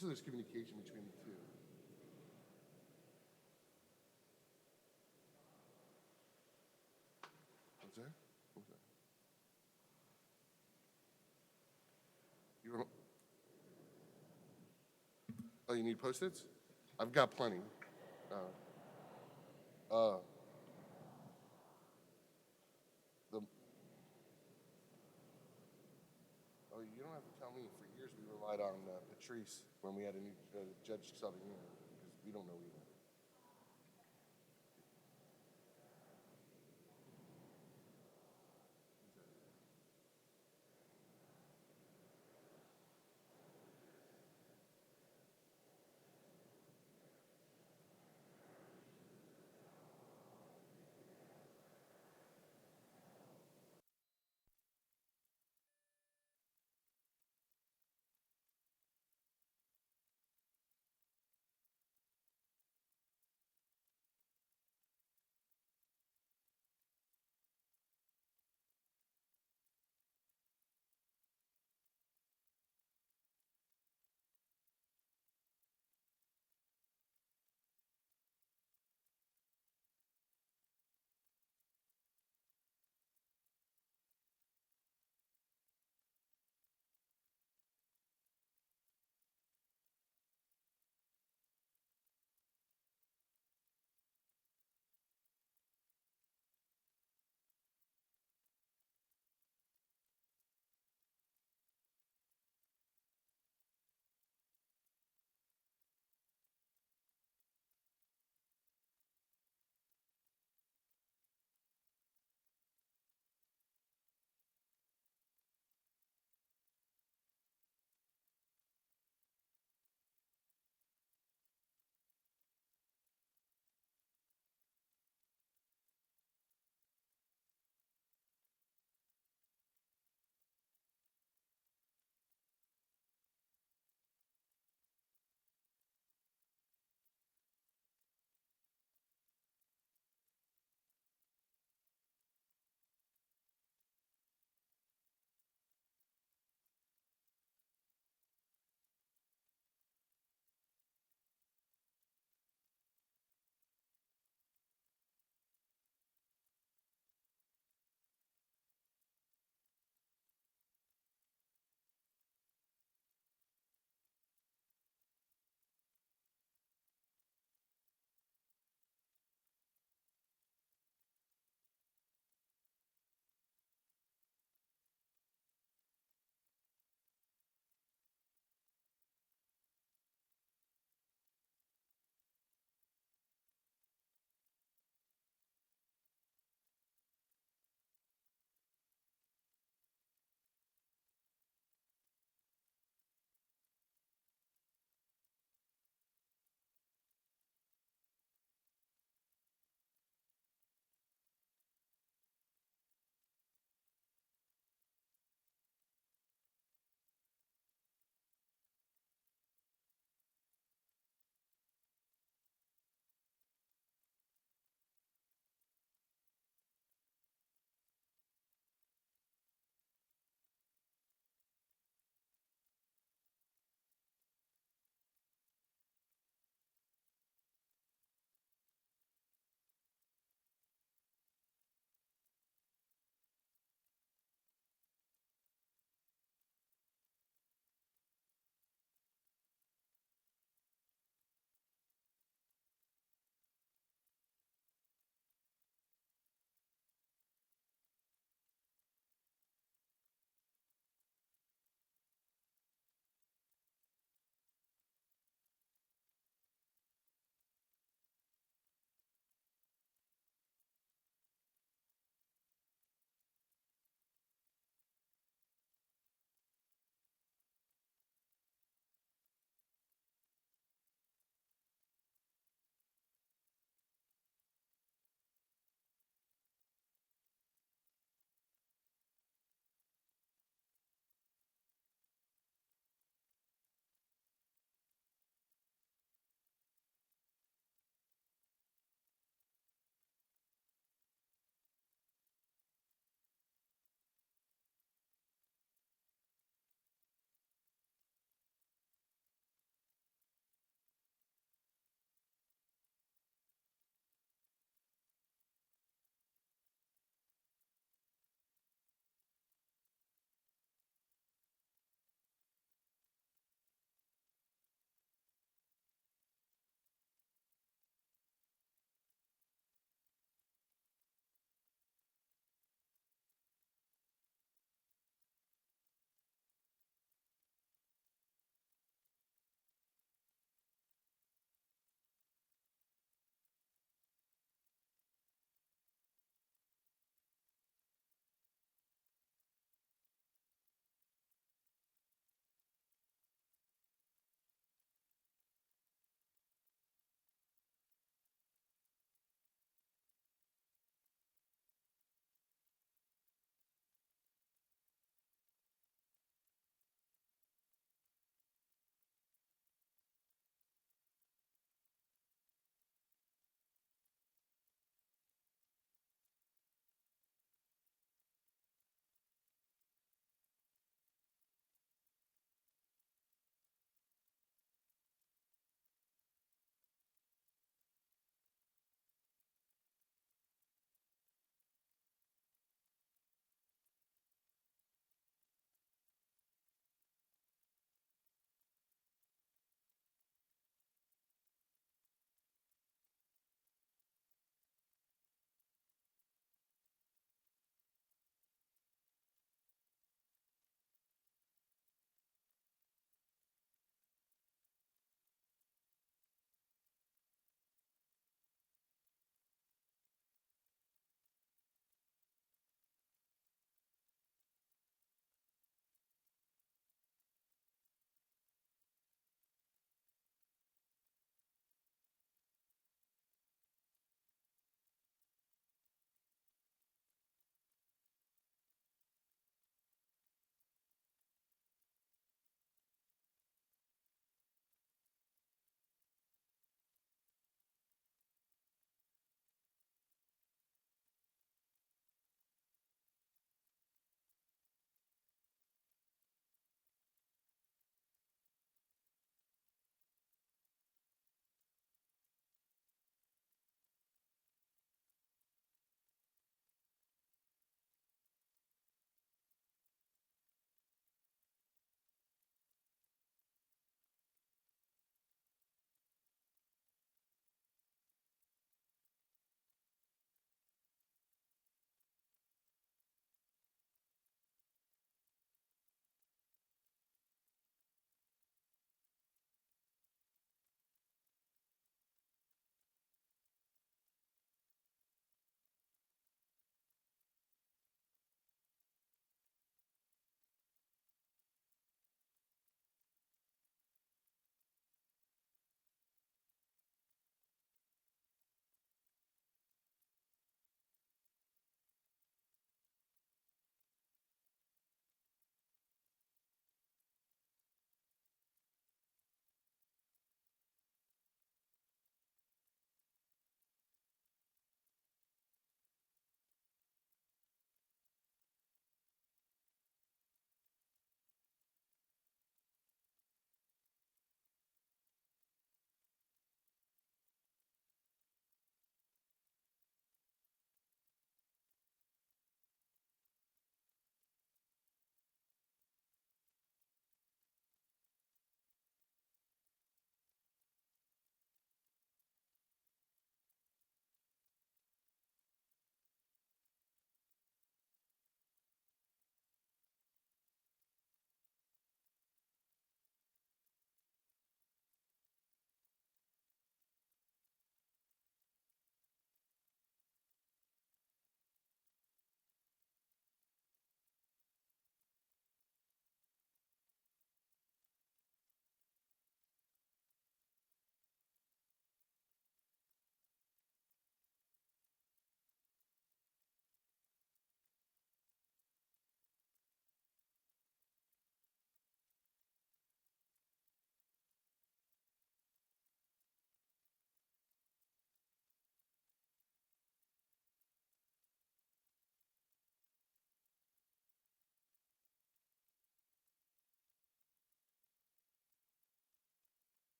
So there's communication between the two. What's that? What's that? You want? Oh, you need Post-its? I've got plenty. Uh, the Oh, you don't have to tell me. For years, we relied on Patrice when we had a new judge subbing in because we don't know either.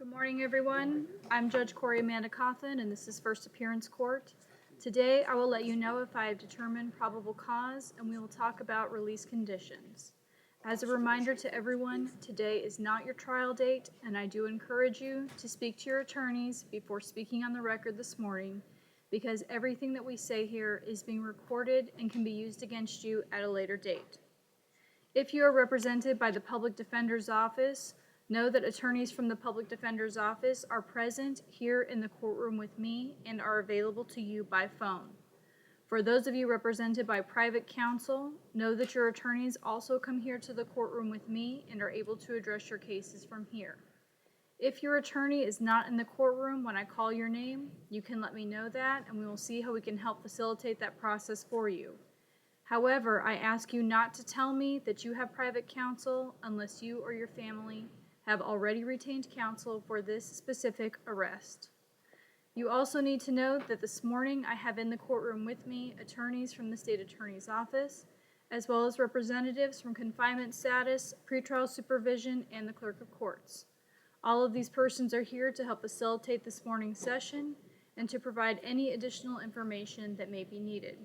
Good morning, everyone. I'm Judge Corey Amanda Cawthon, and this is First Appearance Court. Today, I will let you know if I have determined probable cause, and we will talk about release conditions. As a reminder to everyone, today is not your trial date, and I do encourage you to speak to your attorneys before speaking on the record this morning, because everything that we say here is being recorded and can be used against you at a later date. If you are represented by the Public Defender's Office, know that attorneys from the Public Defender's Office are present here in the courtroom with me and are available to you by phone. For those of you represented by private counsel, know that your attorneys also come here to the courtroom with me and are able to address your cases from here. If your attorney is not in the courtroom when I call your name, you can let me know that, and we will see how we can help facilitate that process for you. However, I ask you not to tell me that you have private counsel unless you or your family have already retained counsel for this specific arrest. You also need to know that this morning I have in the courtroom with me attorneys from the State Attorney's Office, as well as representatives from Confinement Status, Pretrial Supervision, and the Clerk of Courts. All of these persons are here to help facilitate this morning's session and to provide any additional information that may be needed.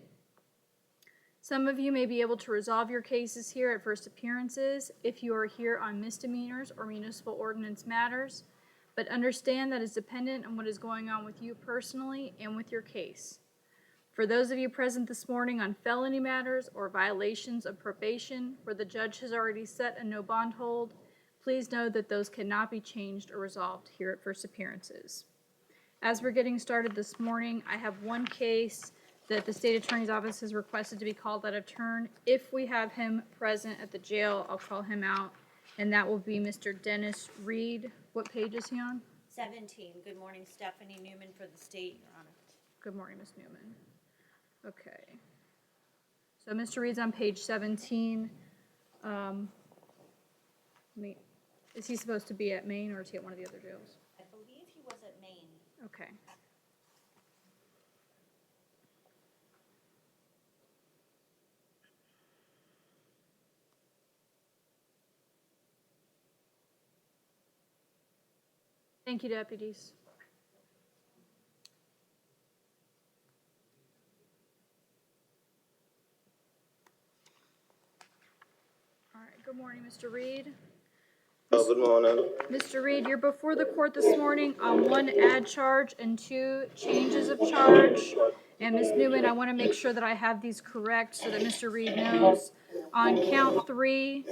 Some of you may be able to resolve your cases here at First Appearances if you are here on misdemeanors or municipal ordinance matters, but understand that is dependent on what is going on with you personally and with your case. For those of you present this morning on felony matters or violations of probation where the judge has already set a no bond hold, please know that those cannot be changed or resolved here at First Appearances. As we're getting started this morning, I have one case that the State Attorney's Office has requested to be called out of turn. If we have him present at the jail, I'll call him out, and that will be Mr. Dennis Reed. What page is he on? 17. Good morning, Stephanie Newman for the state, Your Honor. Good morning, Ms. Newman. Okay. So Mr. Reed's on page 17. Is he supposed to be at Maine, or is he at one of the other jails? I believe he was at Maine. Okay. Thank you, deputies. All right, good morning, Mr. Reed. Good morning. Mr. Reed, you're before the court this morning on one add charge and two changes of charge. And Ms. Newman, I want to make sure that I have these correct so that Mr. Reed knows. On count 3,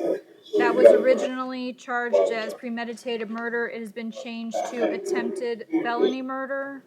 that was originally charged as premeditated murder. It has been changed to attempted felony murder.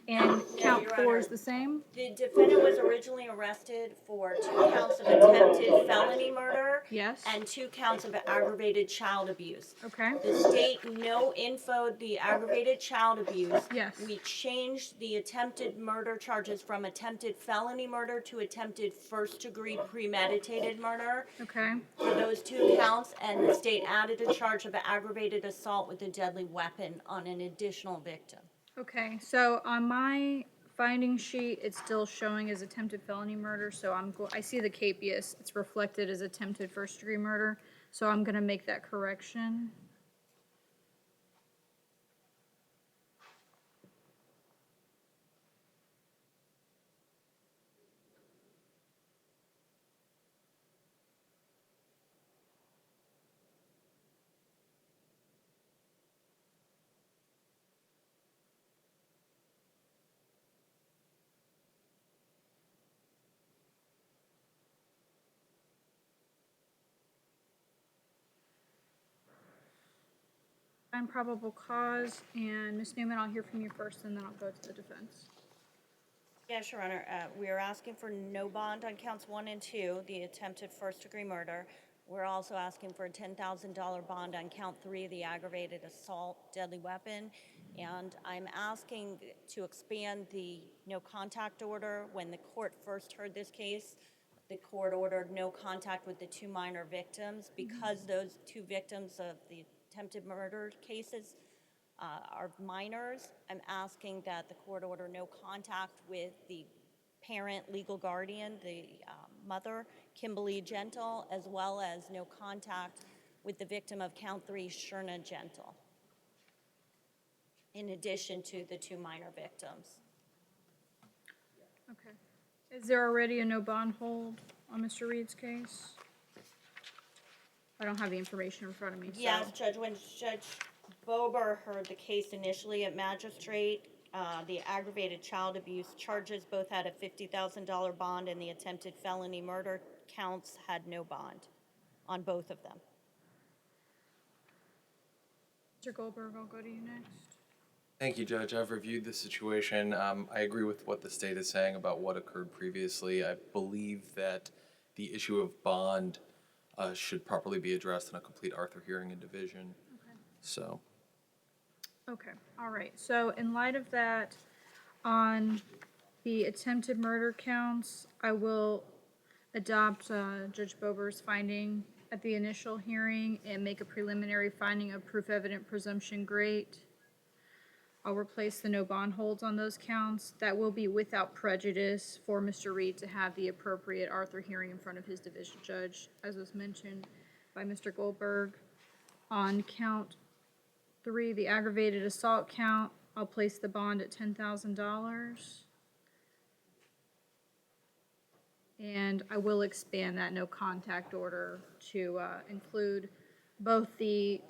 And count Your 4 Honor, is the same? The defendant was originally arrested for 2 counts of attempted felony murder. Yes. And 2 counts of aggravated child abuse. Okay. The state infoed the aggravated child abuse. Yes. We changed the attempted murder charges from attempted felony murder to attempted first-degree premeditated murder. Okay. For those 2 counts, and the state added a charge of aggravated assault with a deadly weapon on an additional victim. Okay, so on my finding sheet, it's still showing as attempted felony murder, so I see the capias, it's reflected as attempted first-degree murder, so I'm gonna make that correction. Find probable cause, and Ms. Newman, I'll hear from you first, and then I'll go to the defense. Yes, Your Honor. We are asking for no bond on counts 1 and 2, the attempted first-degree murder. We're also asking for a $10,000 bond on count 3, the aggravated assault, deadly weapon. And I'm asking to expand the no contact order. When the court first heard this case, the court ordered no contact with the 2 minor victims. Because those 2 victims of the attempted murder cases are minors, I'm asking that the court order no contact with the parent legal guardian, the mother, Kimberly Gentle, as well as no contact with the victim of count 3, Sherna Gentle. in addition to the 2 minor victims. Okay. Is there already a no bond hold on Mr. Reed's case? I don't have the information in front of me, so. Yes, Judge, when Judge Bober heard the case initially at magistrate, the aggravated child abuse charges both had a $50,000 bond, and the attempted felony murder counts had no bond on both of them. Mr. Goldberg, I'll go to you next. Thank you, Judge. I've reviewed the situation. I agree with what the state is saying about what occurred previously. I believe that the issue of bond should properly be addressed in a complete Arthur hearing and division. Okay. So, Okay, all right. So in light of that, on the attempted murder counts, I will adopt Judge Bober's finding at the initial hearing and make a preliminary finding of proof evident presumption great. I'll replace the no bond holds on those counts. That will be without prejudice for Mr. Reed to have the appropriate Arthur hearing in front of his division judge, as was mentioned by Mr. Goldberg. On count 3, the aggravated assault count, I'll place the bond at $10,000. And I will expand that no contact order to include both the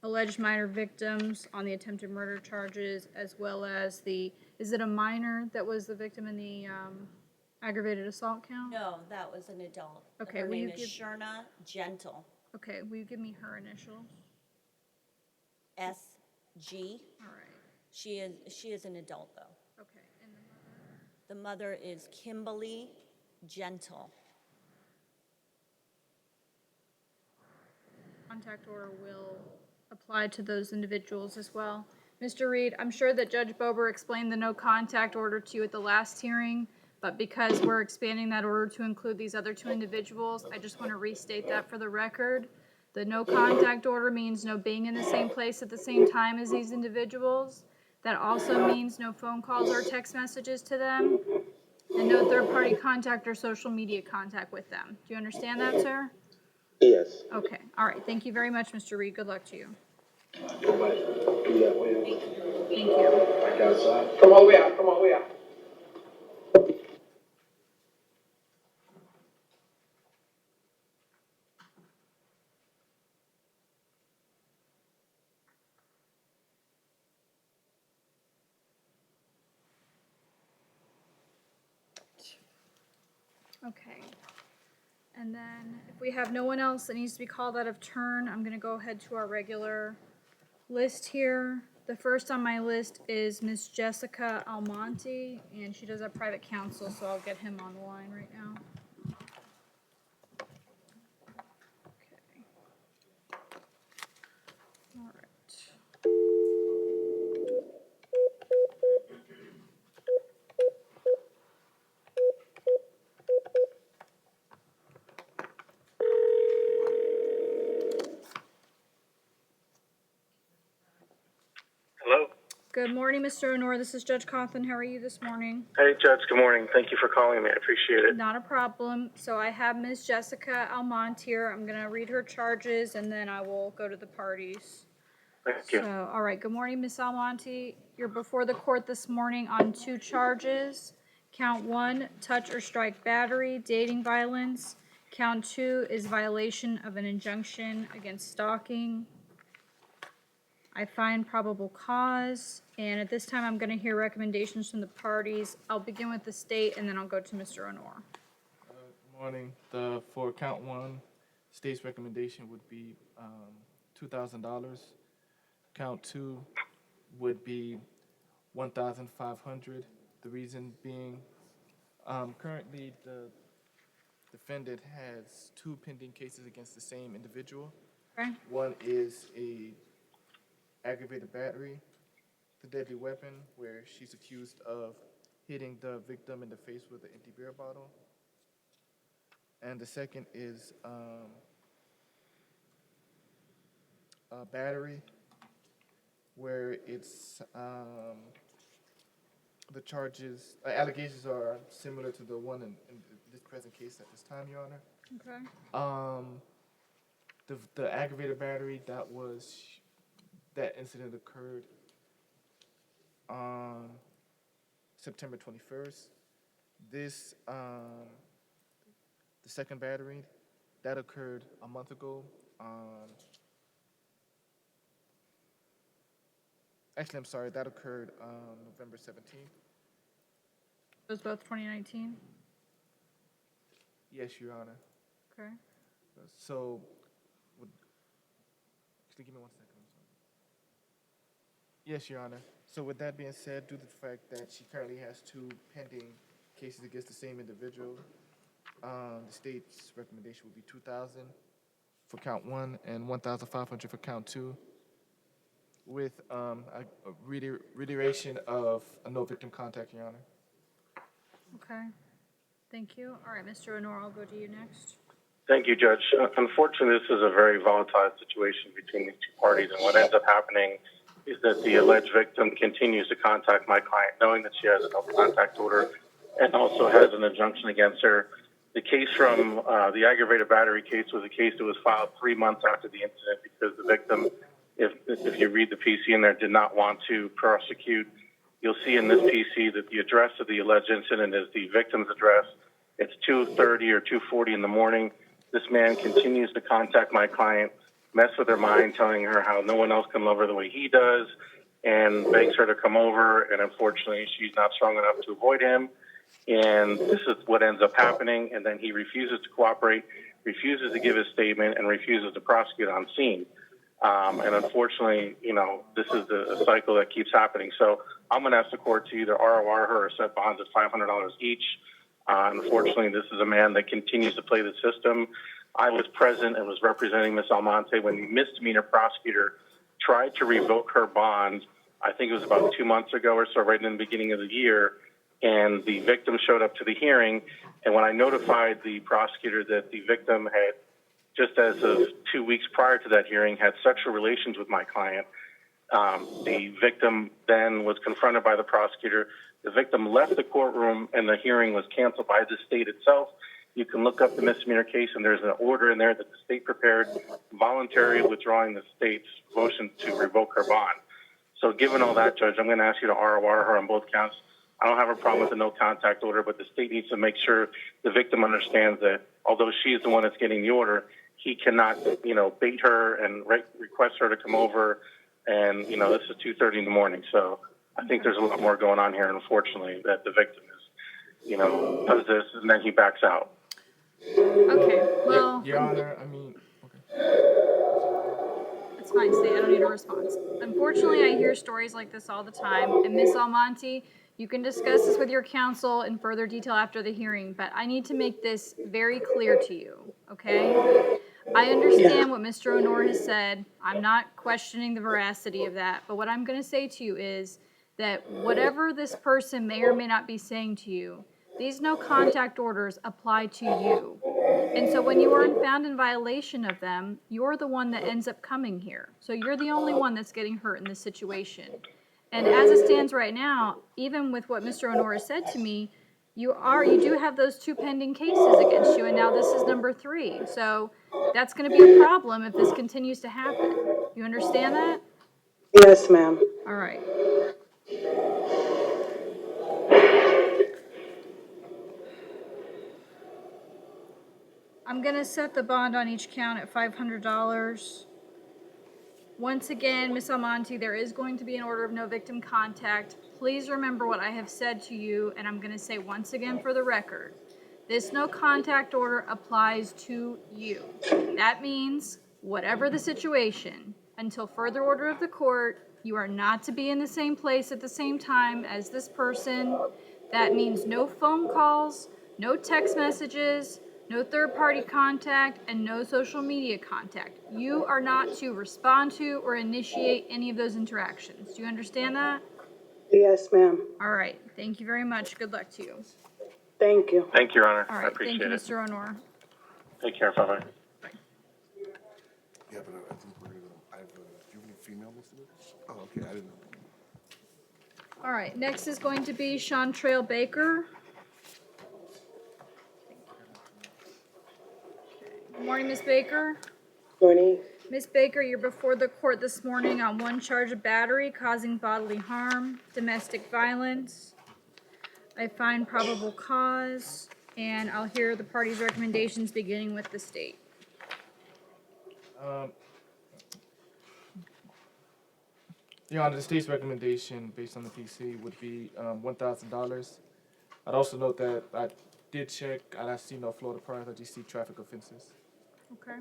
alleged minor victims on the attempted murder charges, as well as is it a minor that was the victim in the aggravated assault count? No, that was an adult. Okay, Her will you name is give- Sherna Gentle, Okay, will you give me her initials? SG. All right, She is an adult, though. okay, and the mother? The mother is Kimberly Gentle. Contact order will apply to those individuals as well. Mr. Reed, I'm sure that Judge Bober explained the no contact order to you at the last hearing, but because we're expanding that order to include these other 2 individuals, I just want to restate that for the record. The no contact order means no being in the same place at the same time as these individuals. That also means no phone calls or text messages to them, and no third-party contact or social media contact with them. Do you understand that, sir? Yes. Okay, all right. Thank you very much, Mr. Reed. Good luck to you. Thank you. Come on, we out. Okay. And then if we have no one else that needs to be called out of turn, I'm gonna go ahead to our regular list here. The first on my list is Miss Jessica Almonte, and she does have private counsel, so I'll get him on the line right now. Okay. All right. Hello. Good morning, Mr. Honor. This is Judge Cawthon. How are you this morning? Hey, Judge. Good morning. Thank you for calling me. I appreciate it. Not a problem. So I have Ms. Jessica Almont here. I'm gonna read her charges and then I will go to the parties. Thank you. So, all right, good morning, Ms. Almonte. You're before the court this morning on 2 charges. Count 1, touch or strike battery, dating violence. Count 2 is violation of an injunction against stalking. I find probable cause, and at this time, I'm gonna hear recommendations from the parties. I'll begin with the state, and then I'll go to Mr. Honor. Good morning. For count 1, state's recommendation would be $2,000. Count 2 would be $1,500. The reason being, currently the defendant has 2 pending cases against the same individual. Okay? One is a aggravated battery, the deadly weapon, where she's accused of hitting the victim in the face with an empty beer bottle. And the second is a battery, where it's the charges, allegations are similar to the one in this present case at this time, Your Honor. Okay. The aggravated battery, that incident occurred on September 21st. This, the second battery, that occurred a month ago on, actually, I'm sorry, that occurred on November 17th. Those both 2019? Yes, Your Honor. Okay. So, actually, give me 1 second. I'm sorry. Yes, Your Honor. So with that being said, due to the fact that she currently has 2 pending cases against the same individual, the state's recommendation would be $2,000 for count 1 and $1,500 for count 2, with a reiteration of a no victim contact, Your Honor. Okay. Thank you. All right, Mr. Honor, I'll go to you next. Thank you, Judge. Unfortunately, this is a very volatile situation between these two parties, and what ends up happening is that the alleged victim continues to contact my client, knowing that she has a no contact order and also has an injunction against her. The case from the aggravated battery case was a case that was filed 3 months after the incident because the victim, if you read the PC in there, did not want to prosecute. You'll see in this PC that the address of the alleged incident is the victim's address. It's 2:30 or 2:40 in the morning. This man continues to contact my client, mess with her mind, telling her how no one else can love her the way he does, and begs her to come over. And unfortunately, she's not strong enough to avoid him. And this is what ends up happening. And then he refuses to cooperate, refuses to give his statement, and refuses to prosecute on scene. And unfortunately, this is a cycle that keeps happening. So I'm going to ask the court to either ROR her or set bonds at $500 each. Unfortunately, this is a man that continues to play the system. I was present and was representing Ms. Almonte when the misdemeanor prosecutor tried to revoke her bond. I think it was about 2 months ago or so, right in the beginning of the year. And the victim showed up to the hearing. And when I notified the prosecutor that the victim had, just as of 2 weeks prior to that hearing, had sexual relations with my client, the victim then was confronted by the prosecutor. The victim left the courtroom and the hearing was canceled by the state itself. You can look up the misdemeanor case and there's an order in there that the state prepared, voluntarily withdrawing the state's motion to revoke her bond. So given all that, Judge, I'm going to ask you to ROR her on both counts. I don't have a problem with the no contact order, but the state needs to make sure the victim understands that although she's the one that's getting the order, he cannot, bait her and request her to come over. And, this is 2:30 in the morning. So I think there's a lot more going on here, unfortunately, that the victim is, does this and then he backs out. Okay, well, Your Honor, okay. it's fine, state, I don't need a response. Unfortunately, I hear stories like this all the time, and Ms. Almonte, you can discuss this with your counsel in further detail after the hearing, but I need to make this very clear to you, okay? I understand what Mr. Honor has said. I'm not questioning the veracity of that, but what I'm going to say to you is that whatever this person may or may not be saying to you, these no contact orders apply to you. And so when you are found in violation of them, you're the one that ends up coming here. So you're the only one that's getting hurt in this situation. And as it stands right now, even with what Mr. Honor has said to me, you do have those 2 pending cases against you, and now this is number 3. So that's going to be a problem if this continues to happen. You understand that? Yes, ma'am. All right. I'm going to set the bond on each count at $500. Once again, Ms. Almonte, there is going to be an order of no victim contact. Please remember what I have said to you, and I'm going to say once again for the record. This no contact order applies to you. That means, whatever the situation, until further order of the court, you are not to be in the same place at the same time as this person. That means no phone calls, no text messages, no third-party contact, and no social media contact. You are not to respond to or initiate any of those interactions. Do you understand that? Yes, ma'am. All right. Thank you very much. Good luck to you. Thank you. Thank you, Your Honor. All I right. appreciate Thank you, it. Mr. Honor. Take care. Bye-bye. Yeah, but I think we're gonna go, do you have any female misdemeanors? Oh, okay, I didn't know. All right. Next is going to be Chantrail Baker. Good morning, Ms. Baker. Morning. Ms. Baker, you're before the court this morning on one charge of battery causing bodily harm, domestic violence. I find probable cause, and I'll hear the parties' recommendations beginning with the state. Your Honor, the state's recommendation based on the PC would be $1,000. I'd also note that I did check, and I see no Florida priors. I just see traffic offenses. Okay.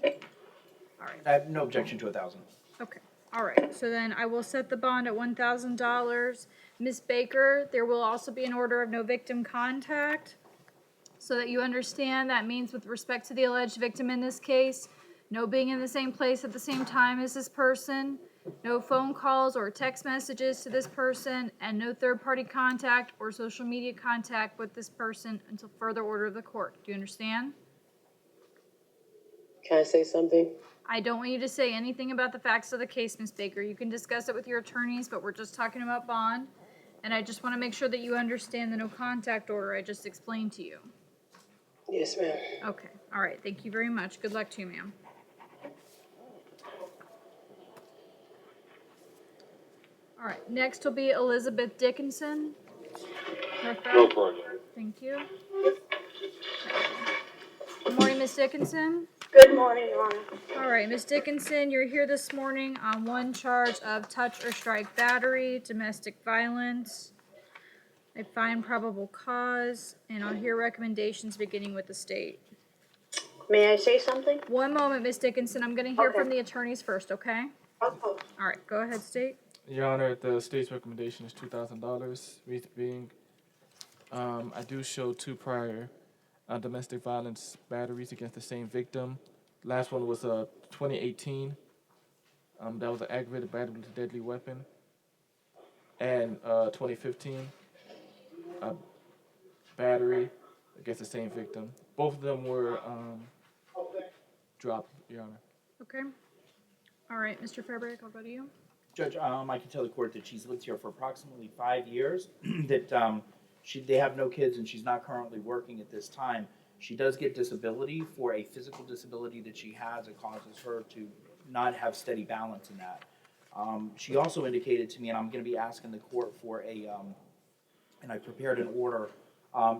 All right. I have no objection to 1,000. Okay. All right. So then I will set the bond at $1,000. Ms. Baker, there will also be an order of no victim contact. So that you understand, that means with respect to the alleged victim in this case, no being in the same place at the same time as this person, no phone calls or text messages to this person, and no third-party contact or social media contact with this person until further order of the court. Do you understand? Can I say something? I don't want you to say anything about the facts of the case, Ms. Baker. You can discuss it with your attorneys, but we're just talking about bond. And I just want to make sure that you understand the no contact order I just explained to you. Yes, ma'am. Okay, all right, thank you very much. Good luck to you, ma'am. All right, next will be Elizabeth Dickinson. No problem. Thank you. Good morning, Ms. Dickinson. Good morning, Your Honor. All right, Ms. Dickinson, you're here this morning on one charge of touch or strike battery, domestic violence. I find probable cause, and I'll hear recommendations beginning with the state. May I say something? One moment, Ms. Dickinson. I'm going to hear Okay. from the attorneys first, okay? Okay. All right, go ahead, state. Your Honor, the state's recommendation is $2,000. Reason being, I do show two prior domestic violence batteries against the same victim. Last one was 2018. That was an aggravated battery with a deadly weapon. And 2015, a battery against the same victim. Both of them were dropped, Your Honor. Okay. All right, Mr. Fairbrake, I'll go to you. Judge, I can tell the court that she's lived here for approximately 5 years, that they have no kids and she's not currently working at this time. She does get disability for a physical disability that she has. It causes her to not have steady balance in that. She also indicated to me, and I'm going to be asking the court for and I prepared an order.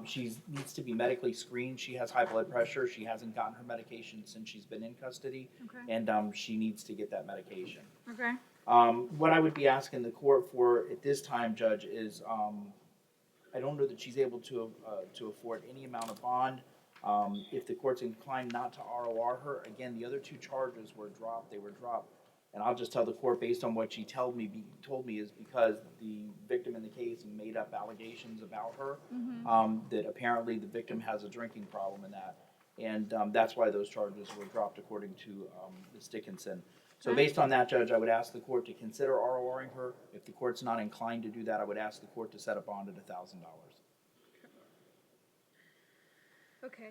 She needs to be medically screened. She has high blood pressure. She hasn't gotten her medication since she's been in custody, Okay. and she needs to get that medication. Okay. What I would be asking the court for at this time, Judge, is I don't know that she's able to afford any amount of bond. If the court's inclined not to ROR her, again, the other two charges were dropped. They were dropped. And I'll just tell the court, based on what she told me is because the victim in the case made up allegations about her, that apparently the victim has a drinking problem in that. And that's why those charges were dropped, according to Ms. Dickinson. So based on that, Judge, I would ask the court to consider RORing her. If the court's not inclined to do that, I would ask the court to set a bond at $1,000. Okay.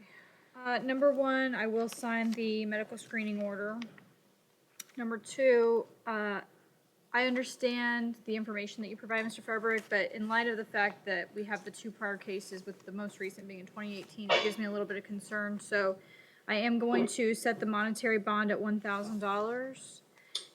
Number one, I will sign the medical screening order. Number two, I understand the information that you provide, Mr. Fairbrake, but in light of the fact that we have the two prior cases, with the most recent being in 2018, it gives me a little bit of concern. So I am going to set the monetary bond at $1,000.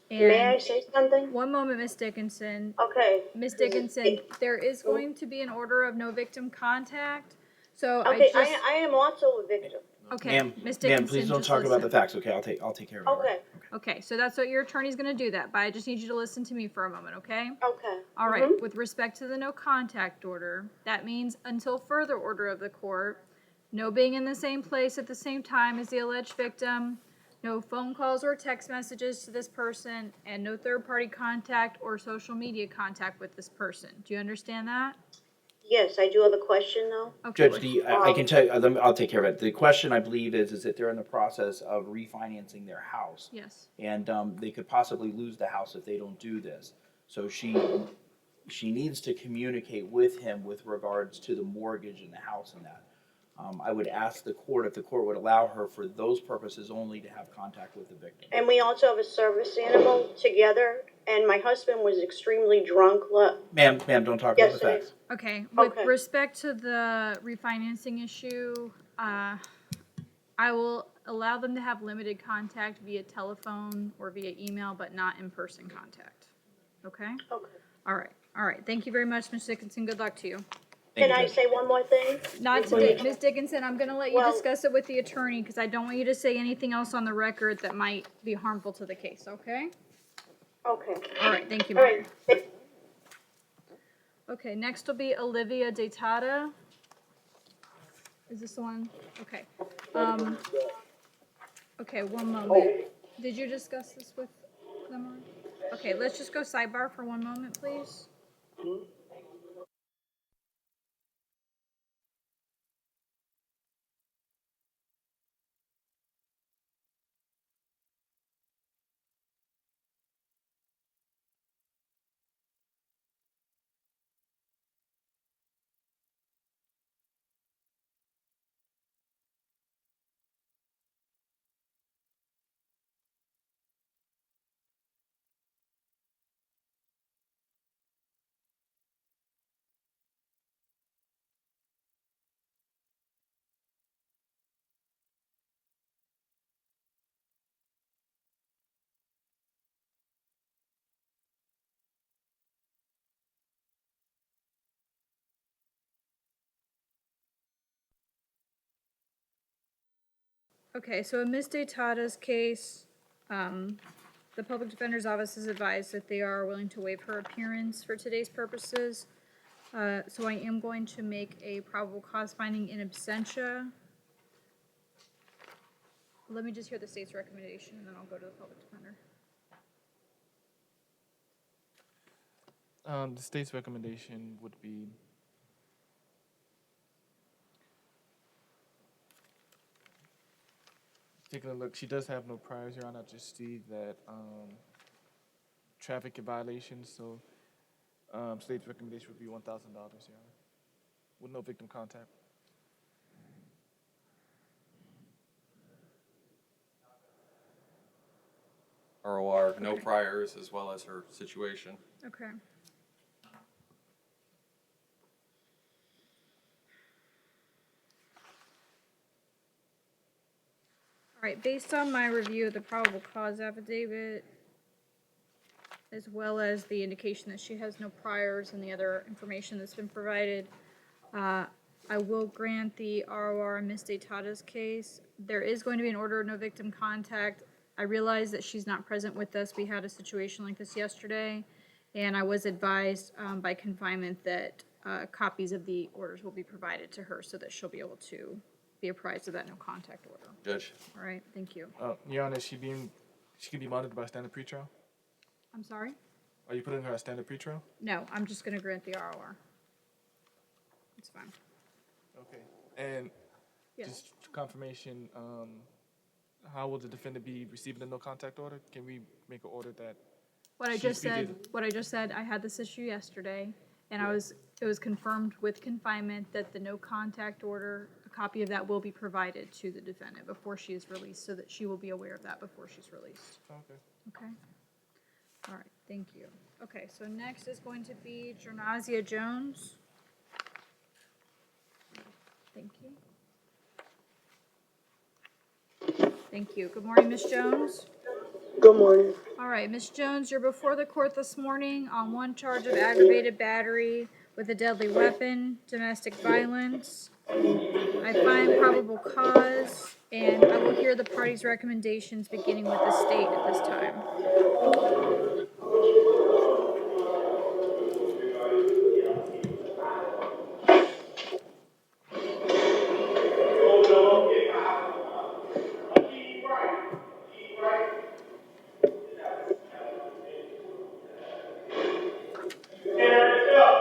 May I And say something? one moment, Ms. Dickinson. Okay. Ms. Dickinson, there is going to be an order of no victim contact. So Okay, I just, I am also a victim. okay, Ma'am, Ms. Dickinson, please don't just talk about listen. the facts, okay? I'll take care of it. all right? Okay, Okay, so that's what your attorney's gonna do that, but I just need you to listen to me for a moment, okay? okay. All right, with respect to the no contact order, that means until further order of the court, no being in the same place at the same time as the alleged victim, no phone calls or text messages to this person, and no third-party contact or social media contact with this person. Do you understand that? Yes, I do have a question though. Okay. Judge, I can tell you, I'll take care of it. The question, I believe, is that they're in the process of refinancing their house. Yes. And they could possibly lose the house if they don't do this. So she needs to communicate with him with regards to the mortgage and the house and that. I would ask the court if the court would allow her for those purposes only to have contact with the victim. And we also have a service animal together and my husband was extremely drunk. Ma'am, don't talk about Yes, the it facts. Okay, with Okay. respect to the refinancing issue, I will allow them to have limited contact via telephone or via email, but not in-person contact. Okay? Okay. All right. Thank you very much, Ms. Dickinson. Good luck to you. Thank Can you, I Judge. say one more thing? Not today, Ms. Dickinson, I'm gonna let you Well- discuss it with the attorney, because I don't want you to say anything else on the record that might be harmful to the case, okay? Okay. All right, thank you, All Mary. right. Okay, next will be Olivia Detada. Is this the one? Okay. Okay, one moment. Did you discuss this with them already? Okay, let's just go sidebar for one moment, please. Okay, so in Ms. Detada's case, the Public Defender's Office has advised that they are willing to waive her appearance for today's purposes. So I am going to make a probable cause finding in absentia. Let me just hear the state's recommendation, and then I'll go to the Public Defender. The state's recommendation would be taking a look. She does have no priors, Your Honor. I just see that traffic violations. So state's recommendation would be $1,000, Your Honor, with no victim contact. ROR, no priors, as well as her situation. Okay. All right, based on my review of the probable cause affidavit, as well as the indication that she has no priors and the other information that's been provided, I will grant the ROR in Ms. Detada's case. There is going to be an order of no victim contact. I realize that she's not present with us. We had a situation like this yesterday, and I was advised by confinement that copies of the orders will be provided to her so that she'll be able to be apprised of that no contact order. Judge, All right, thank you. Your Honor, she can be monitored by standard pretrial? I'm sorry? Are you putting her at standard pretrial? No, I'm just going to grant the ROR. It's fine. Okay. And Yes. just confirmation, how will the defendant be receiving the no contact order? Can we make an order that What I just said, I had this issue yesterday, and it was confirmed with confinement that the no contact order, a copy of that will be provided to the defendant before she is released, so that she will be aware of that before she's released. Okay. Okay? All right, thank you. Okay, so next is going to be Jernazia Jones. Thank you. Thank you. Good morning, Ms. Jones. Good morning. All right, Ms. Jones, you're before the court this morning on one charge of aggravated battery with a deadly weapon, domestic violence. I find probable cause, and I will hear the parties' recommendations beginning with the state at this time.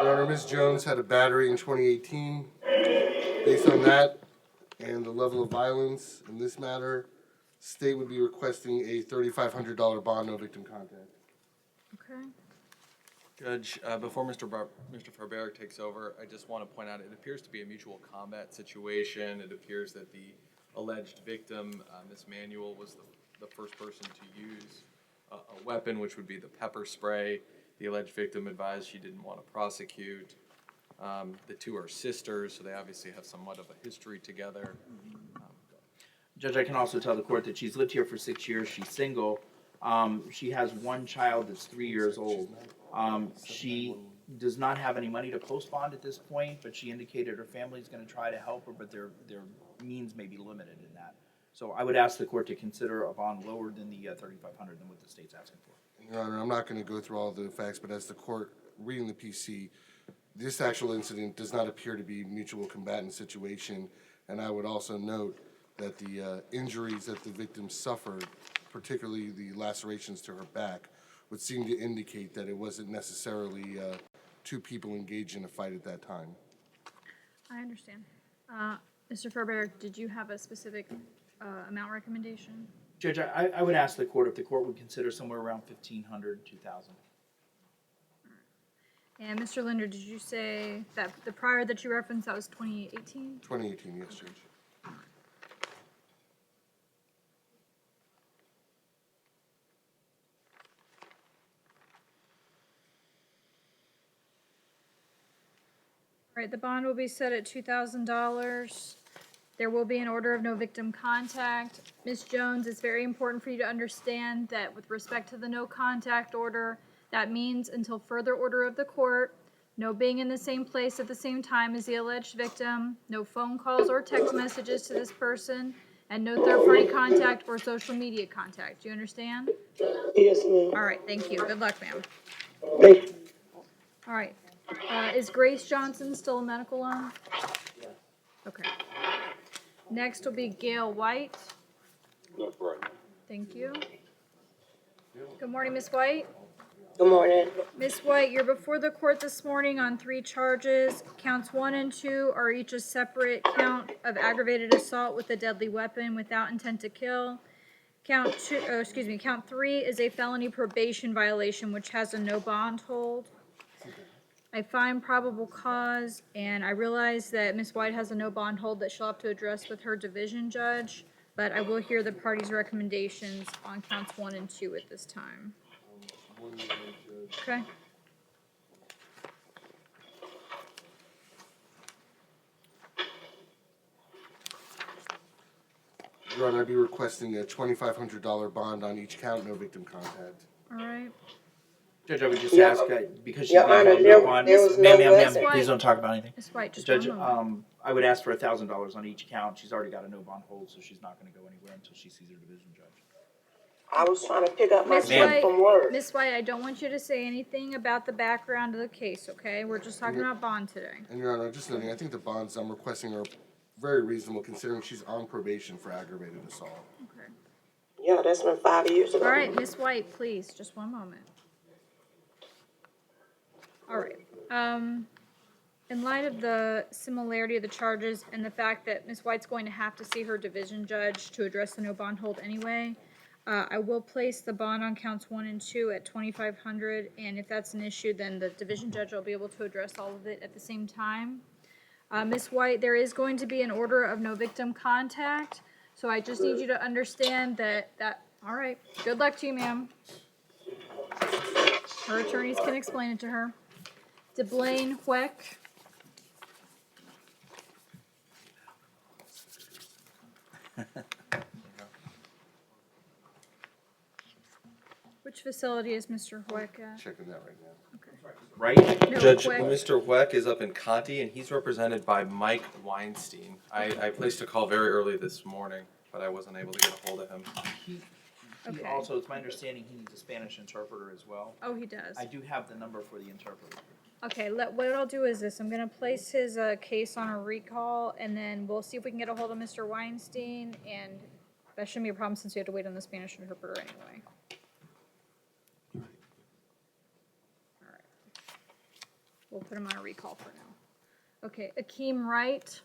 Your Honor, Ms. Jones had a battery in 2018. Based on that and the level of violence in this matter, state would be requesting a $3,500 bond, no victim contact. Okay. Judge, before Mr. Farberic takes over, I just want to point out it appears to be a mutual combat situation. It appears that the alleged victim, Ms. Manuel, was the first person to use a weapon, which would be the pepper spray. The alleged victim advised she didn't want to prosecute. The two are sisters, so they obviously have somewhat of a history together. Judge, I can also tell the court that she's lived here for 6 years. She's single. She has one child that's 3 years old. She does not have any money to post bond at this point, but she indicated her family's going to try to help her, but their means may be limited in that. So I would ask the court to consider a bond lower than the $3,500 than what the state's asking for. Your Honor, I'm not going to go through all the facts, but as the court reading the PC, this actual incident does not appear to be a mutual combatant situation, and I would also note that the injuries that the victim suffered, particularly the lacerations to her back, would seem to indicate that it wasn't necessarily two people engaged in a fight at that time. I understand. Mr. Fairbear, did you have a specific amount recommendation? Judge, I would ask the court if the court would consider somewhere around $1,500, $2,000. And Mr. Linder, did you say that the prior that you referenced, that was 2018? 2018, yes, Judge. All right, the bond will be set at $2,000. There will be an order of no victim contact. Ms. Jones, it's very important for you to understand that with respect to the no contact order, that means until further order of the court, no being in the same place at the same time as the alleged victim, no phone calls or text messages to this person, and no third-party contact or social media contact. Do you understand? Yes, ma'am. All right, thank you. Good luck, ma'am. Thank you. All right. Is Grace Johnson still a medical loan? Okay. Next will be Gail White. No problem. Thank you. Good morning, Ms. White. Good morning. Ms. White, you're before the court this morning on 3 charges. Counts 1 and 2 are each a separate count of aggravated assault with a deadly weapon without intent to kill. Count 3 is a felony probation violation which has a no bond hold. I find probable cause, and I realize that Ms. White has a no bond hold that she'll have to address with her division judge, but I will hear the parties' recommendations on counts 1 and 2 at this time. Okay. Your Honor, I'd be requesting a $2,500 bond on each count, no victim contact. All right. Judge, I would just Yeah. ask, because she's Your not Honor, on there no bond. was no Ma'am, weapon. please don't talk about anything. Ms. White, just Judge, one moment. I would ask for $1,000 on each count. She's already got a no bond hold, so she's not gonna go anywhere until she sees her division judge. I was trying to pick up my Ms. son White, from work. Ms. White, I don't want you to say anything about the background of the case, okay? We're just talking about bond today. And Your Honor, just noting, I think the bonds I'm requesting are very reasonable considering she's on probation for aggravated assault. Okay. Yeah, that's been 5 years ago. All right, Ms. White, please, just one moment. All right. In light of the similarity of the charges and the fact that Ms. White's going to have to see her division judge to address the no bond hold anyway, I will place the bond on counts 1 and 2 at $2,500, and if that's an issue, then the division judge will be able to address all of it at the same time. Ms. White, there is going to be an order of no victim contact, so I just need you to understand that, all right, good luck to you, ma'am. Her attorneys can explain it to her. DeBlaine Weck. Which facility is Mr. Weck at? Checking that right now. Right? No, Judge, Weck. Mr. Weck is up in Conti, and he's represented by Mike Weinstein. I placed a call very early this morning, but I wasn't able to get a hold of him. He Okay. also, it's my understanding he needs a Spanish interpreter as well. Oh, he does. I do have the number for the interpreter. Okay, what I'll do is this. I'm going to place his case on a recall, and then we'll see if we can get a hold of Mr. Weinstein, and that shouldn't be a problem since we have to wait on the Spanish interpreter anyway. All right. We'll put him on a recall for now. Okay, Akeem Wright.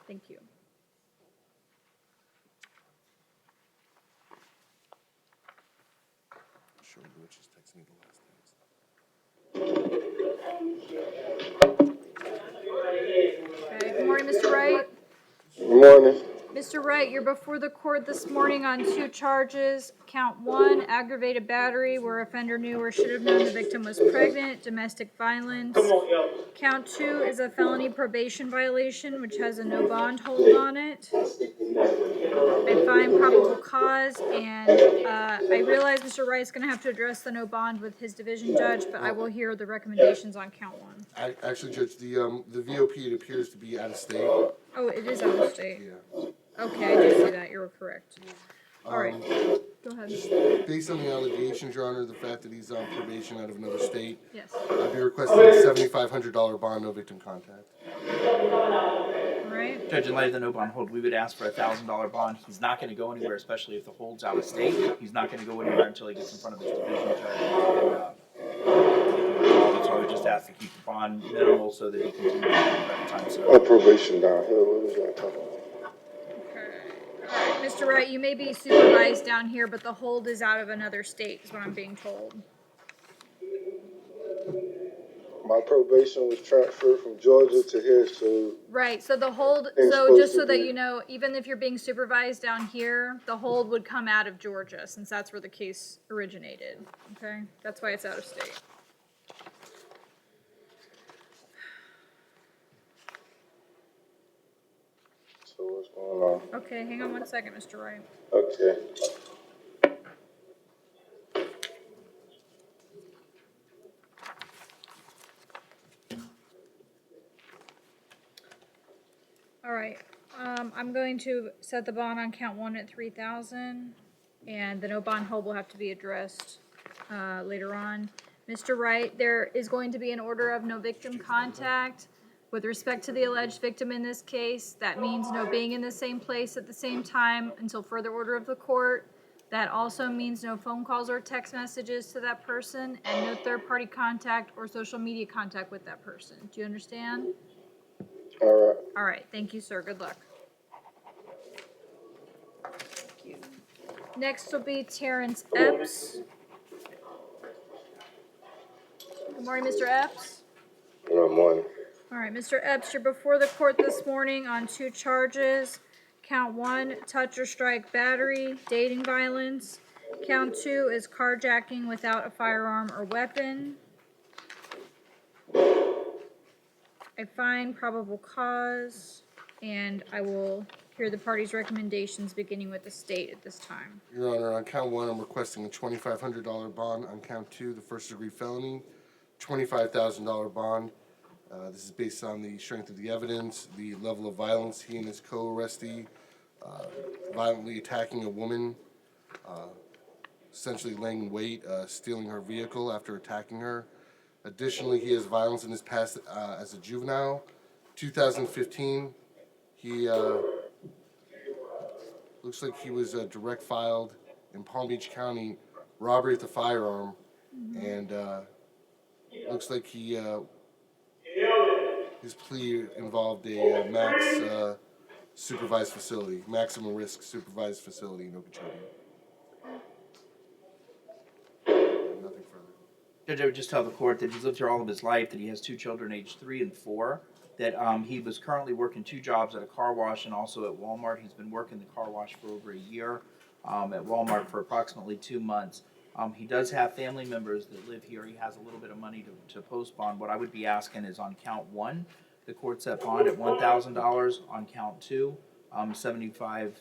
Thank you. Show me what she's texting me the last times. Okay, good morning, Mr. Wright. Good morning. Mr. Wright, you're before the court this morning on 2 charges. Count 1, aggravated battery where offender knew or should have known the victim was pregnant, domestic violence. Count 2 is a felony probation violation, which has a no bond hold on it. I find probable cause, and I realize Mr. Wright's going to have to address the no bond with his division judge, but I will hear the recommendations on count 1. Actually, Judge, the VOP, it appears to be out of state. Oh, it is out of state. Yeah. Okay, I do see that. You're correct. All right. Go ahead. Based on the allegations, Your Honor, the fact that he's on probation out of another state, Yes. I'd be requesting a $7,500 bond, no victim contact. All right. Judge, in light of the no bond hold, we would ask for a $1,000 bond. He's not going to go anywhere, especially if the hold's out of state. He's not going to go anywhere until he gets in front of his division judge. So I would just ask to keep the bond minimal so that he continues to have time. So Probation down here, what was that talking about? All right, Mr. Wright, you may be supervised down here, but the hold is out of another state, is what I'm being told. My probation was transferred from Georgia to here, so Right, so the hold, It's so supposed just so to that be- you know, even if you're being supervised down here, the hold would come out of Georgia, since that's where the case originated, okay? That's why it's out of state. what's going on? Okay, hang on one second, Mr. Wright. Okay. All right, I'm going to set the bond on count 1 at 3,000, and the no bond hold will have to be addressed later on. Mr. Wright, there is going to be an order of no victim contact with respect to the alleged victim in this case. That means no being in the same place at the same time until further order of the court. That also means no phone calls or text messages to that person, and no third-party contact or social media contact with that person. Do you understand? All right. All right, thank you, sir. Good luck. Thank you. Next will be Terrence Epps. Good morning, Mr. Epps. Good morning. All right, Mr. Epps, you're before the court this morning on 2 charges. Count 1, touch or strike battery, dating violence. Count 2 is carjacking without a firearm or weapon. I find probable cause, and I will hear the parties' recommendations beginning with the state at this time. Your Honor, on count 1, I'm requesting a $2,500 bond. On count 2, the first-degree felony, $25,000 bond. This is based on the strength of the evidence, the level of violence. He and his co-arrestee violently attacking a woman, essentially laying in wait, stealing her vehicle after attacking her. Additionally, he has violence in his past as a juvenile. 2015, he looks like he was direct filed in Palm Beach County, robbery with a firearm, and looks like he his plea involved a max supervised facility, maximum risk supervised facility in Okeechobee. Nothing further. Judge, I would just tell the court that he's lived here all of his life, that he has 2 children aged 3 and 4, that he was currently working 2 jobs at a car wash and also at Walmart. He's been working the car wash for over a year, at Walmart for approximately 2 months. He does have family members that live here. He has a little bit of money to post bond. What I would be asking is on count 1, the court set bond at $1,000. On count 2, $7,500.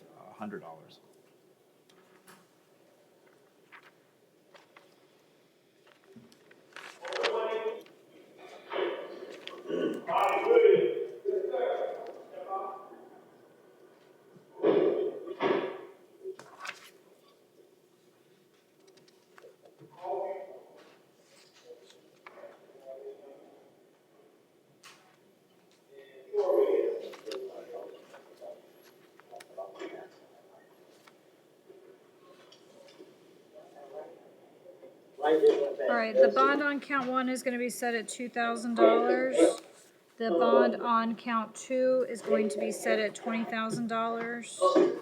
All right, the bond on count 1 is going to be set at $2,000. The bond on count 2 is going to be set at $20,000.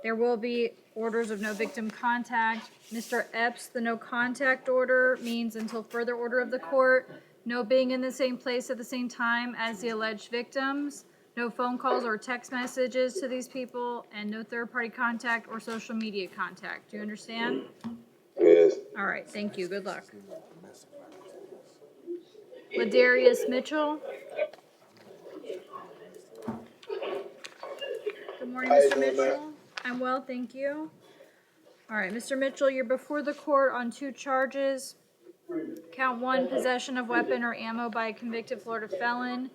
There will be orders of no victim contact. Mr. Epps, the no contact order means until further order of the court, no being in the same place at the same time as the alleged victims. No phone calls or text messages to these people, and no third-party contact or social media contact. Do you understand? Yes. All right, thank you. Good luck. Ladarius Mitchell. Good morning, How you Mr. doing, ma'am? Mitchell. I'm well, thank you. All right, Mr. Mitchell, you're before the court on 2 charges. Count 1, possession of weapon or ammo by a convicted Florida felon.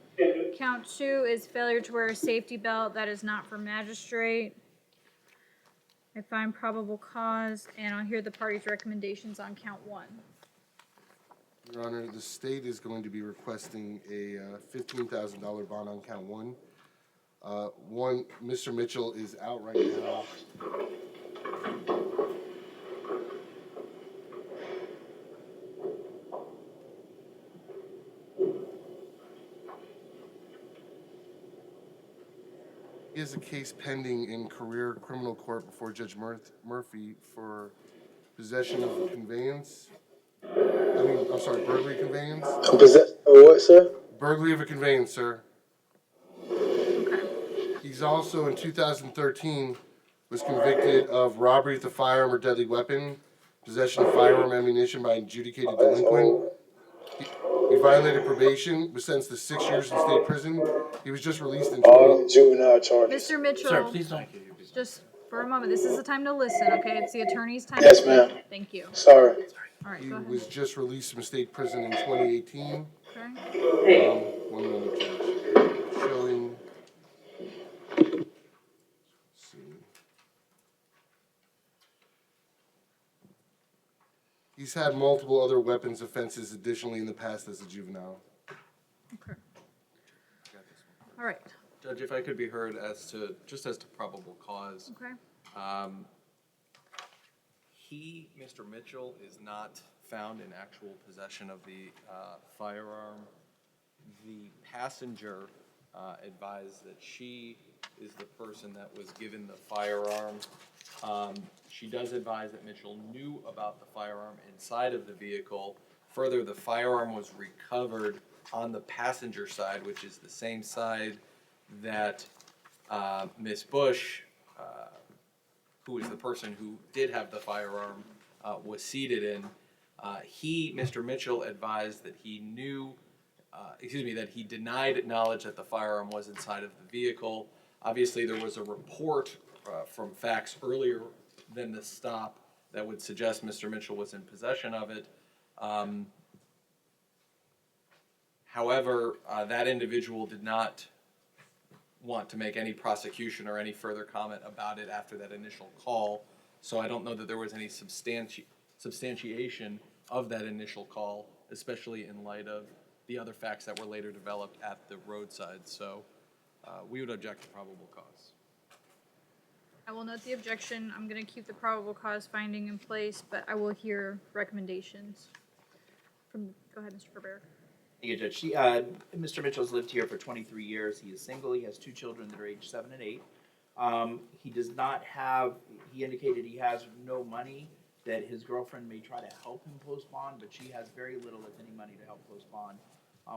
Count 2 is failure to wear a safety belt. That is not for magistrate. I find probable cause, and I'll hear the party's recommendations on count 1. Your Honor, the state is going to be requesting a $15,000 bond on count 1. Mr. Mitchell is out right now. He has a case pending in career criminal court before Judge Murphy for possession of conveyance. Burglary conveyance. What, sir? Burglary of a conveyance, sir. Okay. He's also, in 2013, was convicted of robbery with a firearm or deadly weapon, possession of firearm ammunition by an adjudicated delinquent. He violated probation, was sentenced to 6 years in state prison. He was just released in All juvenile charges. Mr. Mitchell. Sir, please don't. Just for a moment. This is the time to listen, okay? It's the attorney's time Yes, to ma'am. speak. Thank you. Sorry. All right, He go ahead. was just released from state prison in 2018. Okay. One moment, Judge. Showing. Let's see. He's had multiple other weapons offenses additionally in the past as a juvenile. Okay. All right. Judge, if I could be heard as to probable cause. Okay. Mr. Mitchell, is not found in actual possession of the firearm. The passenger advised that she is the person that was given the firearm. She does advise that Mitchell knew about the firearm inside of the vehicle. Further, the firearm was recovered on the passenger side, which is the same side that Miss Bush, who is the person who did have the firearm, was seated in. Mr. Mitchell, advised that he knew, that he denied knowledge that the firearm was inside of the vehicle. Obviously, there was a report from facts earlier than the stop that would suggest Mr. Mitchell was in possession of it. However, that individual did not want to make any prosecution or any further comment about it after that initial call. So I don't know that there was any substantiation of that initial call, especially in light of the other facts that were later developed at the roadside. So we would object to probable cause. I will note the objection. I'm going to keep the probable cause finding in place, but I will hear recommendations. Go ahead, Mr. Fairberg. Thank you, Judge. Mr. Mitchell's lived here for 23 years. He is single. He has 2 children that are age 7 and 8. He indicated he has no money, that his girlfriend may try to help him post bond, but she has very little, if any, money to help post bond.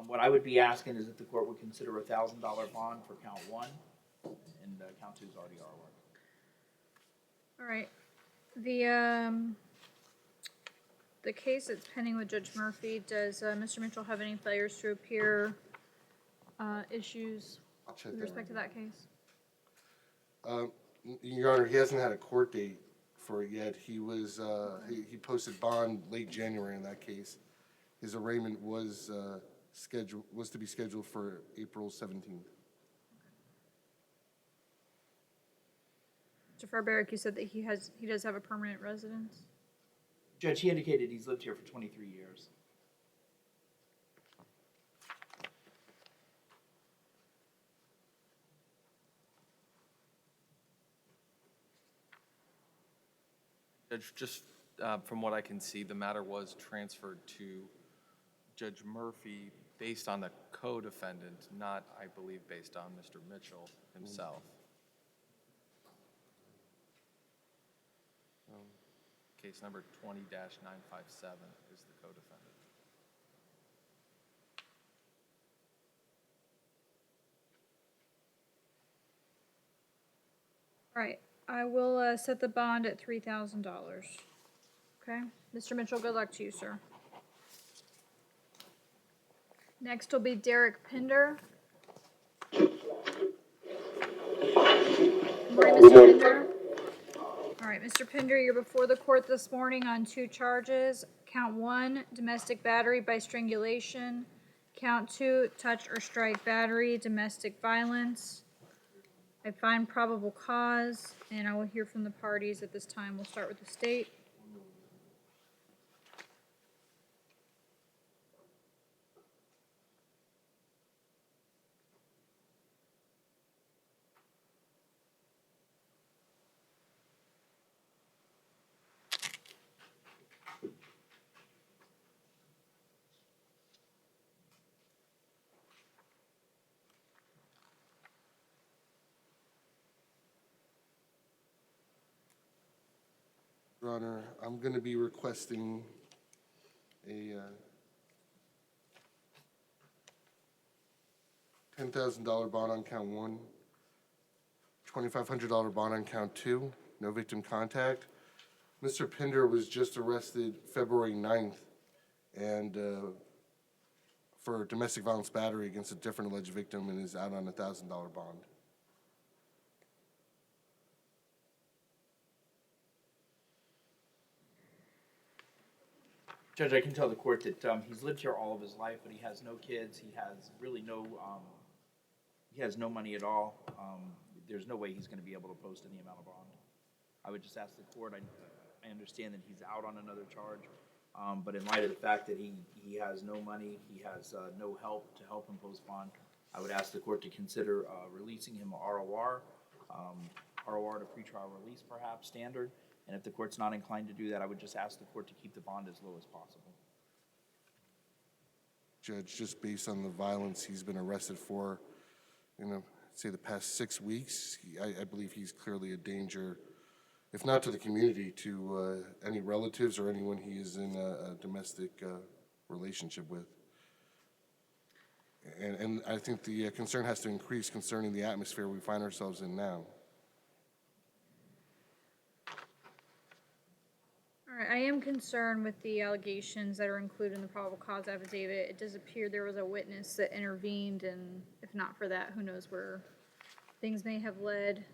What I would be asking is if the court would consider a $1,000 bond for count 1, and count 2 is already our work. All right. The case that's pending with Judge Murphy, does Mr. Mitchell have any failures to appear issues I'll check with that respect to that case? Your Honor, he hasn't had a court date for it yet. He was he posted bond late January in that case. His arraignment was to be scheduled for April 17th. Mr. Fairberg, you said that he does have a permanent residence? Judge, he indicated he's lived here for 23 years. Judge, just from what I can see, the matter was transferred to Judge Murphy based on the co-defendant, not, I believe, based on Mr. Mitchell himself. Case number 20-957 is the co-defendant. All right, I will set the bond at $3,000. Okay, Mr. Mitchell, good luck to you, sir. Next will be Derek Pinder. Good morning, Mr. Pinder. All right, Mr. Pinder, you're before the court this morning on 2 charges. Count 1, domestic battery by strangulation. Count 2, touch or strike battery, domestic violence. I find probable cause, and I will hear from the parties at this time. We'll start with the state. Your Honor, I'm going to be requesting a $10,000 bond on count 1, $2,500 bond on count 2, no victim contact. Mr. Pinder was just arrested February 9th and for domestic violence battery against a different alleged victim and is out on a $1,000 bond. Judge, I can tell the court that he's lived here all of his life, but he has no kids. He has really no money at all. There's no way he's going to be able to post any amount of bond. I would just ask the court. I understand that he's out on another charge, but in light of the fact that he has no money, he has no help to help him post bond, I would ask the court to consider releasing him ROR, ROR to pretrial release, perhaps standard. And if the court's not inclined to do that, I would just ask the court to keep the bond as low as possible. Judge, just based on the violence he's been arrested for, say the past 6 weeks, I believe he's clearly a danger, if not to the community, to any relatives or anyone he is in a domestic relationship with. And I think the concern has to increase concerning the atmosphere we find ourselves in now. All right, I am concerned with the allegations that are included in the probable cause affidavit. It does appear there was a witness that intervened, and if not for that, who knows where things may have led.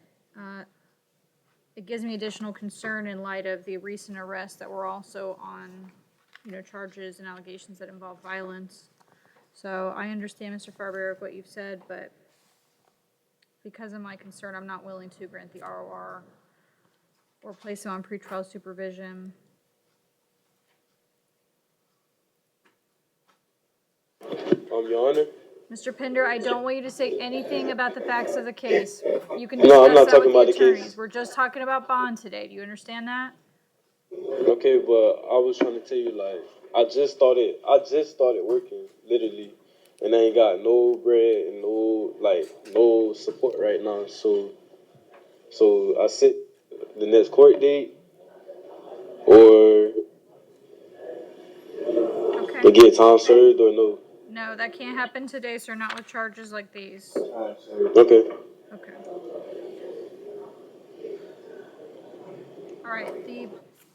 It gives me additional concern in light of the recent arrests that were also on, charges and allegations that involve violence. So I understand, Mr. Farber, what you've said, but because of my concern, I'm not willing to grant the ROR or place him on pretrial supervision. Your Honor? Mr. Pinder, I don't want you to say anything about the facts of the case. You can No, I'm discuss not that talking with about the the case. attorneys. We're just talking about bond today. Do you understand that? Okay, but I was trying to tell you, I just started working, literally, and I ain't got no bread and no support right now. So I set the next court date, or Okay. to get time served, or no. No, that can't happen today, sir, not with charges like these. Okay. Okay. All right,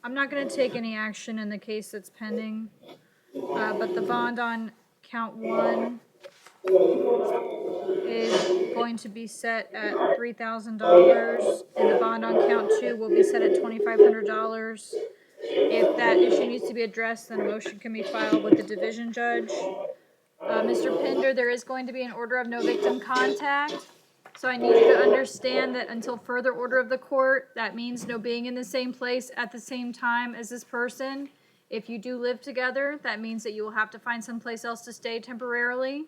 I'm not gonna take any action in the case that's pending, but the bond on count 1 is going to be set at $3,000, and the bond on count 2 will be set at $2,500. If that issue needs to be addressed, then a motion can be filed with the division judge. Mr. Pinder, there is going to be an order of no victim contact. So I need you to understand that until further order of the court, that means no being in the same place at the same time as this person. If you do live together, that means that you will have to find someplace else to stay temporarily.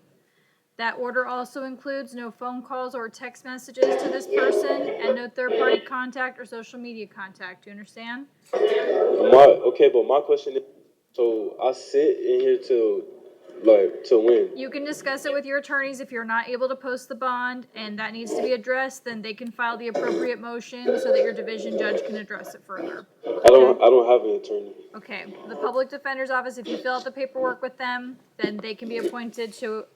That order also includes no phone calls or text messages to this person and no third-party contact or social media contact. Do you understand? But my question is, so I sit in here till when? You can discuss it with your attorneys. If you're not able to post the bond and that needs to be addressed, then they can file the appropriate motion so that your division judge can address it further. I don't have an attorney. Okay, the public defender's office, if you fill out the paperwork with them, then they can be appointed to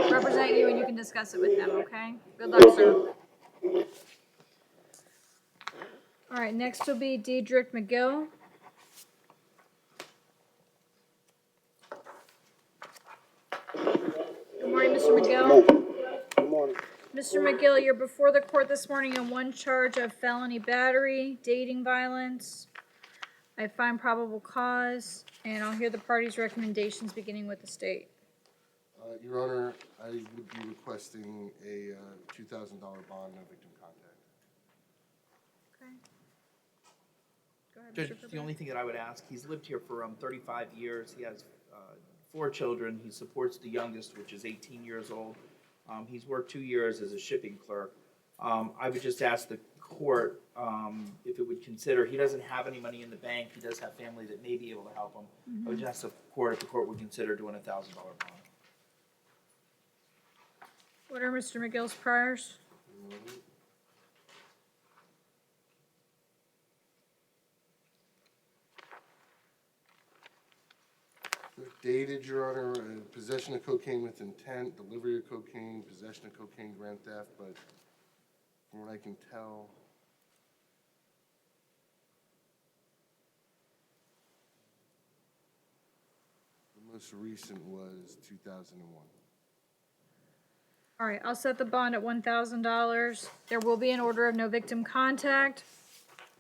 represent you and you can discuss it with them, okay? Good luck, sir. All right, next will be Diedrich McGill. Good morning, Mr. McGill. Good morning. Mr. McGill, you're before the court this morning on one charge of felony battery, dating violence. I find probable cause, and I'll hear the parties' recommendations beginning with the state. Your Honor, I would be requesting a $2,000 bond, no victim contact. Okay. Go ahead, Judge, Mr. the Fairbanks. only thing that I would ask, he's lived here for 35 years. He has 4 children. He supports the youngest, which is 18 years old. He's worked 2 years as a shipping clerk. I would just ask the court if it would consider, he doesn't have any money in the bank. He does have family that may be able to help him. I would just ask the court if the court would consider doing a $1,000 bond. What are Mr. McGill's priors? Dated, Your Honor, possession of cocaine with intent, delivery of cocaine, possession of cocaine, grand theft, but from what I can tell, the most recent was 2001. All right, I'll set the bond at $1,000. There will be an order of no victim contact.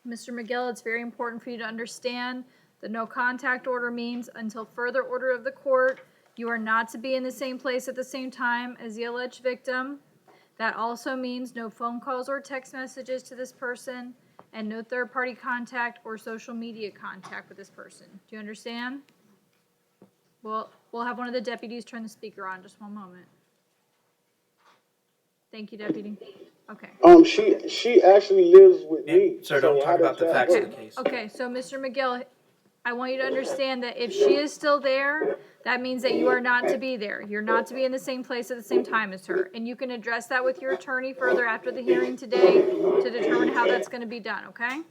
Mr. McGill, it's very important for you to understand the no contact order means until further order of the court, you are not to be in the same place at the same time as the alleged victim. That also means no phone calls or text messages to this person and no third-party contact or social media contact with this person. Do you understand? Well, we'll have one of the deputies turn the speaker on. Just one moment. Thank you, deputy. Okay. She actually lives with me. Sir, don't so how talk about does the that facts of work? the case. Okay, so Mr. McGill, I want you to understand that if she is still there, that means that you are not to be there. You're not to be in the same place at the same time as her. And you can address that with your attorney further after the hearing today to determine how that's gonna be done, okay?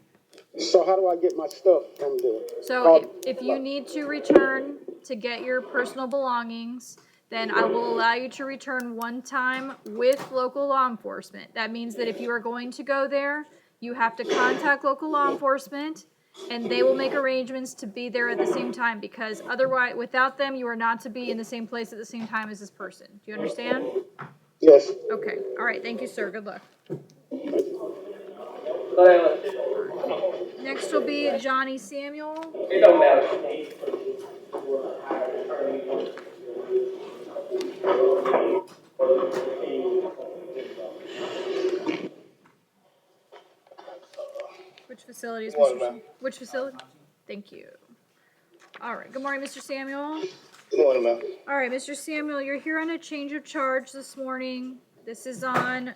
So how do I get my stuff from the? So if you need to return to get your personal belongings, then I will allow you to return one time with local law enforcement. That means that if you are going to go there, you have to contact local law enforcement and they will make arrangements to be there at the same time because otherwise, without them, you are not to be in the same place at the same time as this person. Do you understand? Yes. Okay, all right, thank you, sir, good luck. Next will be Johnny Samuel. It don't matter. Which facility is Good morning, Mr. ma'am. Which facility? Thank you. All right, good morning, Mr. Samuel. Good morning, ma'am. All right, Mr. Samuel, you're here on a change of charge this morning. This is on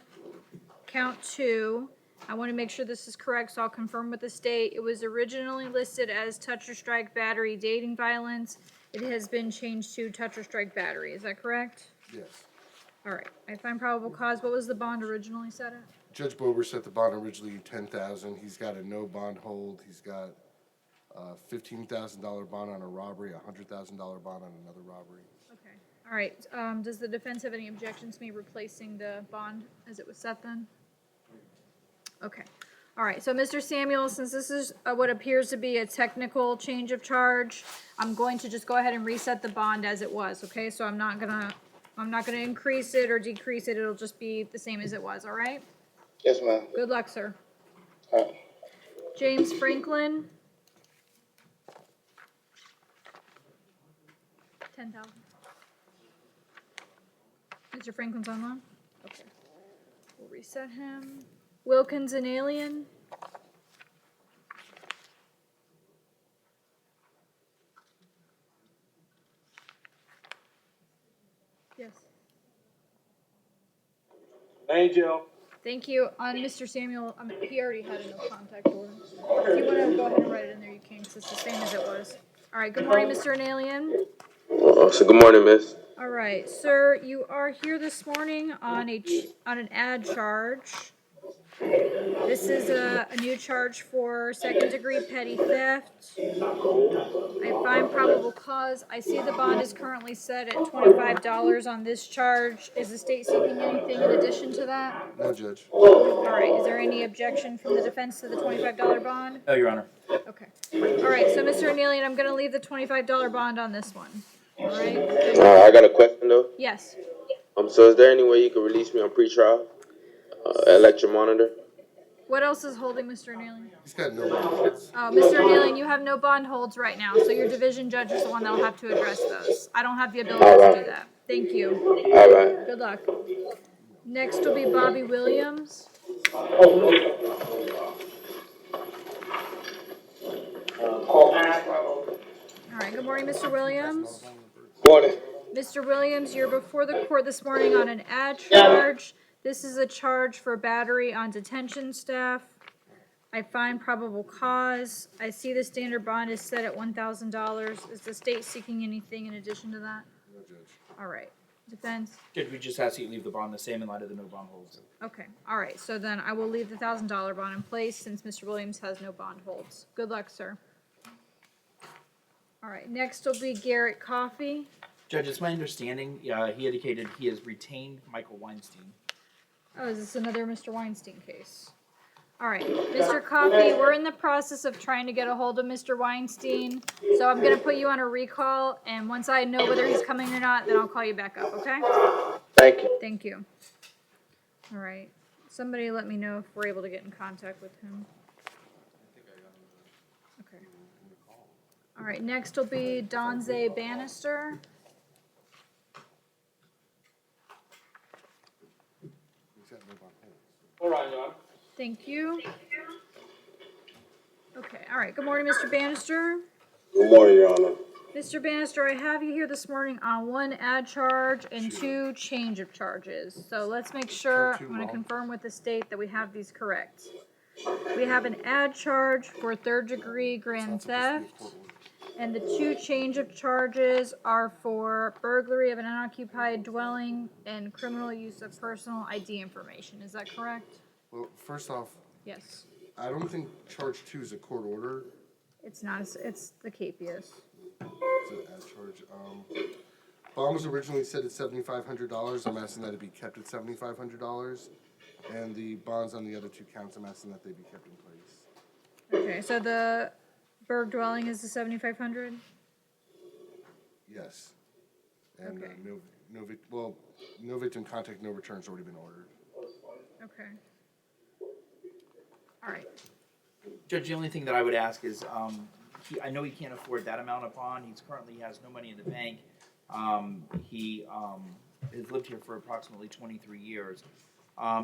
count 2. I want to make sure this is correct, so I'll confirm with the state. It was originally listed as touch or strike battery dating violence. It has been changed to touch or strike battery. Is that correct? Yes. All right, I find probable cause. What was the bond originally set at? Judge Bober set the bond originally $10,000. He's got a no bond hold. He's got a $15,000 bond on a robbery, a $100,000 bond on another robbery. Okay. All right, does the defense have any objections to me replacing the bond as it was set then? Okay. All right, so Mr. Samuel, since this is what appears to be a technical change of charge, I'm going to just go ahead and reset the bond as it was, okay? So I'm not gonna increase it or decrease it. It'll just be the same as it was, all right? Yes, ma'am. Good luck, sir. All right. James Franklin. 10,000. Mr. Franklin's online? Okay. We'll reset him. Wilkins and Alien. Yes. Angel. Thank you. On Mr. Samuel, he already had a no contact order. If you want to go ahead and write it in there, you can, because it's the same as it was. All right, good morning, Mr. Alien. So good morning, miss. All right, sir, you are here this morning on an ad charge. This is a new charge for second-degree petty theft. I find probable cause. I see the bond is currently set at $25 on this charge. Is the state seeking anything in addition to that? No, Judge. All right, is there any objection from the defense to the $25 bond? No, Your Honor. Okay. All right, so Mr. O'Neill, I'm gonna leave the $25 bond on this one. All right? I got a question though. Yes. So is there any way you could release me on pretrial? Electric monitor? What else is holding Mr. O'Neill? He's got no bonds. Oh, Mr. O'Neill, you have no bond holds right now, so your division judge is the one that'll have to address those. I don't have the ability to do that. Thank you. All right. Good luck. Next will be Bobby Williams. All right, good morning, Mr. Williams. Morning. Mr. Williams, you're before the court this morning on an ad charge. This is a charge for battery on detention staff. I find probable cause. I see the standard bond is set at $1,000. Is the state seeking anything in addition to that? No, Judge. All right. Defense? Judge, we just ask that you leave the bond the same in light of the no bond holds. Okay. All right. So then I will leave the $1,000 bond in place since Mr. Williams has no bond holds. Good luck, sir. All right. Next will be Garrett Coffey. Judge, it's my understanding, he indicated he has retained Michael Weinstein. Oh, is this another Mr. Weinstein case? All right, Mr. Coffey, we're in the process of trying to get a hold of Mr. Weinstein, so I'm gonna put you on a recall, and once I know whether he's coming or not, then I'll call you back up, okay? Thank you. Thank you. All right, somebody let me know if we're able to get in contact with him. Okay. All right, next will be Donze Bannister. He's got no bond holds. All right, Your Honor. Thank you. Okay, all right, good morning, Mr. Bannister. Good morning, Your Honor. Mr. Bannister, I have you here this morning on one ad charge and two change of charges. So let's make sure, I'm going to confirm with the state that we have these correct. We have an ad charge for third-degree grand theft, and the two change of charges are for burglary of an unoccupied dwelling and criminal use of personal ID information. Is that correct? Well, first off, Yes. I don't think charge 2 is a court order. It's not, it's the capias. It's an ad charge. Bond was originally set at $7,500. I'm asking that it be kept at $7,500. And the bonds on the other two counts, I'm asking that they be kept in place. Okay, so the Berg dwelling is the 7,500? Yes. And Okay. no victim contact, no return's already been ordered. Okay. All right. Judge, the only thing that I would ask is, I know he can't afford that amount of bond. He currently has no money in the bank. He has lived here for approximately 23 years.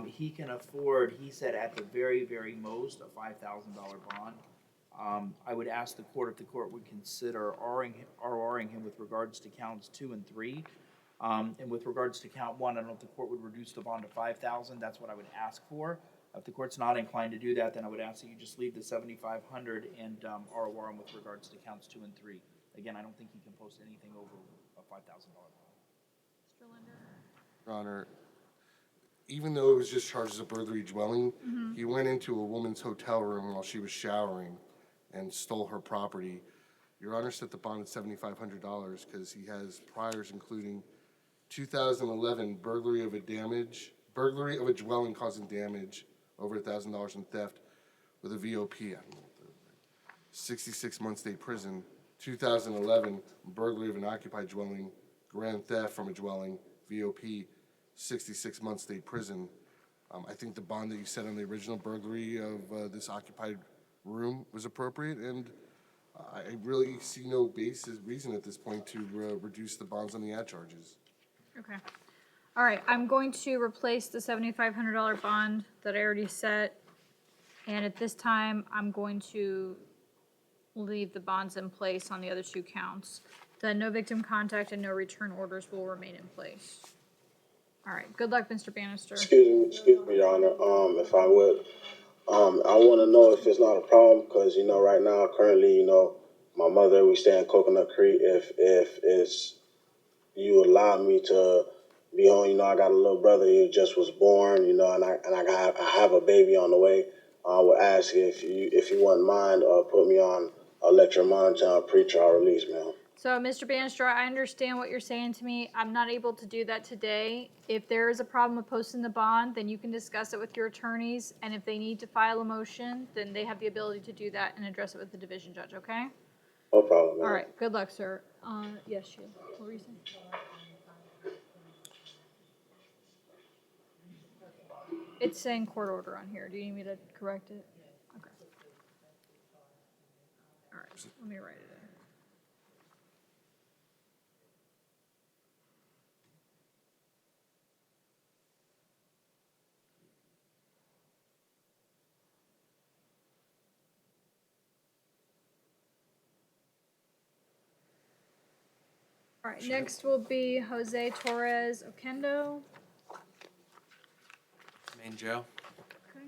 He can afford, he said at the very, very most, a $5,000 bond. I would ask the court if the court would consider RRing him with regards to counts 2 and 3. And with regards to count 1, I don't know if the court would reduce the bond to $5,000. That's what I would ask for. If the court's not inclined to do that, then I would ask that you just leave the $7,500 and ROR him with regards to counts 2 and 3. Again, I don't think he can post anything over a $5,000 bond. Mr. Linder? Your Honor, even though it was just charged as a burglary dwelling, he went into a woman's hotel room while she was showering and stole her property. Your Honor set the bond at $7,500 because he has priors including 2011 burglary of a dwelling causing damage over $1,000 in theft with a VOP. 66-month state prison. 2011 burglary of an occupied dwelling, grand theft from a dwelling, VOP, 66-month state prison. I think the bond that you set on the original burglary of this occupied room was appropriate, and I really see no reason at this point to reduce the bonds on the ad charges. Okay. All right, I'm going to replace the $7,500 bond that I already set. And at this time, I'm going to leave the bonds in place on the other two counts. The no victim contact and no return orders will remain in place. All right, good luck, Mr. Bannister. Excuse me, Your Honor. If I would, I want to know if it's not a problem because right now, currently, my mother, we stay in Coconut Creek. If it's you allow me to, be on. You know, I got a little brother who just was born. You know, and I have a baby on the way. I would ask if you wouldn't mind put me on electric monitor pre-trial release, man. So, Mr. Bannister, I understand what you're saying to me. I'm not able to do that today. If there is a problem with posting the bond, then you can discuss it with your attorneys, and if they need to file a motion, then they have the ability to do that and address it with the division judge, okay? No problem, man. All right, good luck, sir. Yes, Sheila, what were you saying? It's saying court order on here. Do you need me to correct it? Okay. All right, let me write it in. All right, next will be Jose Torres Oquendo. Main jail. Okay.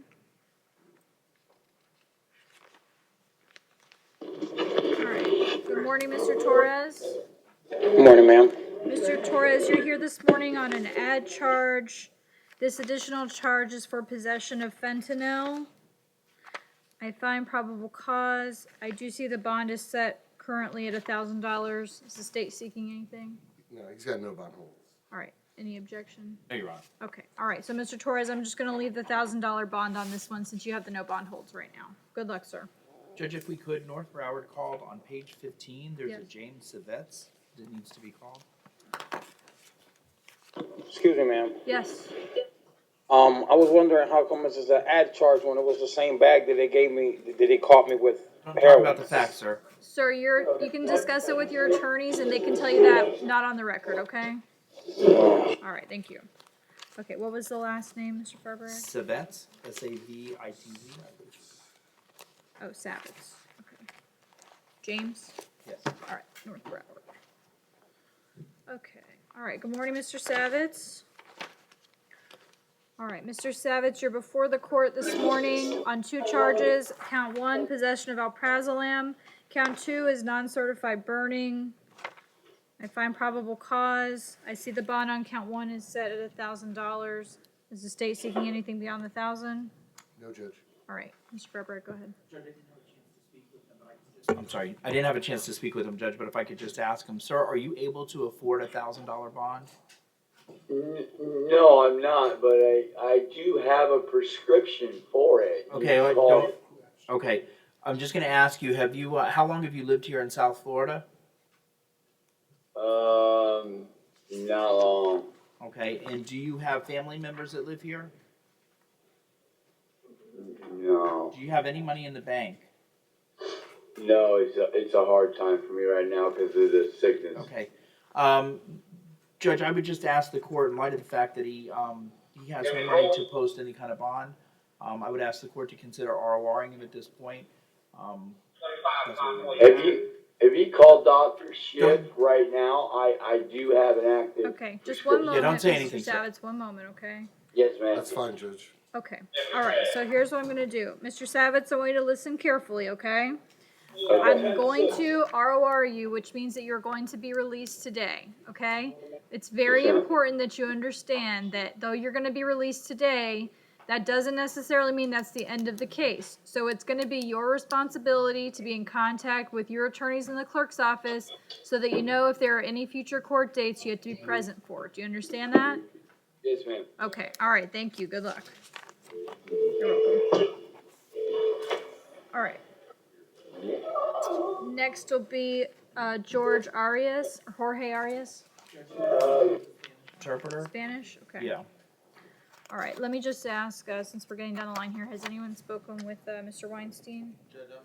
All right, good morning, Mr. Torres. Good morning, ma'am. Mr. Torres, you're here this morning on an ad charge. This additional charge is for possession of fentanyl. I find probable cause. I do see the bond is set currently at $1,000. Is the state seeking anything? No, he's got no bond holds. All right, any objection? No, Your Honor. Okay, all right, so Mr. Torres, I'm just gonna leave the $1,000 bond on this one since you have the no bond holds right now. Good luck, sir. Judge, if we could, North Broward called on page 15. There's a Yes. James Savets that needs to be called. Excuse me, ma'am. Yes. I was wondering how come this is an ad charge when it was the same bag that they gave me, that they caught me with Don't talk heroin. about the facts, sir. Sir, you can discuss it with your attorneys and they can tell you that not on the record, okay? All right, thank you. Okay, what was the last name, Mr. Farber? Savets, S-A-V-I-T-Z. Oh, Savitz. Okay. James? Yes. All right, North Broward. Okay, all right, good morning, Mr. Savitz. All right, Mr. Savitz, you're before the court this morning on 2 charges. Count 1, possession of alprazolam. Count 2 is non-certified burning. I find probable cause. I see the bond on count 1 is set at $1,000. Is the state seeking anything beyond the 1,000? No, Judge. All right, Mr. Farber, go ahead. I'm sorry, I didn't have a chance to speak with him, Judge, but if I could just ask him, sir, are you able to afford a $1,000 bond? No, I'm not, but I do have a prescription for it. Okay, It's called- okay. I'm just gonna ask you, have you, how long have you lived here in South Florida? Not long. Okay, and do you have family members that live here? No. Do you have any money in the bank? No, it's a hard time for me right now because of the sickness. Okay. Judge, I would just ask the court, in light of the fact that he has no money to post any kind of bond, I would ask the court to consider RORing him at this point. That's what Have you called Dr. Schiff right now? I do have an active. Okay, just one moment, don't say Mr. anything, sir. Savitz, one moment, okay? Yes, ma'am. That's fine, Judge. Okay, all right, so here's what I'm gonna do. Mr. Savitz, I want you to listen carefully, okay? I'm going to ROR you, which means that you're going to be released today, okay? It's very important that you understand that though you're gonna be released today, that doesn't necessarily mean that's the end of the case. So it's gonna be your responsibility to be in contact with your attorneys in the clerk's office so that you know if there are any future court dates you have to be present for. Do you understand that? Yes, ma'am. Okay, all right, thank you, good luck. You're welcome. All right. Next will be George Arias, or Jorge Arias, Interpreter? Spanish, okay. Yeah. All right, let me just ask, since we're getting down the line here, has anyone spoken with Mr. Weinstein? Judge, I'm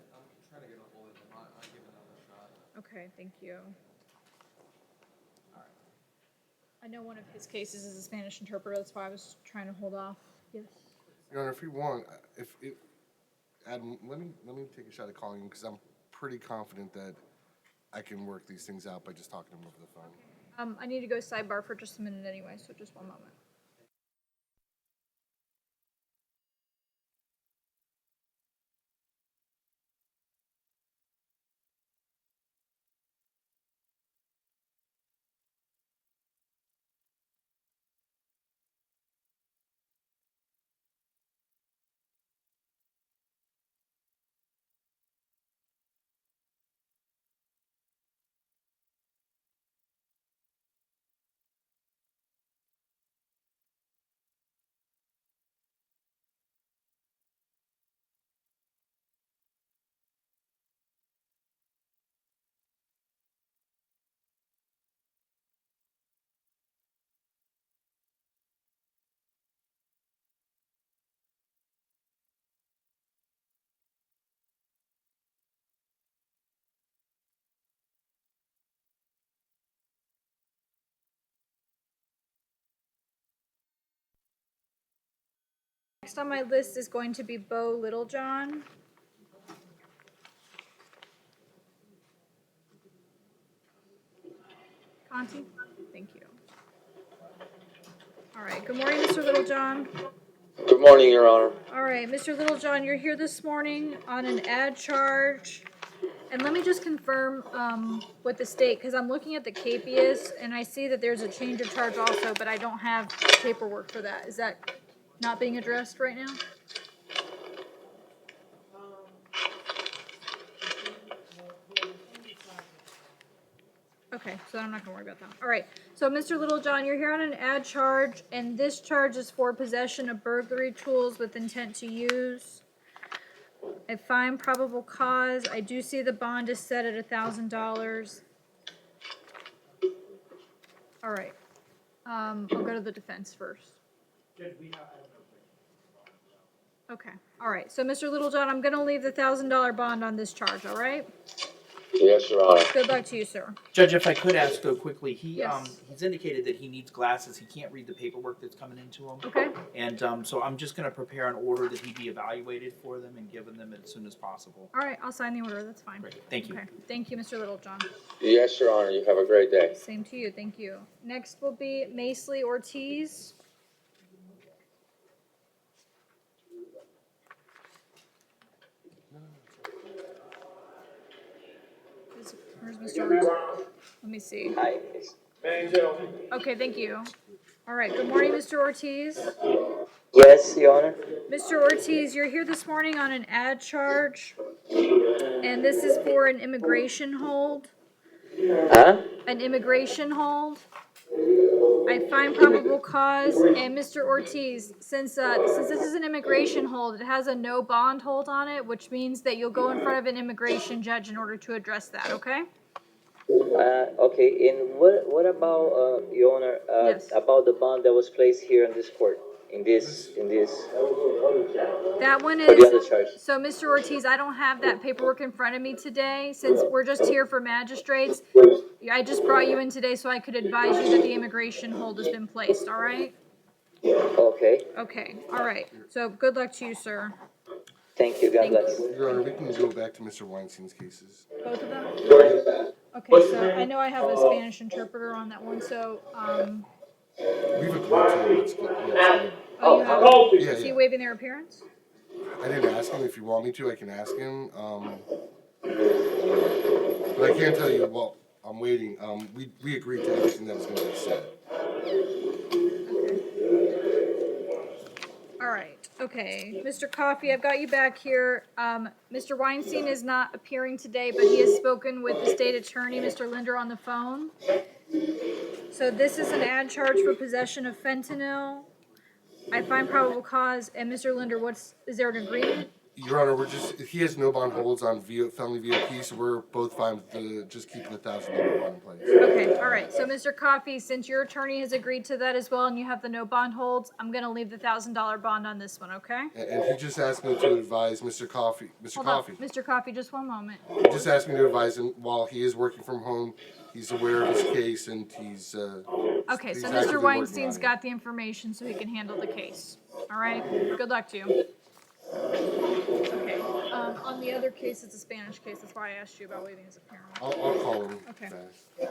trying to get a hold of him. I'll give another shot. Okay, thank you. All right. I know one of his cases is a Spanish interpreter, that's why I was trying to hold off. Yes? Your Honor, if you want, Adam, let me take a shot at calling him because I'm pretty confident that I can work these things out by just talking to him over the phone. I need to go sidebar for just a minute anyway, so just one moment. Next on my list is going to be Bo Littlejohn. Conti? Thank you. All right, good morning, Mr. Littlejohn. Good morning, Your Honor. All right, Mr. Littlejohn, you're here this morning on an ad charge. And let me just confirm with the state, because I'm looking at the capias, and I see that there's a change of charge also, but I don't have paperwork for that. Is that not being addressed right now? Okay, so I'm not gonna worry about that. All right, so Mr. Littlejohn, you're here on an ad charge, and this charge is for possession of burglary tools with intent to use. I find probable cause. I do see the bond is set at $1,000. All right, I'll go to the defense first. Okay, all right, so Mr. Littlejohn, I'm gonna leave the $1,000 bond on this charge, all right? Yes, Your Honor. Good luck to you, sir. Judge, if I could ask though quickly, Yes. he's indicated that he needs glasses. He can't read the paperwork that's coming into him. Okay. And so I'm just going to prepare an order that he be evaluated for them and given them as soon as possible. All right, I'll sign the order, that's fine. Great, thank you. Okay, thank you, Mr. Littlejohn. Yes, Your Honor. You have a great day. Same to you, thank you. Next will be Masley Ortiz. Where's Mr. Ortiz? Let me see. Hi. Okay, thank you. All right, good morning, Mr. Ortiz. Yes, Your Honor. Mr. Ortiz, you're here this morning on an ad charge, and this is for an immigration hold. Huh? An immigration hold. I find probable cause, and Mr. Ortiz, since this is an immigration hold, it has a no bond hold on it, which means that you'll go in front of an immigration judge in order to address that, okay? Okay, and what about, Your Honor, Yes. about the bond that was placed here in this court, in this, That one for the other is, charge? so Mr. Ortiz, I don't have that paperwork in front of me today, since we're just here for magistrates. I just brought you in today so I could advise you that the immigration hold has been placed, all right? Okay, Okay, all right. So good luck to you, sir. thank you, God Thank bless. Your Honor, we can go back to Mr. Weinstein's cases. Both of them? Okay, so I know I have a Spanish interpreter on that one, so, We've agreed to what's good. oh, you have, Yeah, is he yeah. waiving their appearance? I didn't ask him. If you want me to, I can ask him. But I can't tell you, well, I'm waiting. We agreed to everything that was going to be said. All right, okay. Mr. Coffey, I've got you back here. Mr. Weinstein is not appearing today, but he has spoken with the state attorney, Mr. Linder, on the phone. So this is an ad charge for possession of fentanyl. I find probable cause, and Mr. Linder, is there an agreement? Your Honor, he has no bond holds on felony VOP, so we're both fine with just keeping the $1,000 bond in place. Okay, all right. So Mr. Coffey, since your attorney has agreed to that as well, and you have the no bond holds, I'm gonna leave the $1,000 bond on this one, okay? And he just asked me to advise Mr. Coffey. Hold on, Mr. Coffey, just one moment. He just asked me to advise him while he is working from home. He's aware of his case, and he's Okay, he's so actively Mr. working Weinstein's on it. got the information so he can handle the case. All right, good luck to you. Okay, on the other case, it's a Spanish case, that's why I asked you about waiving his appearance. I'll call him. Okay. Back.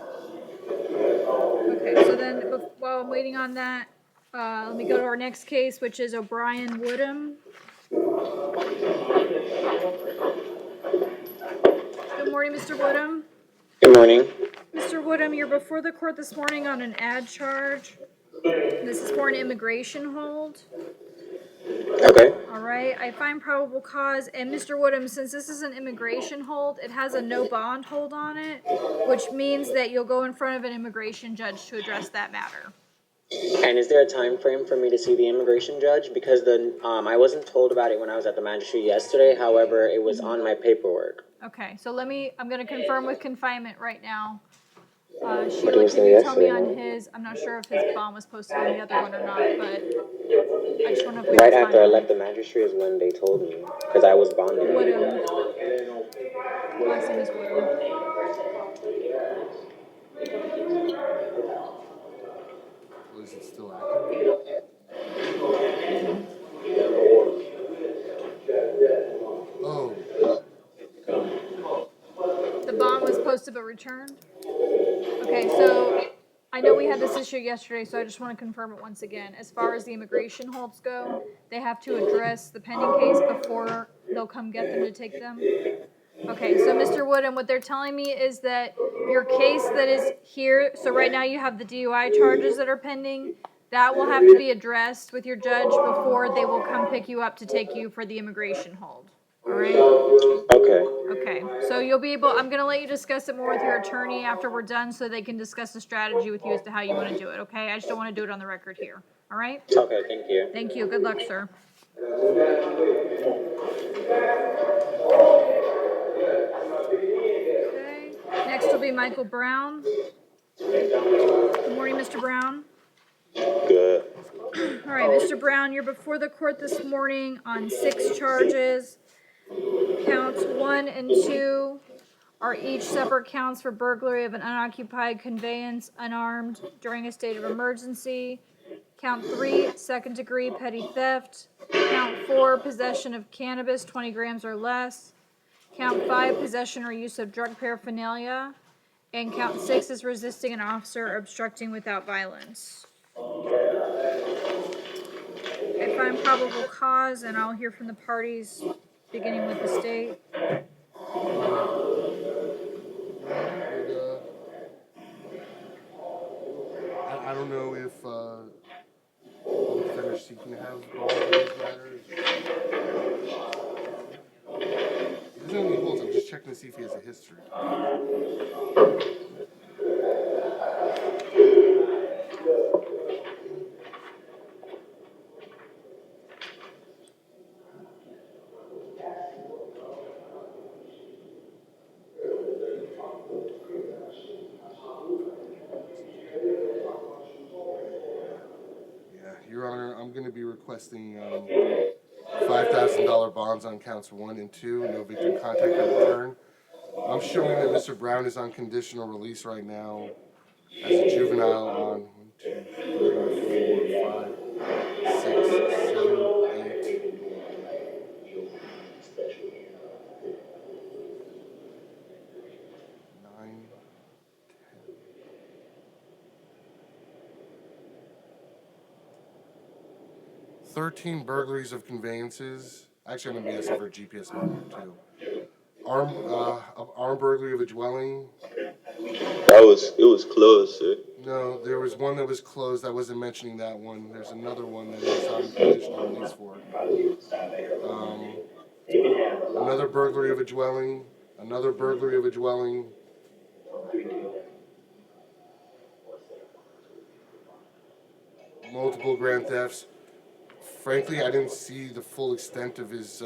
Okay, so then, while I'm waiting on that, let me go to our next case, which is O'Brien Woodham. Good morning, Mr. Woodham. Good morning. Mr. Woodham, you're before the court this morning on an ad charge. This is for an immigration hold. Okay. All right, I find probable cause, and Mr. Woodham, since this is an immigration hold, it has a no bond hold on it, which means that you'll go in front of an immigration judge to address that matter. And is there a time frame for me to see the immigration judge? Because I wasn't told about it when I was at the magistrate yesterday. However, it was on my paperwork. Okay, so I'm gonna confirm with confinement right now. But it Sheila, was can there you tell me yesterday. on his, I'm not sure if his bond was posted on the other one or not, but I just wanna know if we Right have after I time. left the magistrate is when they told me, because I was bonded. Woodham. Last name is Woodham. Is it still active? returned? Okay, so I know we had this issue yesterday, so I just want to confirm it once again. As far as the immigration holds go, they have to address the pending case before they'll come get them to take them? Okay, so Mr. Woodham, what they're telling me is that your case that is here, so right now you have the DUI charges that are pending, that will have to be addressed with your judge before they will come pick you up to take you for the immigration hold. All right? Okay. Okay, so you'll be able, I'm gonna let you discuss it more with your attorney after we're done so they can discuss the strategy with you as to how you wanna do it, okay? I just don't wanna do it on the record here, all right? Okay, thank you. Thank you, good luck, sir. Okay, next will be Michael Brown. Good morning, Mr. Brown. Good. All right, Mr. Brown, you're before the court this morning on 6 charges. Counts 1 and 2 are each separate counts for burglary of an unoccupied conveyance unarmed during a state of emergency. Count 3, second-degree petty theft. Count 4, possession of cannabis, 20 grams or less. Count 5, possession or use of drug paraphernalia. And count 6 is resisting an officer or obstructing without violence. I find probable cause, and I'll hear from the parties, beginning with the state. I don't know if public defender is seeking to have bonds in these matters. He doesn't have any holds. I'm just checking to see if he has a history. Yeah, Your Honor, I'm going to be requesting $5,000 bonds on counts 1 and 2, no victim contact or return. I'm showing that Mr. Brown is on conditional release right now as a juvenile on 1, 2, 3, 4, 5, 6, 7, 8, 9, 13 burglaries of conveyances. Actually, I'm going to be asking for a GPS monitor too. Armed burglary of a dwelling. It was close, sir. No, there was one that was closed. I wasn't mentioning that one. There's another one that is on conditional release for. Another burglary of a dwelling. Another burglary of a dwelling. Multiple grand thefts. Frankly, I didn't see the full extent of his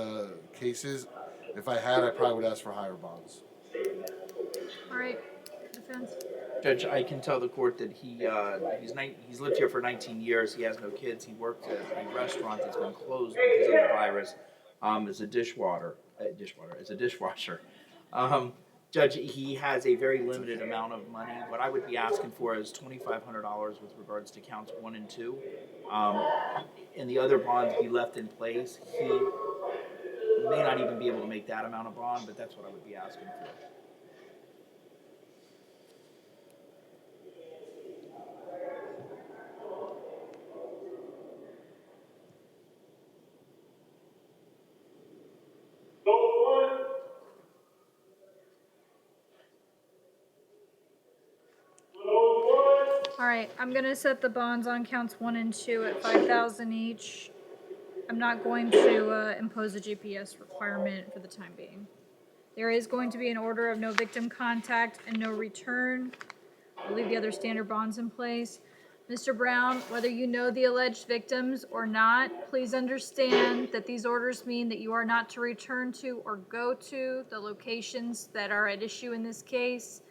cases. If I had, I probably would ask for higher bonds. All right, defense. Judge, I can tell the court that he's lived here for 19 years. He has no kids. He worked at a restaurant that's been closed because of the virus. As a dishwasher. Judge, he has a very limited amount of money. What I would be asking for is $2,500 with regards to counts 1 and 2. And the other bonds be left in place. He may not even be able to make that amount of bond, but that's what I would be asking for. All right, I'm gonna set the bonds on counts 1 and 2 at $5,000 each. I'm not going to impose a GPS requirement for the time being. There is going to be an order of no victim contact and no return. I'll leave the other standard bonds in place. Mr. Brown, whether you know the alleged victims or not, please understand that these orders mean that you are not to return to or go to the locations that are at issue in this case.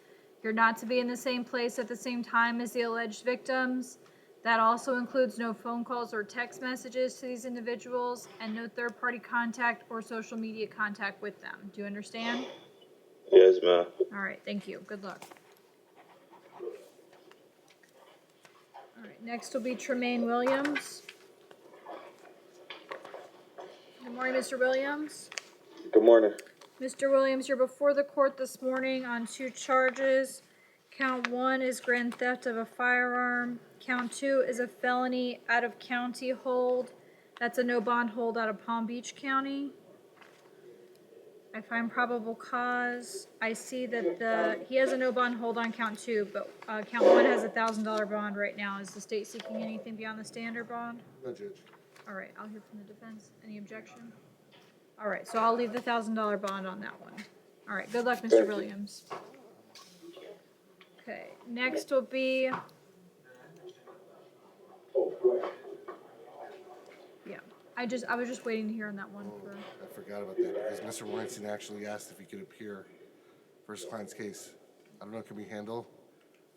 You're not to be in the same place at the same time as the alleged victims. That also includes no phone calls or text messages to these individuals and no third-party contact or social media contact with them. Do you understand? Yes, ma'am. All right, thank you. Good luck. All right, next will be Tremaine Williams. Good morning, Mr. Williams. Good morning. Mr. Williams, you're before the court this morning on 2 charges. Count 1 is grand theft of a firearm. Count 2 is a felony out of county hold. That's a no bond hold out of Palm Beach County. I find probable cause. I see that he has a no bond hold on count 2, but count 1 has a $1,000 bond right now. Is the state seeking anything beyond the standard bond? No, Judge. All right, I'll hear from the defense. Any objection? All right, so I'll leave the $1,000 bond on that one. All right, good luck, Mr. Williams. Okay, next will be. Yeah, I was just waiting to hear on that one for. I forgot about that because Mr. Weinstein actually asked if he could appear for his client's case. I don't know, can we handle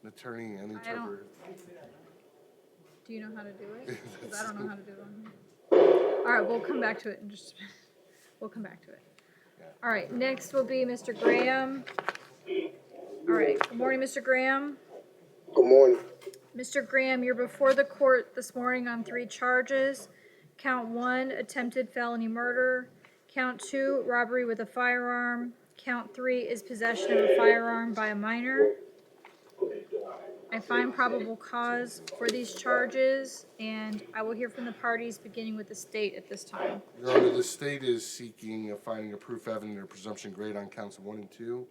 an attorney and interpreter? Do you know how to do it? Because I don't know how to do it on here. All right, we'll come back to it in just a minute. We'll come back to it. All right, next will be Mr. Graham. All right, good morning, Mr. Graham. Good morning. Mr. Graham, you're before the court this morning on 3 charges. Count 1, attempted felony murder. Count 2, robbery with a firearm. Count 3 is possession of a firearm by a minor. I find probable cause for these charges, and I will hear from the parties, beginning with the state at this time. Your Honor, the state is seeking a finding of proof evident or presumption grade on counts 1 and 2,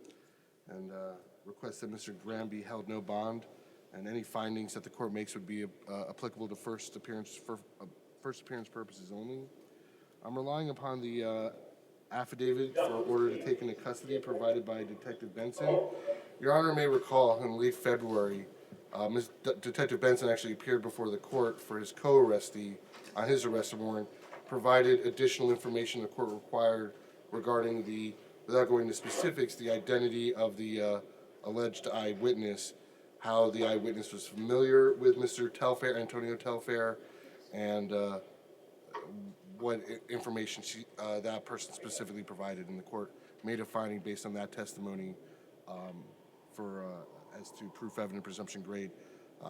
and requests that Mr. Graham be held no bond, and any findings that the court makes would be applicable to first appearance purposes only. I'm relying upon the affidavit for order to take into custody provided by Detective Benson. Your Honor may recall in late February, Detective Benson actually appeared before the court for his co-arrestee on his arrest warrant, provided additional information the court required regarding the, without going into specifics, the identity of the alleged eyewitness, how the eyewitness was familiar with Mr. Telfair, Antonio Telfair, and what information that person specifically provided. And the court made a finding based on that testimony as to proof evident presumption grade.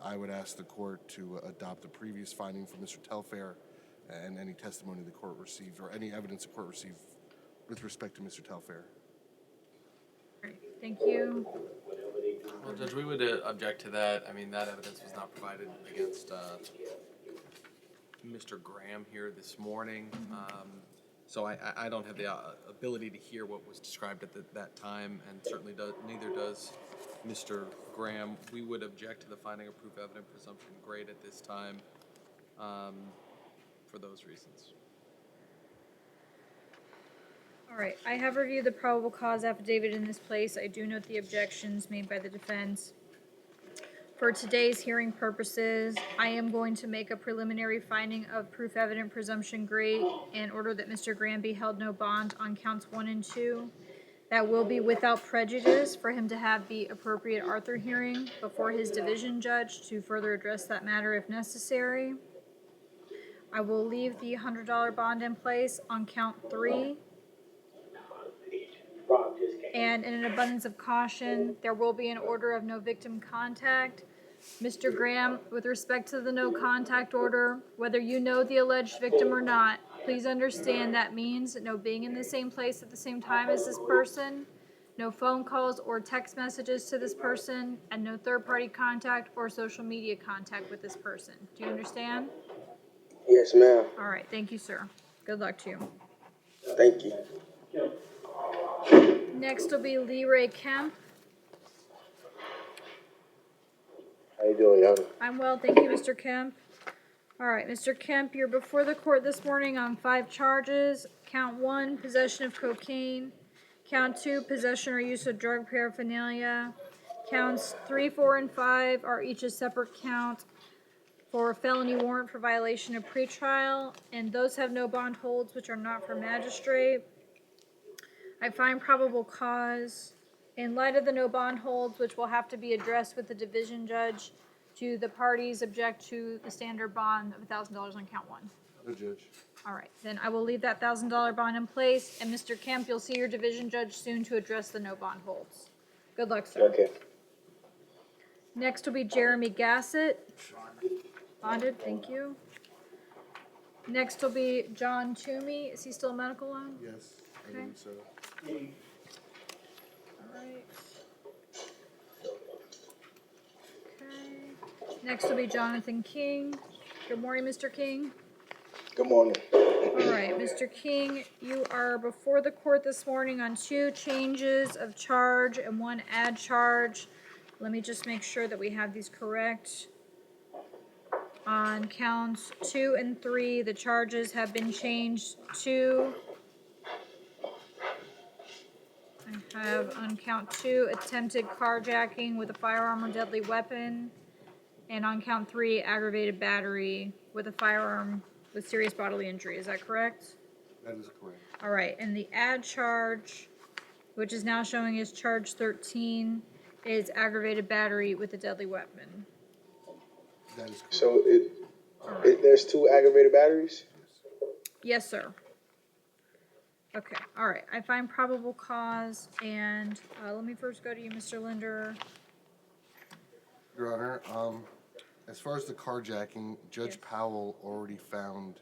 I would ask the court to adopt the previous finding from Mr. Telfair and any testimony the court received or any evidence the court received with respect to Mr. Telfair. All right, thank you. Well, Judge, we would object to that. I mean, that evidence was not provided against Mr. Graham here this morning. So I don't have the ability to hear what was described at that time, and certainly neither does Mr. Graham. We would object to the finding of proof evident presumption grade at this time for those reasons. All right, I have reviewed the probable cause affidavit in this place. I do note the objections made by the defense. For today's hearing purposes, I am going to make a preliminary finding of proof evident presumption grade and order that Mr. Graham be held no bond on counts 1 and 2. That will be without prejudice for him to have the appropriate Arthur hearing before his division judge to further address that matter if necessary. I will leave the $100 bond in place on count 3. And in an abundance of caution, there will be an order of no victim contact. Mr. Graham, with respect to the no contact order, whether you know the alleged victim or not, please understand that means no being in the same place at the same time as this person, no phone calls or text messages to this person, and no third-party contact or social media contact with this person. Do you understand? Yes, ma'am. All right, thank you, sir. Good luck to you. Thank you. Next will be Leray Kemp. How you doing, Yana? I'm well, thank you, Mr. Kemp. All right, Mr. Kemp, you're before the court this morning on 5 charges. Count 1, possession of cocaine. Count 2, possession or use of drug paraphernalia. Counts 3, 4, and 5 are each a separate count for a felony warrant for violation of pretrial, and those have no bond holds, which are not for magistrate. I find probable cause, in light of the no bond holds, which will have to be addressed with the division judge, do the parties object to the standard bond of $1,000 on count 1? No, Judge. All right, then I will leave that $1,000 bond in place, and Mr. Kemp, you'll see your division judge soon to address the no bond holds. Good luck, sir. Okay. Next will be Jeremy Gassett. Bonded, thank you. Next will be John Toomey. Is he still medical loan? Yes, I Okay. believe so. Right. Okay. Next will be Jonathan King. Good morning, Mr. King. Good morning. All right, Mr. King, you are before the court this morning on 2 changes of charge and 1 add charge. Let me just make sure that we have these correct. On counts 2 and 3, the charges have been changed to, I have on count 2, attempted carjacking with a firearm or deadly weapon. And on count 3, aggravated battery with a firearm with serious bodily injury. Is that correct? That is correct. All right, and the add charge, which is now showing as charge 13, is aggravated battery with a deadly weapon. That is correct. So there's 2 aggravated batteries? Yes, sir. Okay, all right. I find probable cause, and let me first go to you, Mr. Linder. Your Honor, as far as the carjacking, Judge Powell already found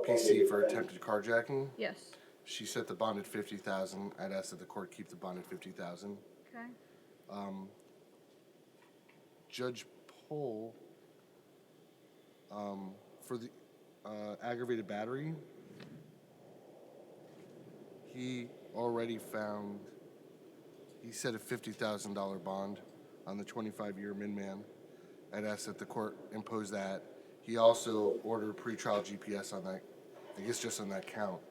PC for attempted carjacking. Yes. She set the bond at $50,000. I'd ask that the court keep the bond at $50,000. Okay. Judge Pohl, for the aggravated battery, he already found, he set a $50,000 bond on the 25-year min-man. I'd ask that the court impose that. He also ordered pretrial GPS on that, I guess just on that count.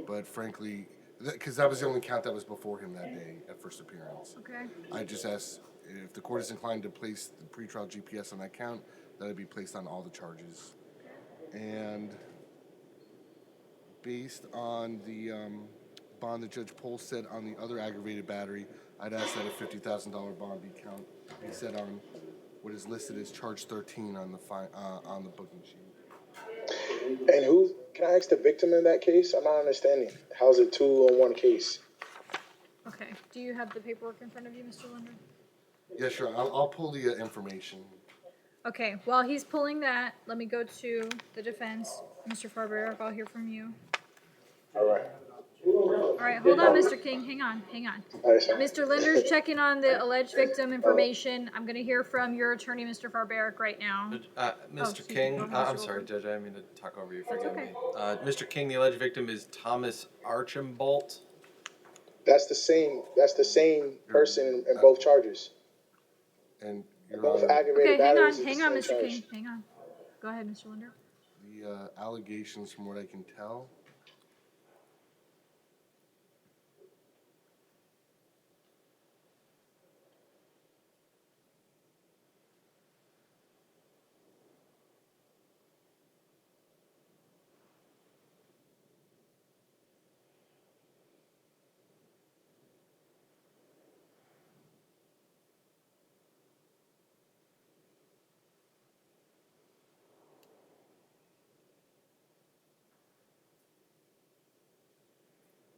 But frankly, because that was the only count that was before him that day at first appearance. Okay. I just ask if the court is inclined to place the pretrial GPS on that count, that it be placed on all the charges. And based on the bond that Judge Pohl set on the other aggravated battery, I'd ask that a $50,000 bond be set on what is listed as charge 13 on the booking sheet. And can I ask the victim in that case? I'm not understanding. How's it 2 on 1 case? Okay. Do you have the paperwork in front of you, Mr. Linder? Yeah, sure. I'll pull the information. Okay. While he's pulling that, let me go to the defense. Mr. Farber, I'll hear from you. All right. All right, hold on, Mr. King. Hang on. All right, sir. Mr. Linder's checking on the alleged victim information. I'm going to hear from your attorney, Mr. Farberic, right now. Mr. excuse me. King, Go ahead, I'm Mr. sorry, Wilbur. Judge, I didn't mean to talk over you, That's forgive okay. me. Mr. King, the alleged victim is Thomas Archambault. That's the same person in both charges. And Your Both Honor, aggravated Okay, batteries. hang on, Mr. King. Hang on. Go ahead, Mr. Linder. the allegations, from what I can tell,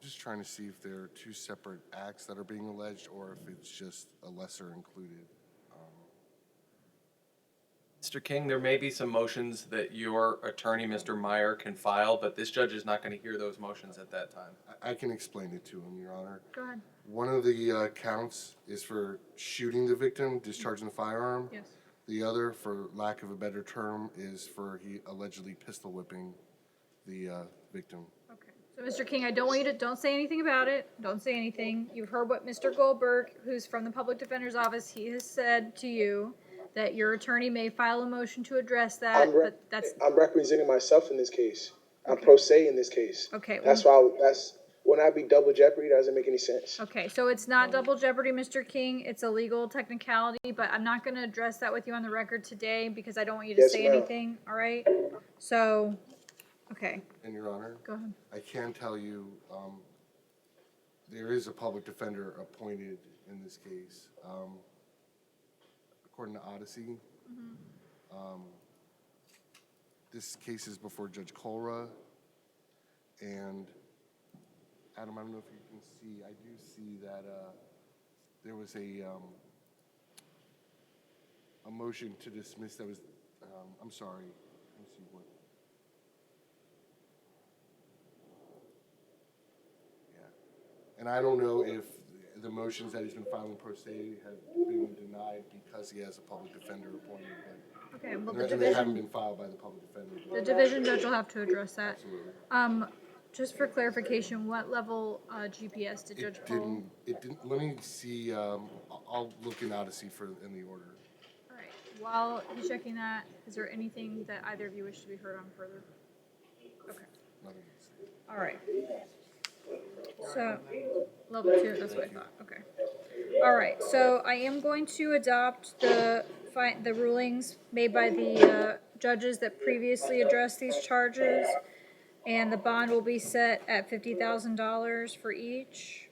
just trying to see if there are 2 separate acts that are being alleged or if it's just a lesser included. Mr. King, there may be some motions that your attorney, Mr. Meyer, can file, but this judge is not going to hear those motions at that time. I can explain it to him, Your Honor. Go ahead. One of the counts is for shooting the victim, discharging the firearm. Yes. The other, for lack of a better term, is for he allegedly pistol whipping the victim. Okay. So, Mr. King, I don't want you to, don't say anything about it. Don't say anything. You've heard what Mr. Goldberg, who's from the Public Defender's Office, he has said to you that your attorney may file a motion to address that, but that's... I'm representing myself in this case. I'm pro se in this case. Okay. That's wouldn't I be double jeopardy? That doesn't make any sense. Okay, so it's not double jeopardy, Mr. King. It's a legal technicality, but I'm not going to address that with you on the record today because I don't want you to Yes, say ma'am. anything, all right? So, okay, And Your Honor, go ahead. I can tell you, there is a public defender appointed in this case. According to Odyssey, this case is before Judge Colra, and Adam, I don't know if you can see, I do see that there was a motion to dismiss that was, I'm sorry, let me see what. Yeah, and I don't know if the motions that he's been filing pro se have been denied because he has a public defender appointed, Okay, well, but, and they haven't been filed by the public defender. the division judge will have to address that. Absolutely. Just for clarification, what level GPS did Judge Paul? It didn't, let me see, I'll look in Odyssey in the order. All right, while he's checking that, is there anything that either of you wish to be heard on further? Okay, Nothing to say. all right. So, level 2, that's what I thought, okay. All right, so I am going to adopt the rulings made by the judges that previously addressed these charges, and the bond will be set at $50,000 for each.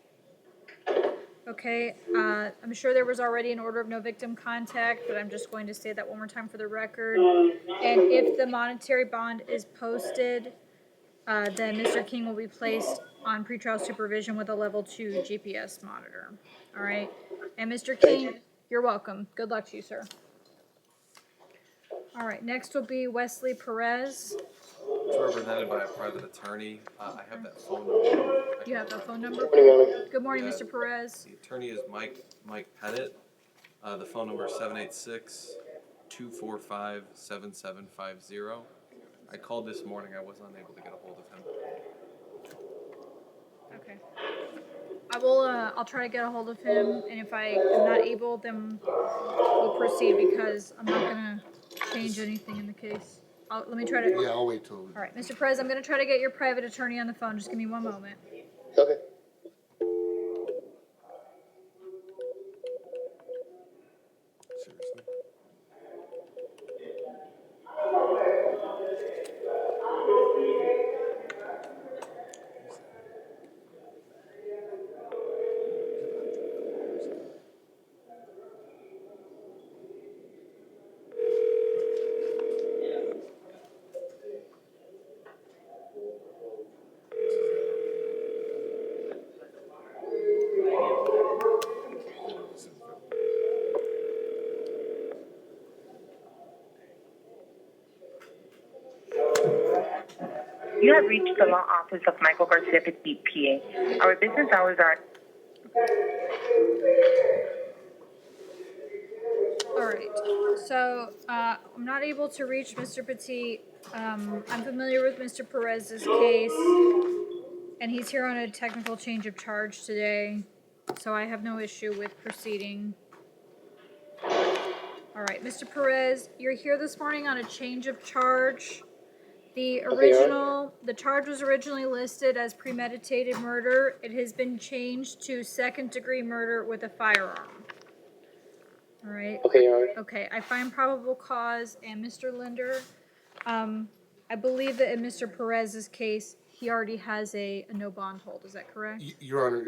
Okay, I'm sure there was already an order of no victim contact, but I'm just going to say that one more time for the record. And if the monetary bond is posted, then Mr. King will be placed on pretrial supervision with a level 2 GPS monitor. All right, and Mr. King, you're welcome. Good luck to you, sir. All right, next will be Wesley Perez. It's represented by a private attorney. I have that phone number. You have the phone number? Good morning, Mr. Perez. The attorney is Mike Pettit. The phone number is 786-245-7750. I called this morning. I was unable to get a hold of him. Okay. I will, I'll try to get a hold of him, and if I am not able, then we'll proceed, because I'm not gonna change anything in the case. Let me try to. Yeah, I'll wait till. All right, Mr. Perez, I'm gonna try to get your private attorney on the phone. Just give me one moment. Okay. Seriously? You have reached the law office of Michael Garcia Petit, PA. Our business hours are... All right, so I'm not able to reach Mr. Petit. I'm familiar with Mr. Perez's case, and he's here on a technical change of charge today, so I have no issue with proceeding. All right, Mr. Perez, you're here this morning on a change of charge. The charge was originally listed as premeditated murder. It has been changed to second-degree murder with a firearm. All right. Okay, Your Honor. Okay, I find probable cause, and Mr. Linder, I believe that in Mr. Perez's case, he already has a no bond hold. Is that correct? Your Honor,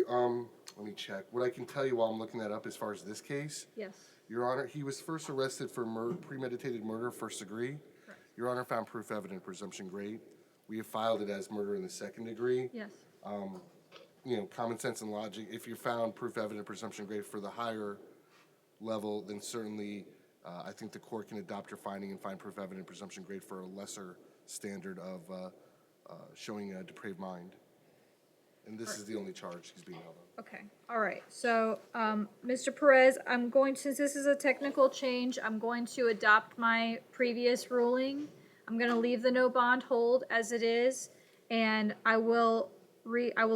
let me check. What I can tell you while I'm looking that up as far as this case, Yes. Your Honor, he was first arrested for premeditated murder, first degree. Correct. Your Honor, found proof evident presumption great. We have filed it as murder in the second degree. Yes. Common sense and logic, if you found proof evident presumption great for the higher level, then certainly I think the court can adopt your finding and find proof evident presumption great for a lesser standard of showing a depraved mind. And this is the only charge he's being held on. Okay, all right. So, Mr. Perez, since this is a technical change, I'm going to adopt my previous ruling. I'm going to leave the no bond hold as it is, and I will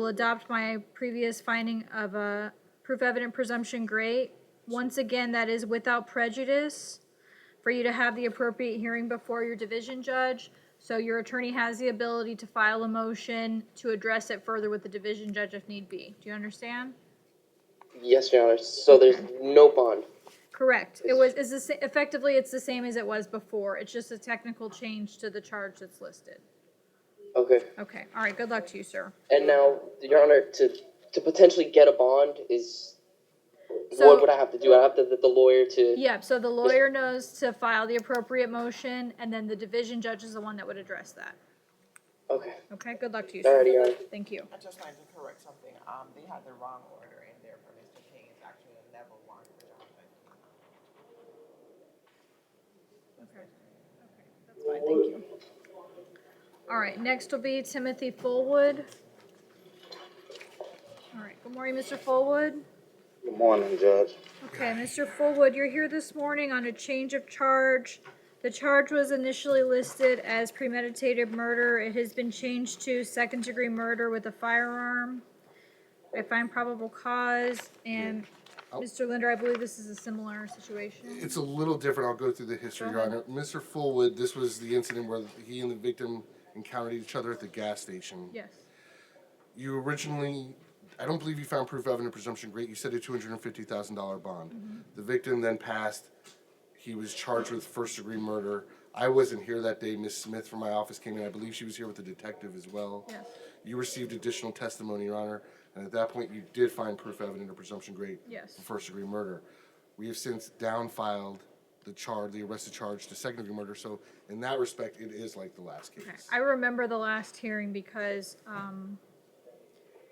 adopt my previous finding of a proof evident presumption great. Once again, that is without prejudice for you to have the appropriate hearing before your division judge. So your attorney has the ability to file a motion to address it further with the division judge if need be. Do you understand? Yes, Your Honor. So there's no bond. Correct. Effectively, it's the same as it was before. It's just a technical change to the charge that's listed. Okay. Okay. All right. Good luck to you, sir. And now, Your Honor, to potentially get a bond So, what would I have to do? I have to get the lawyer to... Yeah, so the lawyer knows to file the appropriate motion, and then the division judge is the one that would address that. Okay. Okay, good luck to you, sir. Alrighty, Your Honor. Thank you. I'd just like to correct something. They had the wrong order in there for Mr. King. It's actually a level 1 for Jonathan. Okay, that's fine, thank you. All right, next will be Timothy Fullwood. All right, good morning, Mr. Fullwood. Good morning, Judge. Okay, Mr. Fullwood, you're here this morning on a change of charge. The charge was initially listed as premeditated murder. It has been changed to second-degree murder with a firearm. I find probable cause, and Mr. Linder, I believe this is a similar situation. It's a little different. I'll go through the history, Your Honor. Mr. Fullwood, this was the incident where he and the victim encountered each other at the gas station. Yes. You originally, I don't believe you found proof of evident presumption great. You said a $250,000 bond. The victim then passed. He was charged with first-degree murder. I wasn't here that day. Ms. Smith from my office came in. I believe she was here with the detective as well. Yes. You received additional testimony, Your Honor, and at that point, you did find proof of evident or presumption great Yes. for first-degree murder. We have since downfiled the arrested charge to second-degree murder, so in that respect, it is like the last case. Okay. I remember the last hearing because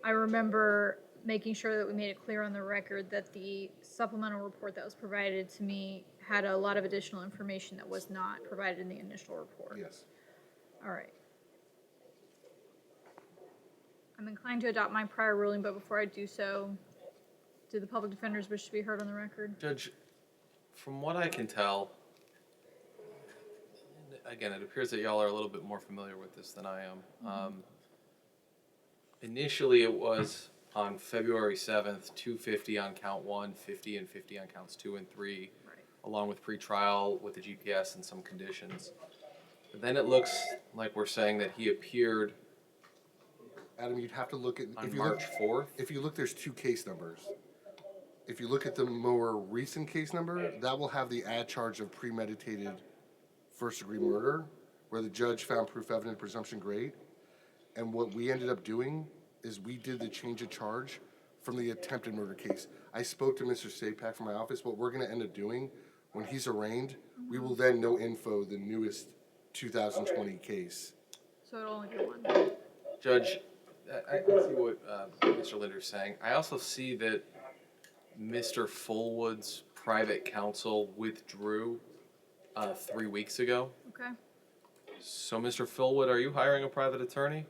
I remember making sure that we made it clear on the record that the supplemental report that was provided to me had a lot of additional information that was not provided in the initial report. Yes. All right. I'm inclined to adopt my prior ruling, but before I do so, do the public defenders wish to be heard on the record? Judge, from what I can tell, again, it appears that y'all are a little bit more familiar with this than I am. Initially, it was on February 7th, 250 on count 1, 50 and 50 on counts 2 and 3, along with pretrial with the GPS and some conditions. But then it looks like we're saying that he appeared Adam, you'd have to look at on March 4th. If you look, there's two case numbers. If you look at the more recent case number, that will have the add charge of premeditated first-degree murder, where the judge found proof evident presumption great. And what we ended up doing is we did the change of charge from the attempted murder case. I spoke to Mr. Sapak from my office. What we're going to end up doing when he's arraigned, we will then know info the newest 2020 case. So it'll only be one. Judge, I see what Mr. Linder's saying. I also see that Mr. Fullwood's private counsel withdrew 3 weeks ago. Okay. So, Mr. Fullwood, are you hiring a private attorney?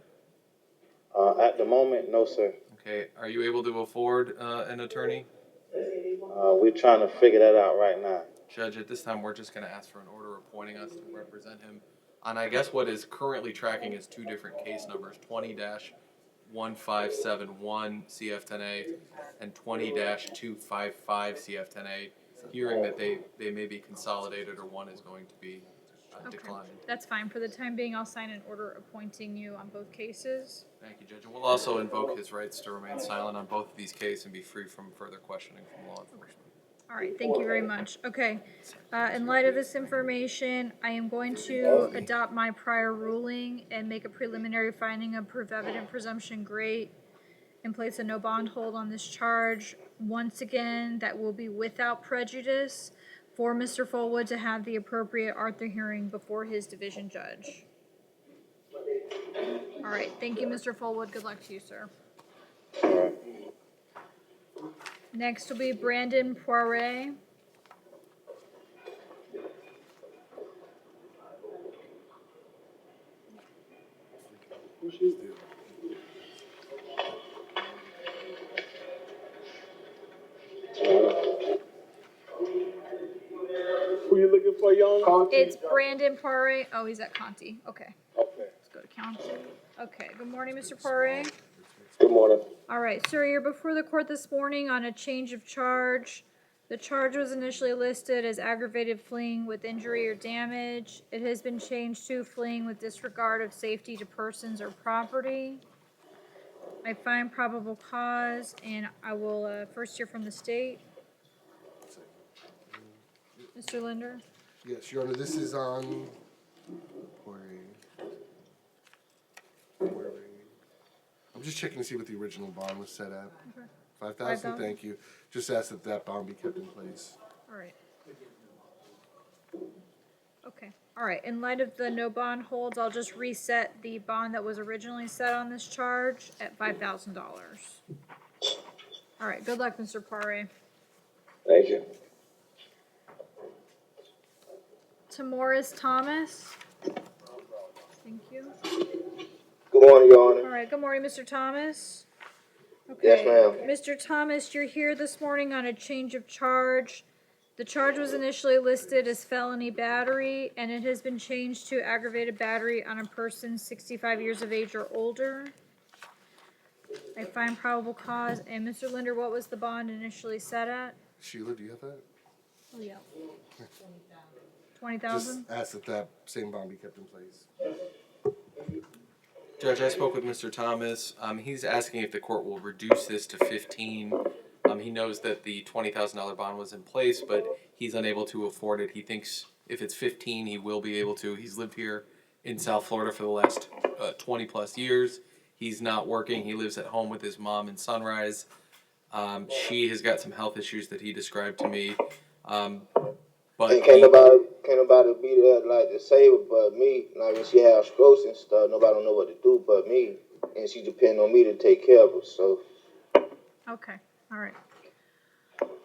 At the moment, no, sir. Okay. Are you able to afford an attorney? We're trying to figure that out right now. Judge, at this time, we're just going to ask for an order appointing us to represent him on, I guess, what is currently tracking as two different case numbers, 20-1571 CF10A and 20-255 CF10A, hearing that they may be consolidated or one is going to be declined. That's fine. For the time being, I'll sign an order appointing you on both cases. Thank you, Judge. And we'll also invoke his rights to remain silent on both of these cases and be free from further questioning from law enforcement. All right, thank you very much. Okay, in light of this information, I am going to adopt my prior ruling and make a preliminary finding of proof evident presumption great and place a no bond hold on this charge. Once again, that will be without prejudice for Mr. Fullwood to have the appropriate Arthur hearing before his division judge. All right, thank you, Mr. Fullwood. Good luck to you, sir. Next will be Brandon Poirier. Who you looking for, young? It's Brandon Poirier. Oh, he's at Conti. Okay. Okay. Let's go to Conti. Okay, good morning, Mr. Poirier. Good morning. All right, sir, you're before the court this morning on a change of charge. The charge was initially listed as aggravated fleeing with injury or damage. It has been changed to fleeing with disregard of safety to persons or property. I find probable cause, and I will first hear from the state. Mr. Linder? Yes, Your Honor, this is on I'm just checking to see what the original bond was set at. Okay. 5,000, thank you. Just ask that that bond be kept in place. All right. Okay. All right. In light of the no bond holds, I'll just reset the bond that was originally set on this charge at $5,000. All right. Good luck, Mr. Poirier. Thank you. Tamoris Thomas. Thank you. Good morning, Your Honor. All right. Good morning, Mr. Thomas. Yes, ma'am. Mr. Thomas, you're here this morning on a change of charge. The charge was initially listed as felony battery, and it has been changed to aggravated battery on a person 65 years of age or older. I find probable cause. And Mr. Linder, what was the bond initially set at? Sheila, do you have that? Oh, yeah. 20,000? Just ask that that same bond be kept in place. Judge, I spoke with Mr. Thomas. He's asking if the court will reduce this to 15. He knows that the $20,000 bond was in place, but he's unable to afford it. He thinks if it's 15, he will be able to. He's lived here in South Florida for the last 20 plus years. He's not working. He lives at home with his mom in Sunrise. She has got some health issues that he described to me. But And can't nobody be there like to save her but me. Like when she have strokes and stuff, nobody don't know what to do but me. And she depend on me to take care of her, so. Okay, all right.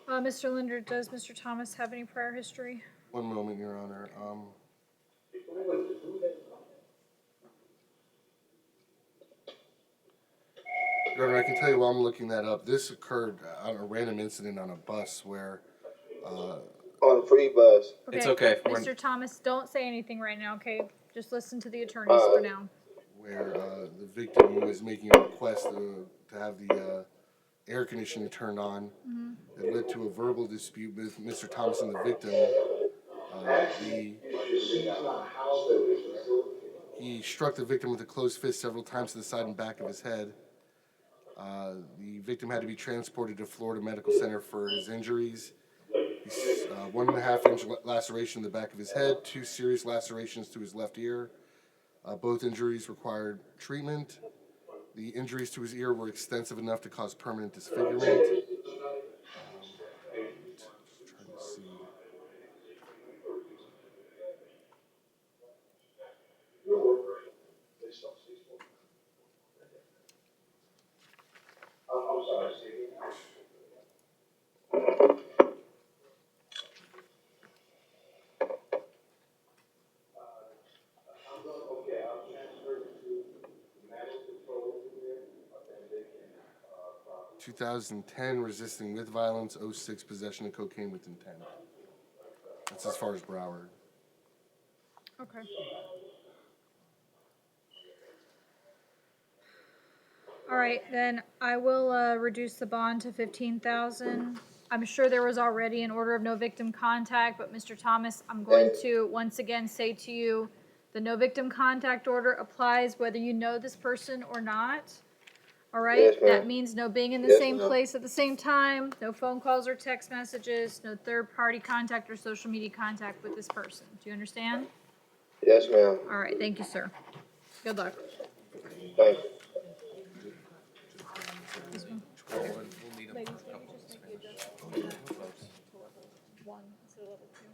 Mr. Linder, does Mr. Thomas have any prior history? One moment, Your Honor. Your Honor, I can tell you while I'm looking that up. This occurred on a random incident on a bus where. On a free bus. It's okay. Mr. Thomas, don't say anything right now, okay? Just listen to the attorneys for now. Where the victim was making a request to have the air conditioning turned on. It led to a verbal dispute with Mr. Thomas and the victim. He struck the victim with a closed fist several times to the side and back of his head. The victim had to be transported to Florida Medical Center for his injuries. He's 1.5 inch laceration in the back of his head, 2 serious lacerations to his left ear. Both injuries required treatment. The injuries to his ear were extensive enough to cause permanent disfigurement. Trying to see. I'm sorry, 2010, resisting with violence. 06, possession of cocaine with intent. That's as far as Broward. Okay. All right, then I will reduce the bond to 15,000. I'm sure there was already an order of no victim contact, but Mr. Thomas, I'm going to once again say to you, the no victim contact order applies whether you know this person or not. All right? Yes, ma'am. That means no being in the Yes, same ma'am. place at the same time, no phone calls or text messages, no third party contact or social media contact with this person. Do you understand? Yes, ma'am. All right, thank you, sir. Good luck. Thank you. We'll need Ladies, a can you couple just of make the Spanish. adjustment to level 1 instead of level 2?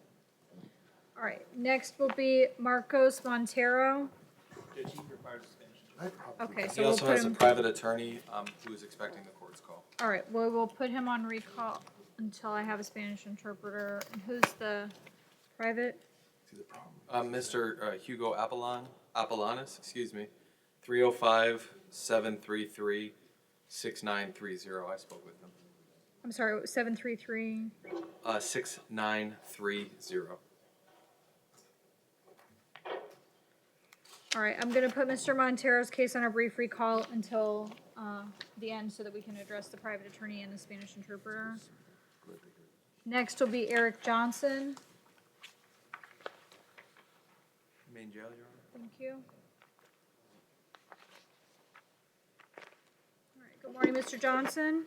All right, next will be Marcos Montero. Judge, he requires Spanish. Okay, so He we'll also put has a him, private attorney who is expecting the court's call. all right, well, we'll put him on recall until I have a Spanish interpreter. And who's the private? Mr. Hugo Apolanis, 305-733-6930. I spoke with him. I'm sorry, 733. 6930. All right, I'm gonna put Mr. Montero's case on a brief recall until the end so that we can address the private attorney and the Spanish interpreter. Next will be Eric Johnson. Main jail, Your Honor. Thank you. All right, good morning, Mr. Johnson.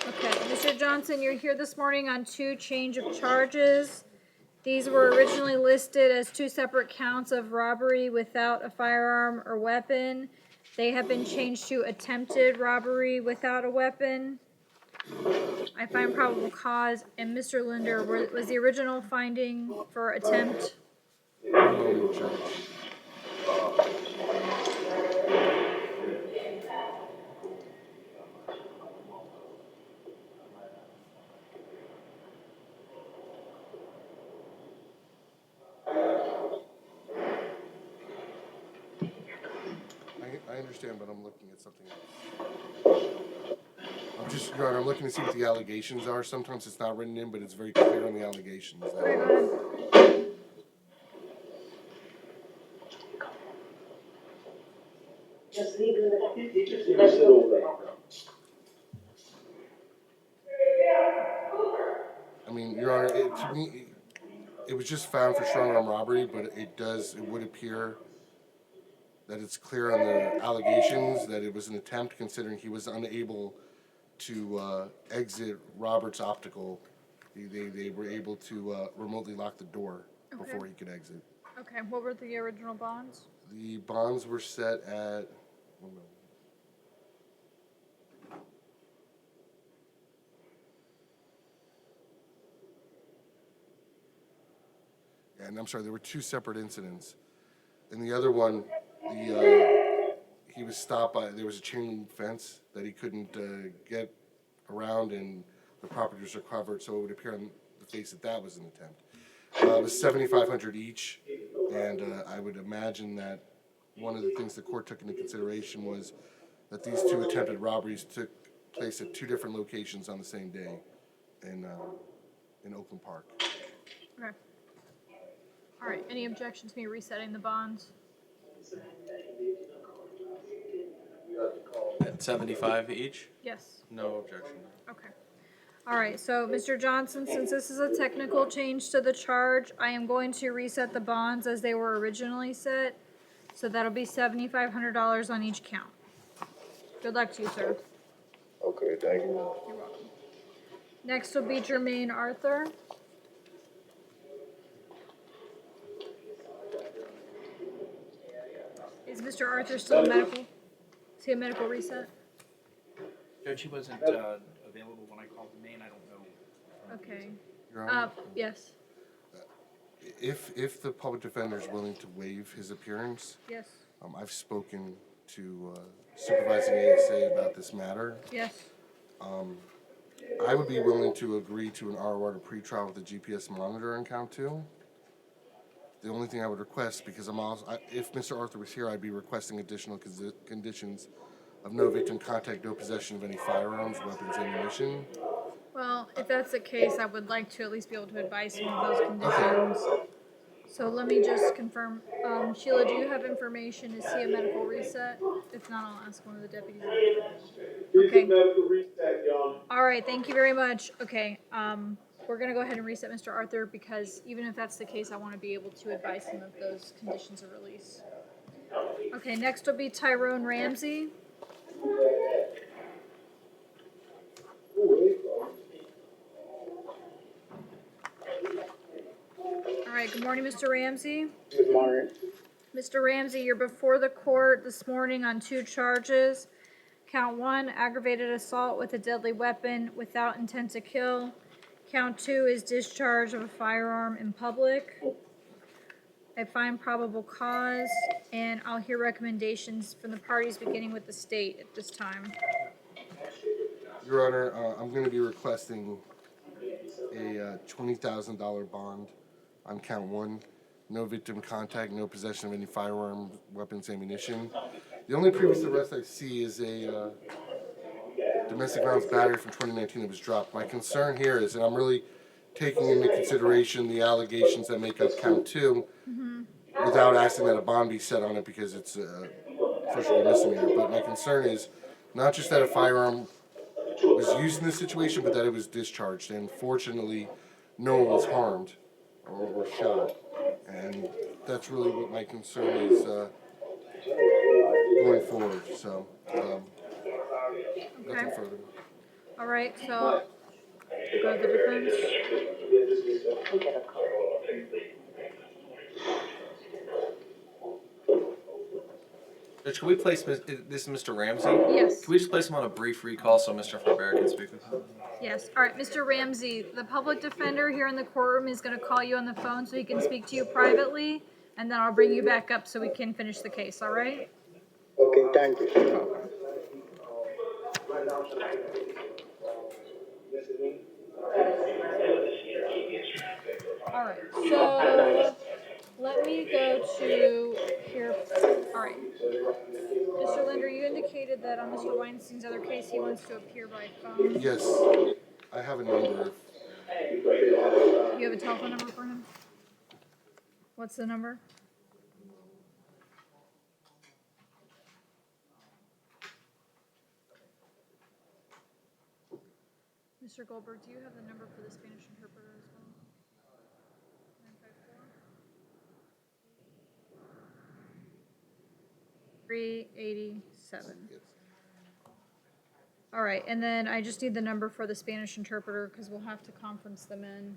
Okay, Mr. Johnson, you're here this morning on 2 change of charges. These were originally listed as 2 separate counts of robbery without a firearm or weapon. They have been changed to attempted robbery without a weapon. I find probable cause. And Mr. Linder, was the original finding for attempt? One moment, Judge. I I understand, but I'm looking at something else. Your Honor, I'm looking to see what the allegations are. Sometimes it's not written in, but it's very clear on the allegations. Just leave it. Let's go there. I mean, Your Honor, to me, it was just found for strong arm robbery, but it would appear that it's clear on the allegations that it was an attempt, considering he was unable to exit Robert's optical. They were able to remotely lock the door before he could exit. Okay, what were the original bonds? The bonds were set at, oh no. And I'm sorry, there were two separate incidents. In the other one, he was stopped by, there was a chain link fence that he couldn't get around, and the property was recovered, so it would appear on the face that that was an attempt. It was $7,500 each, and I would imagine that one of the things the court took into consideration was that these two attempted robberies took place at two different locations on the same day in Oakland Park. Okay. All right, any objections to me resetting the bonds? At 75 each? Yes. No objection. Okay. All right, so Mr. Johnson, since this is a technical change to the charge, I am going to reset the bonds as they were originally set. So that'll be $7,500 on each count. Good luck to you, sir. Okay, thank you. You're welcome. Next will be Jermaine Arthur. Is Mr. Arthur still a medical? Is he a medical reset? Judge, he wasn't available when I called the main. I don't know. Okay. Your Honor? Yes. If the public defender is willing to waive his appearance, Yes. I've spoken to supervising ASA about this matter. Yes. I would be willing to agree to an ROR to pretrial with a GPS monitor on count 2. The only thing I would request, because if Mr. Arthur was here, I'd be requesting additional conditions of no victim contact, no possession of any firearms, weapons, ammunition. Well, if that's the case, I would like to at least be able to advise him of those conditions. So let me just confirm. Sheila, do you have information? Is he a medical reset? If not, I'll ask one of the deputies. Okay. All right, thank you very much. Okay, we're gonna go ahead and reset Mr. Arthur, because even if that's the case, I want to be able to advise him of those conditions of release. Okay, next will be Tyrone Ramsey. All right, good morning, Mr. Ramsey. Good morning. Mr. Ramsey, you're before the court this morning on 2 charges. Count 1, aggravated assault with a deadly weapon without intent to kill. Count 2 is discharge of a firearm in public. I find probable cause, and I'll hear recommendations from the parties, beginning with the state at this time. Your Honor, I'm going to be requesting a $20,000 bond on count 1. No victim contact, no possession of any firearm, weapons, ammunition. The only previous arrest I see is a domestic violence battery from 2019 that was dropped. My concern here is, and I'm really taking into consideration the allegations that make up count 2, without asking that a bond be set on it, because it's first of all misdemeanor. But my concern is not just that a firearm was used in this situation, but that it was discharged. And fortunately, no one was harmed or shot. And that's really what my concern is going forward. So, nothing further. All right, so go to the defense. Judge, can we place this is Mr. Ramsey? Yes. Can we just place him on a brief recall so Mr. Faber can speak with him? Yes. All right, Mr. Ramsey, the public defender here in the courtroom is going to call you on the phone so he can speak to you privately, and then I'll bring you back up so we can finish the case, all right? Okay, thank you. All right, so Let me go to here. All right. Mr. Linder, you indicated that on Mr. Weinstein's other case, he wants to appear by phone. Yes, I have a number. You have a telephone number for him? What's the number? Mr. Goldberg, do you have the number for the Spanish interpreter as well? 954? 387. Yes. All right, and then I just need the number for the Spanish interpreter because we'll have to conference them in.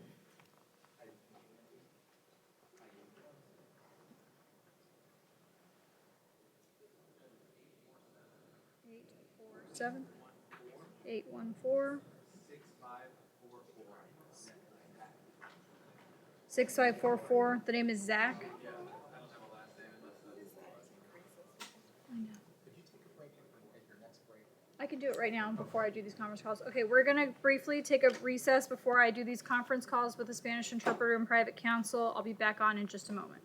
Eight, four, 7, 814 6544. The name is Zach. I can do it right now before I do these conference calls. Okay, we're gonna briefly take a recess before I do these conference calls with the Spanish interpreter and private counsel. I'll be back on in just a moment.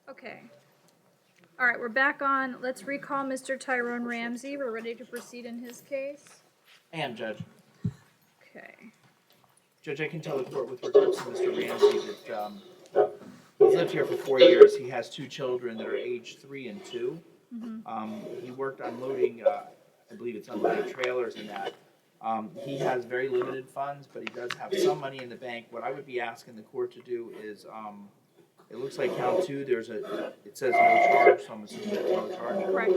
Okay. All right, we're back on. Let's recall Mr. Tyrone Ramsey. We're ready to proceed in his case. I am, Judge. Okay. Judge, I can tell the court with regards to Mr. Ramsey that he's lived here for 4 years. He has 2 children that are age 3 and 2. He worked unloading, I believe it's unloading trailers and that. He has very limited funds, but he does have some money in the bank. What I would be asking the court to do is, it looks like count 2, it says no charge, so I'm assuming that's no charge. Correct.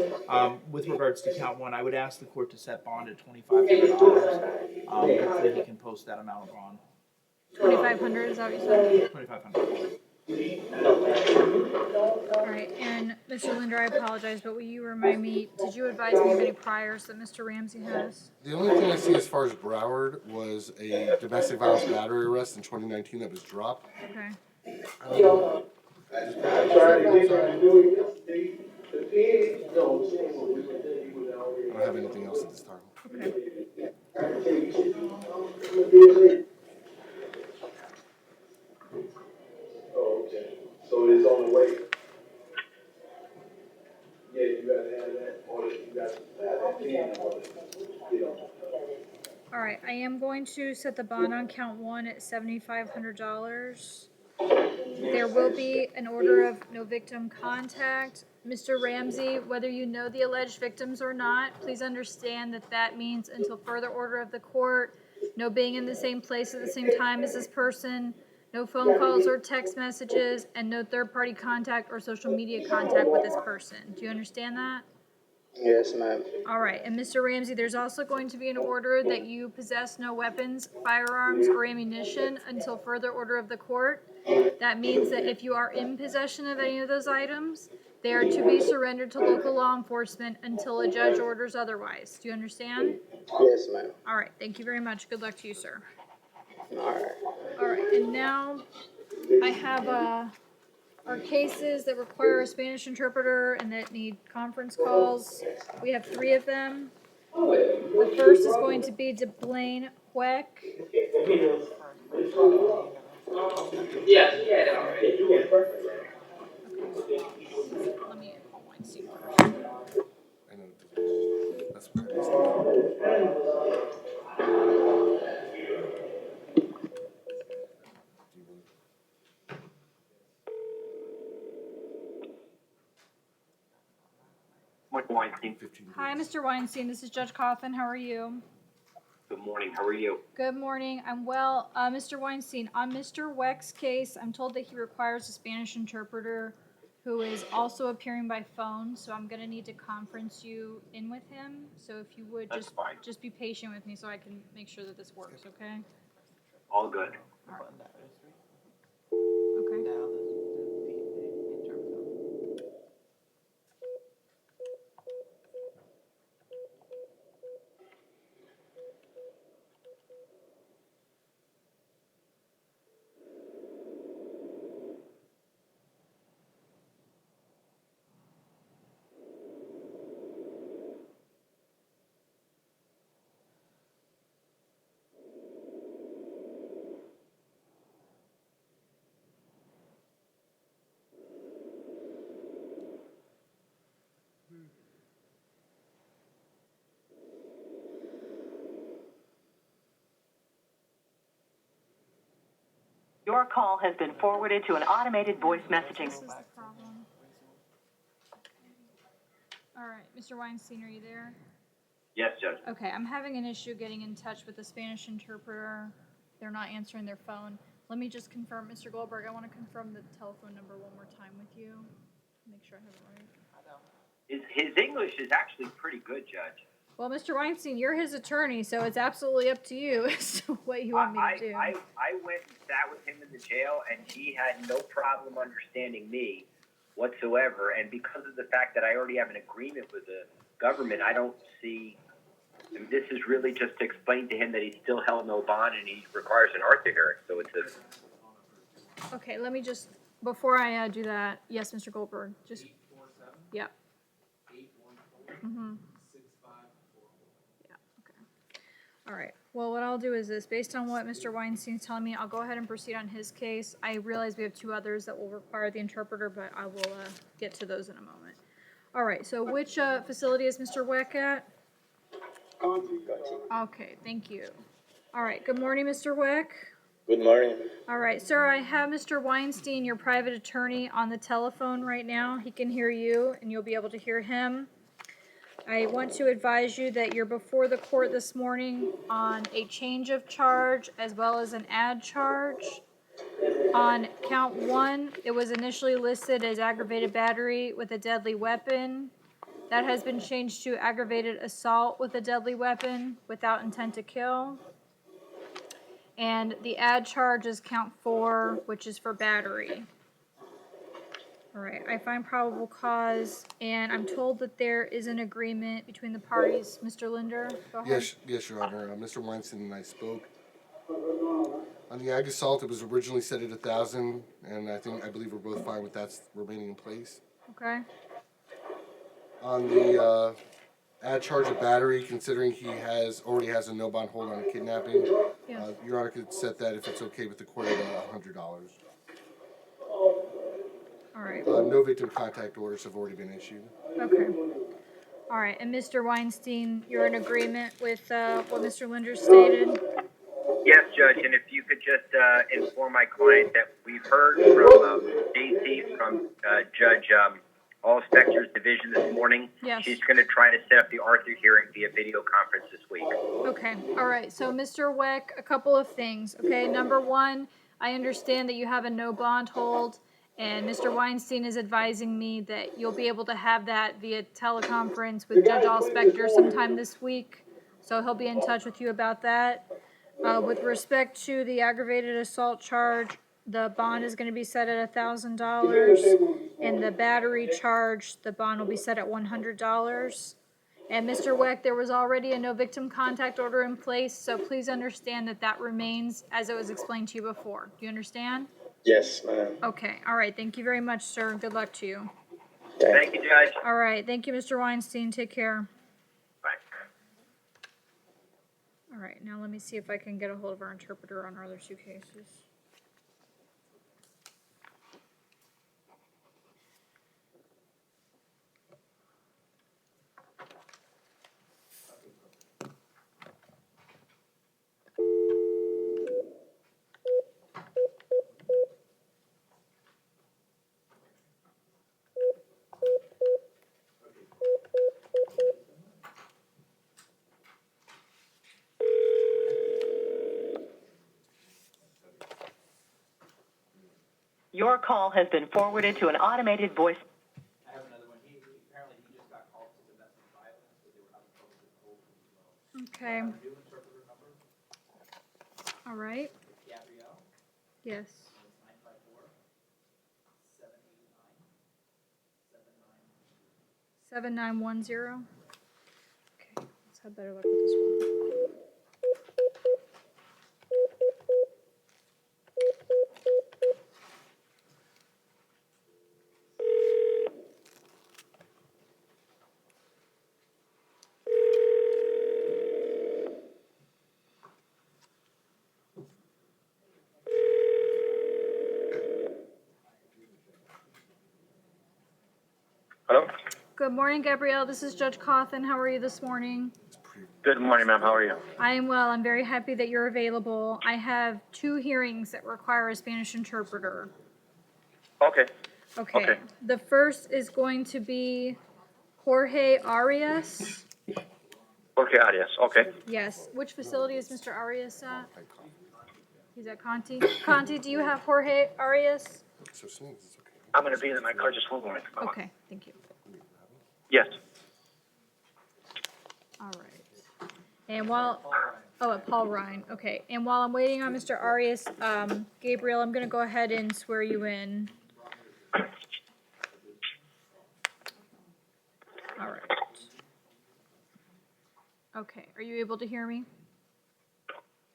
With regards to count 1, I would ask the court to set bond at $2,500. Hopefully he can post that amount of bond. 2,500, is that what you said? 2,500. All right, and Mr. Linder, I apologize, but will you remind me, did you advise me of any priors that Mr. Ramsey has? The only thing I see as far as Broward was a domestic violence battery arrest in 2019 that was dropped. Okay. I don't have anything else at this time. Okay. So it's on the way. Yeah, you gotta have that, or you gotta have that pen, or, you know. All right, I am going to set the bond on count 1 at $7,500. There will be an order of no victim contact. Mr. Ramsey, whether you know the alleged victims or not, please understand that that means until further order of the court, no being in the same place at the same time as this person, no phone calls or text messages, and no third-party contact or social media contact with this person. Do you understand that? Yes, ma'am. All right, and Mr. Ramsey, there's also going to be an order that you possess no weapons, firearms, or ammunition until further order of the court. That means that if you are in possession of any of those items, they are to be surrendered to local law enforcement until a judge orders otherwise. Do you understand? Yes, ma'am. All right, thank you very much. Good luck to you, sir. All right. All right, and now I have our cases that require a Spanish interpreter and that need conference calls. We have 3 of them. The first is going to be DeBlaine Hueck. Let me call Weinstein first. I know. That's what I missed. Michael Weinstein. Hi, Mr. Weinstein. This is Judge Coffin. How are you? Good morning. How are you? Good morning. I'm well. Mr. Weinstein, on Mr. Weck's case, I'm told that he requires a Spanish interpreter who is also appearing by phone, so I'm going to need to conference you in with him. So if you would just be patient with me so I can make sure that this works, okay? All good. All right. Okay. Your call has been forwarded to an automated voice messaging. This is the problem. All right, Mr. Weinstein, are you there? Yes, Judge. Okay, I'm having an issue getting in touch with the Spanish interpreter. They're not answering their phone. Let me just confirm, Mr. Goldberg, I want to confirm the telephone number one more time with you. Make sure I have it right. His English is actually pretty good, Judge. Well, Mr. Weinstein, you're his attorney, so it's absolutely up to you as to what you want me to do. I went and sat with him in the jail, and he had no problem understanding me whatsoever. And because of the fact that I already have an agreement with the government, I don't see. I mean, this is really just to explain to him that he's still held no bond and he requires an Arthur hearing. So it's a. Okay, let me just, before I do that, yes, Mr. Goldberg, just. Yep. Mm-hmm. Yeah, okay. All right. Well, what I'll do is this, based on what Mr. Weinstein's telling me, I'll go ahead and proceed on his case. I realize we have two others that will require the interpreter, but I will get to those in a moment. All right, so which facility is Mr. Weck at? Okay, thank you. All right, good morning, Mr. Weck. Good morning. All right, sir, I have Mr. Weinstein, your private attorney, on the telephone right now. He can hear you, and you'll be able to hear him. I want to advise you that you're before the court this morning on a change of charge as well as an add charge. On count 1, it was initially listed as aggravated battery with a deadly weapon. That has been changed to aggravated assault with a deadly weapon without intent to kill. And the add charge is count 4, which is for battery. All right, I find probable cause, and I'm told that there is an agreement between the parties. Mr. Linder, go ahead. Yes, Your Honor. Mr. Weinstein and I spoke. On the ag assault, it was originally set at 1,000, and I believe we're both fine with that remaining in place. Okay. On the add charge of battery, considering he already has a no bond hold on a kidnapping, Yes. Your Honor could set that if it's okay with the court at $100. All right. No victim contact orders have already been issued. Okay. All right, and Mr. Weinstein, you're in agreement with what Mr. Linder stated? Yes, Judge, and if you could just inform my client that we've heard from Stacy, from Judge All-Spector's division this morning. Yes. She's going to try to set up the Arthur hearing via video conference this week. Okay, all right, so Mr. Weck, a couple of things, okay? Number one, I understand that you have a no bond hold, and Mr. Weinstein is advising me that you'll be able to have that via teleconference with Judge All-Spector sometime this week, so he'll be in touch with you about that. With respect to the aggravated assault charge, the bond is going to be set at $1,000, and the battery charge, the bond will be set at $100. And Mr. Weck, there was already a no victim contact order in place, so please understand that that remains as it was explained to you before. Do you understand? Yes, ma'am. Okay, all right. Thank you very much, sir. Good luck to you. Thank you, Judge. All right. Thank you, Mr. Weinstein. Take care. Bye. All right. Now let me see if I can get a hold of our interpreter on our other two cases. Your call has been forwarded to an automated voice. I have another one. Apparently he just got called to domestic violence, but they were having trouble with hold as well. Okay. New interpreter number, All right. Gabrielle. Yes. It's 954-789-7910. 7910. Okay. Let's have better luck with this one. Hello? Good morning, Gabrielle. This is Judge Cawthon. How are you this morning? Good morning, ma'am. How are you? I am well. I'm very happy that you're available. I have 2 hearings that require a Spanish interpreter. Okay. Okay. The first is going to be Jorge Arias. Jorge Arias. Okay. Yes. Which facility is Mr. Arias at? He's at Conti. Conti, do you have Jorge Arias? I'm going to be in my car. Just hold on. Okay, thank you. Yes. All right. And while, at Paul Ryan. Okay. And while I'm waiting on Mr. Arias, Gabriel, I'm going to go ahead and swear you in. All right. Okay. Are you able to hear me?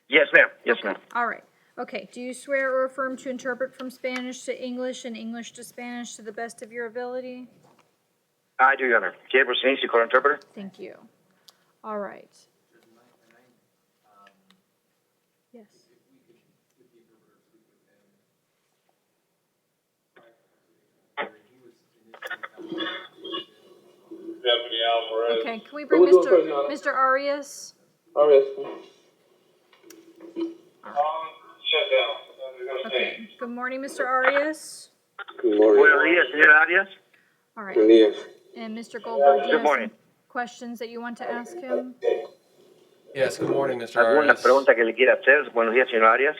Yes, ma'am. Yes, ma'am. All right. Okay. Do you swear or affirm to interpret from Spanish to English and English to Spanish to the best of your ability? I do, Your Honor. Gabriel Sinisi, court interpreter. Thank you. All right. Okay, can we bring Mr. Arias? Arias. Okay, good morning, Mr. Arias. Good morning. Buenos días, señora Arias. All right. Good días. And Mr. Goldberg, do you Good have morning. some questions that you want to ask him? Yes, good morning, Mr. ¿Alguna Arias. pregunta que le quiera hacer? Buenos días, señora Arias.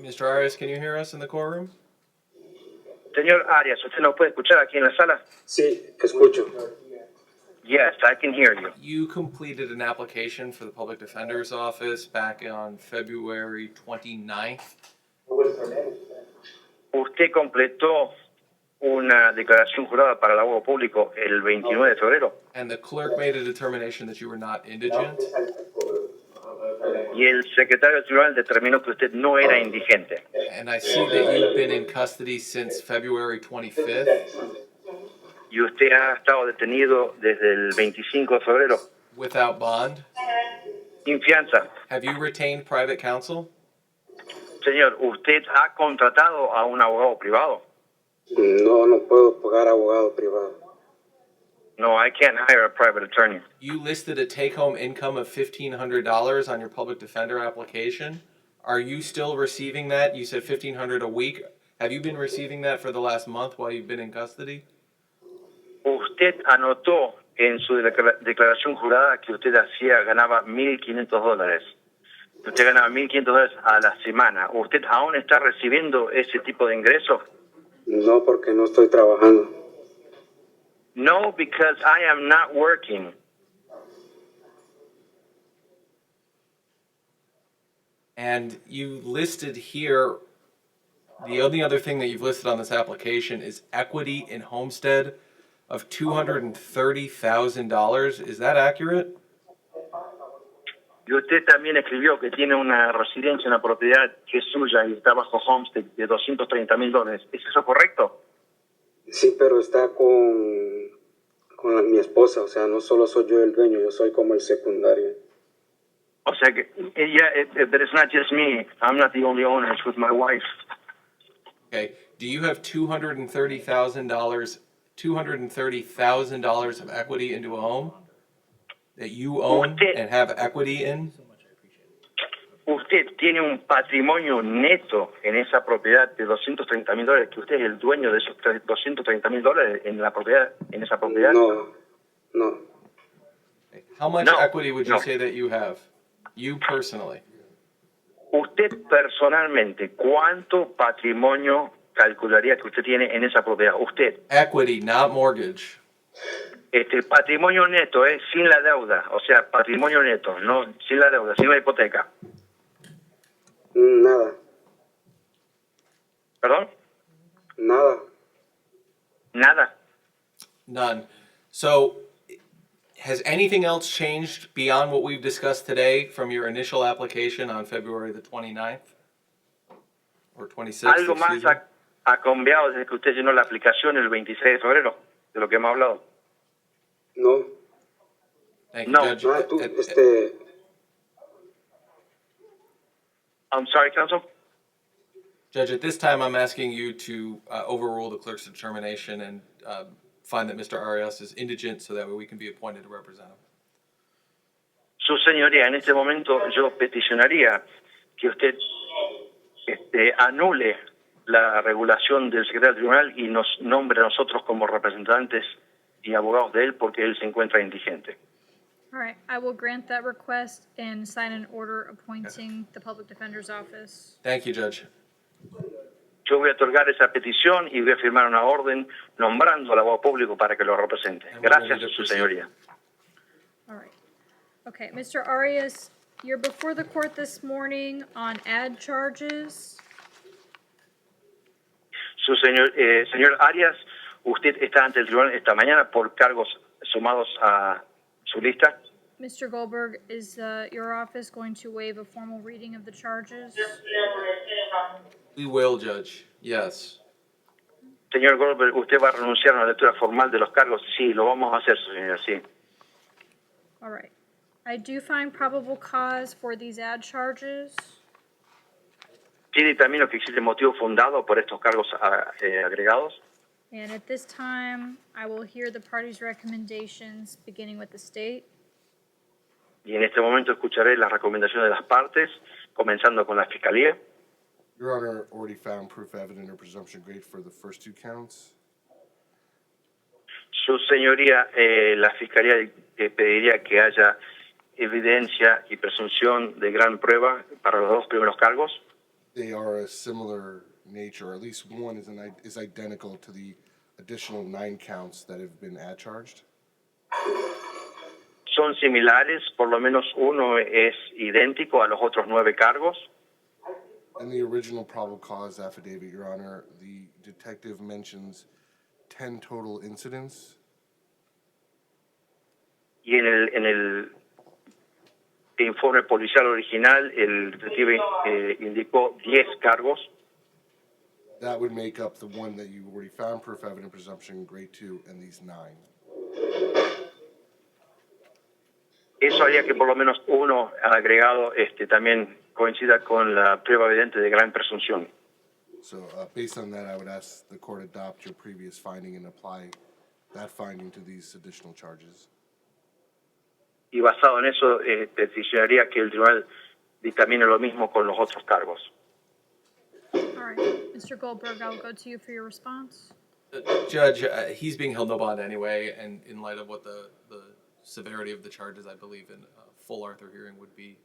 Mr. Arias, can you hear us in the courtroom? Señor Arias, ¿usted nos puede escuchar aquí en la sala? Sí, escucho. Yes, I can hear you. You completed an application for the Public Defender's Office back on February 29th. Usted completó una declaración jurada para el abogado público el 29 de febrero And the clerk made a determination that you were not indigent. y el secretario del tribunal determinó que usted no era indigente. And I see that you've been in custody since February 25th Y usted ha estado detenido desde el 25 de febrero without bond. sin fianza. Have you retained private counsel? Señor, ¿usted ha contratado a un abogado privado? No, no puedo pagar abogado privado. No, I can't hire a private attorney. You listed a take-home income of $1,500 on your public defender application. Are you still receiving that? You said $1,500 a week. Have you been receiving that for the last month while you've been in custody? Usted anotó en su declaración jurada que usted ganaba $1,500. Usted ganaba $1,500 a la semana. ¿Usted aún está recibiendo ese tipo de ingresos? No, porque no estoy trabajando. No, because I am not working. And you listed here, the only other thing that you've listed on this application is equity in homestead of $230,000. Is that accurate? Y usted también escribió que tiene una residencia, una propiedad que es suya y está bajo homestead de $230,000. ¿Es eso correcto? Sí, pero está con mi esposa, o sea, no solo soy yo el dueño, yo soy como el secundario. O sea que ella, but it's not just me. I'm not the only owner. It's with my wife. Okay. Do you have $230,000 of equity into a home that you own and have equity in? Usted tiene un patrimonio neto en esa propiedad de $230,000, que usted es el dueño de esos $230,000 en la propiedad, en esa propiedad. No. How much equity would you say that you have? You personally. Usted personalmente, ¿cuánto patrimonio calcularía que usted tiene en esa propiedad? Usted. Equity, not mortgage. El patrimonio neto es sin la deuda, o sea, patrimonio neto, no sin la deuda, sin la hipoteca. Nada. ¿Perdón? Nada. Nada. None. So, has anything else changed beyond what we've discussed today from your initial application on February the 29th? Or 26th, Algo más ha cambiado desde que usted llenó la aplicación el 26 de febrero, de lo que hemos hablado. No. Thank you, No. Judge. I'm sorry, counsel? Judge, at this time, I'm asking you to overrule the clerk's determination and find that Mr. Arias is indigent so that way we can be appointed to represent him. Su señoría, en este momento yo peticionaría que usted anule la regulación del secretario del tribunal y nos nombre a nosotros como representantes y abogados de él porque él se encuentra indigente. All right, I will grant that request and sign an order appointing the Public Defender's Office. Thank you, Judge. Yo voy a otorgar esa petición y voy a firmar una orden nombrando al abogado público para que lo represente. Gracias, su señoría. All right. Okay, Mr. Arias, you're before the court this morning on ad charges. Su señor Arias, usted está ante el tribunal esta mañana por cargos sumados a su lista. Mr. Goldberg, is your office going to waive a formal reading of the charges? We will, Judge. Yes. Señor Goldberg, ¿usted va a renunciar a una lectura formal de los cargos? Sí, lo vamos a hacer, su señor, sí. All right. I do find probable cause for these ad charges. ¿Sí determino que existe motivo fundado por estos cargos agregados? And at this time, I will hear the parties' recommendations, beginning with the state. Y en este momento escucharé las recomendaciones de las partes, comenzando con la Fiscalía. Your Honor, already found proof evident or presumption great for the first 2 counts. Su señoría, la Fiscalía pediría que haya evidencia y presunción de gran prueba para los 2 primeros cargos. They are a similar nature, or at least one is identical to the additional 9 counts that have been charged. Son similares, por lo menos uno es idéntico a los otros 9 cargos. In the original probable cause affidavit, Your Honor, the detective mentions 10 total incidents. Y en el informe policial original, el detective indicó 10 cargos. That would make up the one that you already found proof evident presumption grade 2 and these 9. Eso haría que por lo menos uno agregado también coincida con la prueba evidente de gran presunción. So based on that, I would ask the court adopt your previous finding and apply that finding to these additional charges. Y basado en eso, peticionaría que el tribunal dictamine lo mismo con los otros cargos. All right, Mr. Goldberg, I'll go to you for your response. Judge, he's being held no bond anyway, and in light of what the severity of the charges, I believe in a full Arthur hearing would be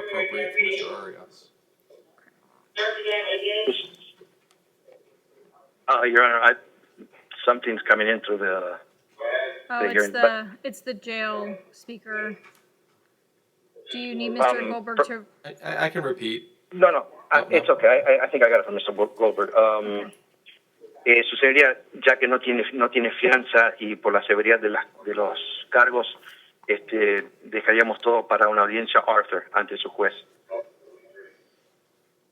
appropriate for Mr. Arias. Your Honor, something's coming in through the hearing. It's the jail speaker. Do you need Mr. Goldberg to? I can repeat. No. It's okay. I think I got it from Mr. Goldberg. Su señoría, ya que no tiene fianza y por la severidad de los cargos, dejaríamos todo para una audiencia Arthur ante su juez.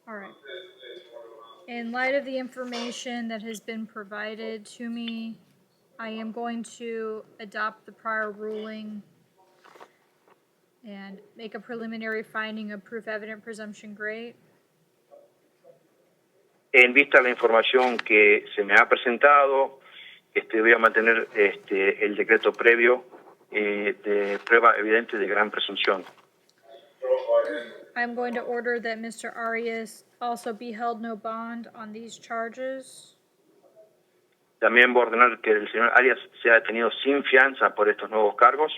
All right. In light of the information that has been provided to me, I am going to adopt the prior ruling and make a preliminary finding of proof evident presumption great. En vista de la información que se me ha presentado, voy a mantener el decreto previo de prueba evidente de gran presunción. I'm going to order that Mr. Arias also be held no bond on these charges. También voy a ordenar que el señor Arias sea detenido sin fianza por estos nuevos cargos.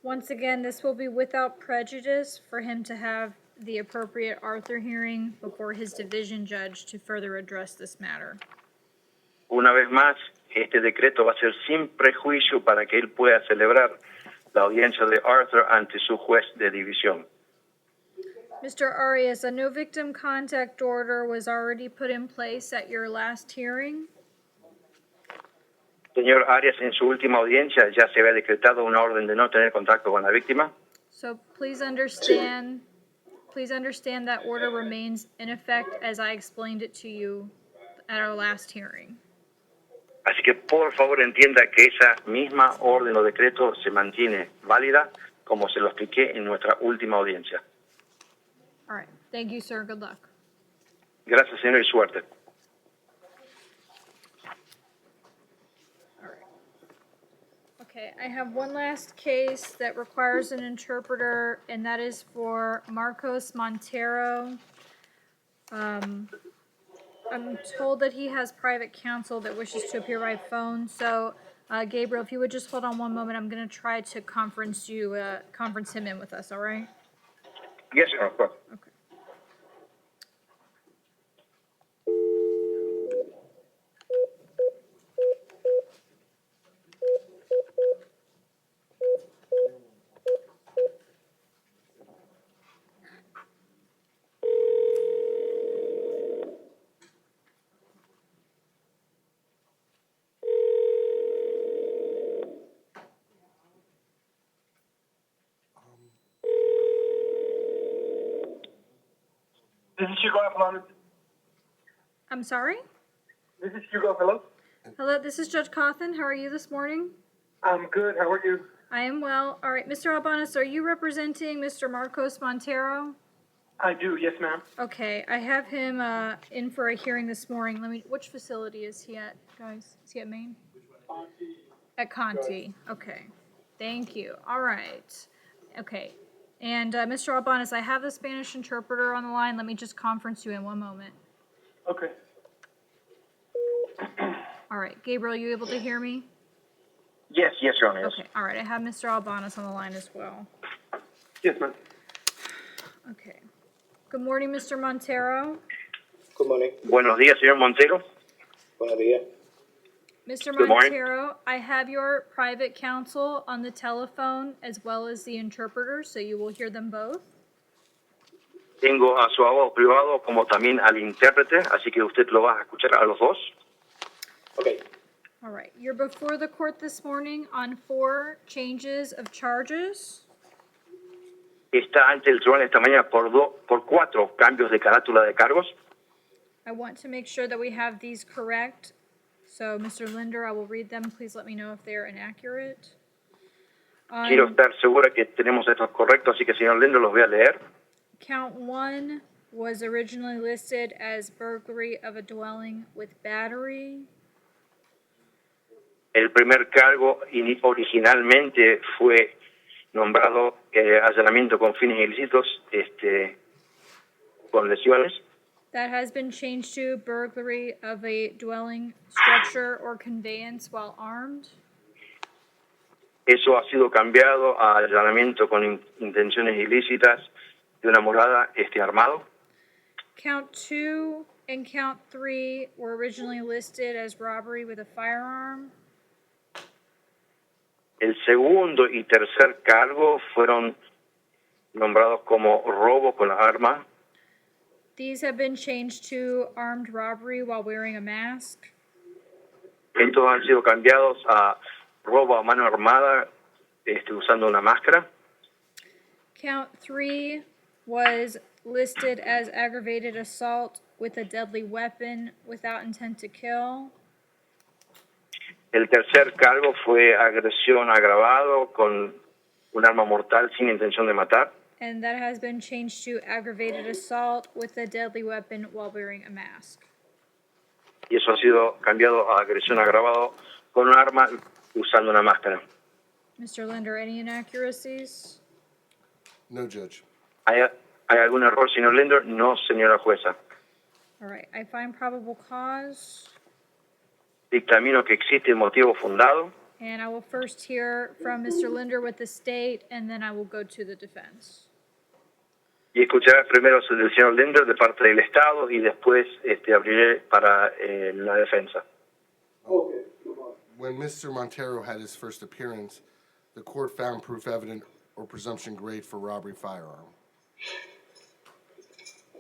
Once again, this will be without prejudice for him to have the appropriate Arthur hearing before his division judge to further address this matter. Una vez más, este decreto va a ser sin prejuicio para que él pueda celebrar la audiencia de Arthur ante su juez de división. Mr. Arias, a no victim contact order was already put in place at your last hearing. Señor Arias, en su última audiencia ya se había decretado una orden de no tener contacto con la víctima. So please understand that order remains in effect as I explained it to you at our last hearing. Así que por favor entienda que esa misma orden o decreto se mantiene válida como se lo expliqué en nuestra última audiencia. All right. Thank you, sir. Good luck. Gracias, señor, y suerte. Okay, I have one last case that requires an interpreter, and that is for Marcos Montero. I'm told that he has private counsel that wishes to appear by phone. So, Gabriel, if you would just hold on one moment, I'm going to try to conference him in with us. All right? Yes, sir, of course. Okay. This is Hugo. Hello. I'm sorry? This is Hugo. Hello. Hello, this is Judge Cawthon. How are you this morning? I'm good. How are you? I am well. All right, Mr. Albanis, are you representing Mr. Marcos Montero? I do, yes, ma'am. Okay, I have him in for a hearing this morning. Which facility is he at, guys? Is he at Maine? At Conti. Okay. Thank you. All right. Okay. And Mr. Albanis, I have the Spanish interpreter on the line. Let me just conference you in one moment. Okay. All right. Gabriel, you able to hear me? Yes, Your Honor. Yes. Okay. All right. I have Mr. Albanis on the line as well. Yes, ma'am. Okay. Good morning, Mr. Montero. Good morning. Buenos días, señor Montero. Buenos días. Mr. Good morning. Montero, I have your private counsel on the telephone as well as the interpreter, so you will hear them both. Tengo a su abogado privado como también al intérprete, así que usted lo va a escuchar a los dos. Okay. All right. You're before the court this morning on 4 changes of charges. Está ante el tribunal esta mañana por 4 cambios de carátula de cargos. I want to make sure that we have these correct. So, Mr. Linder, I will read them. Please let me know if they are inaccurate. Quiero estar segura que tenemos estos correctos, así que, señor Lindo, los voy a leer. Count 1 was originally listed as burglary of a dwelling with battery. El primer cargo originalmente fue nombrado allanamiento con fines ilícitos, con lesiones. That has been changed to burglary of a dwelling, structure, or conveyance while armed. Eso ha sido cambiado a allanamiento con intenciones ilícitas de una morada armado. Count 2 and count 3 were originally listed as robbery with a firearm. El segundo y tercer cargo fueron nombrados como robo con la arma. These have been changed to armed robbery while wearing a mask. Estos han sido cambiados a robo a mano armada usando una máscara. Count 3 was listed as aggravated assault with a deadly weapon without intent to kill. El tercer cargo fue agresión agravado con un arma mortal sin intención de matar. And that has been changed to aggravated assault with a deadly weapon while wearing a mask. Y eso ha sido cambiado a agresión agravado con un arma usando una máscara. Mr. Linder, any inaccuracies? No, Judge. ¿Hay algún error, señor Linder? No, señora jueza. All right, I find probable cause. Dictamino que existe motivo fundado. And I will first hear from Mr. Linder with the state, and then I will go to the defense. Y escucharé primero del señor Linder de parte del Estado y después abriré para la defensa. When Mr. Montero had his first appearance, the court found proof evident or presumption great for robbery firearm.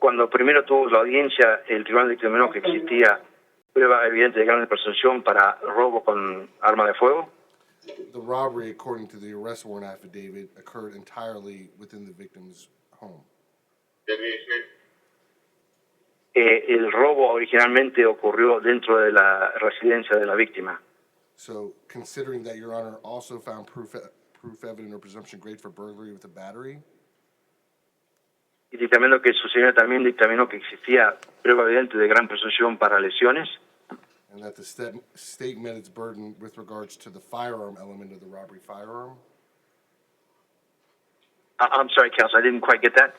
Cuando primero tuvo la audiencia, el tribunal dictaminó que existía prueba evidente de gran presunción para robo con arma de fuego. The robbery, according to the arrest warrant affidavit, occurred entirely within the victim's home. El robo originalmente ocurrió dentro de la residencia de la víctima. So, considering that Your Honor also found proof evident or presumption great for burglary with a battery, Y dictaminó que su señoría también dictaminó que existía prueba evidente de gran presunción para lesiones. and that the state met its burden with regards to the firearm element of the robbery firearm, I'm sorry, counsel, I didn't quite get that.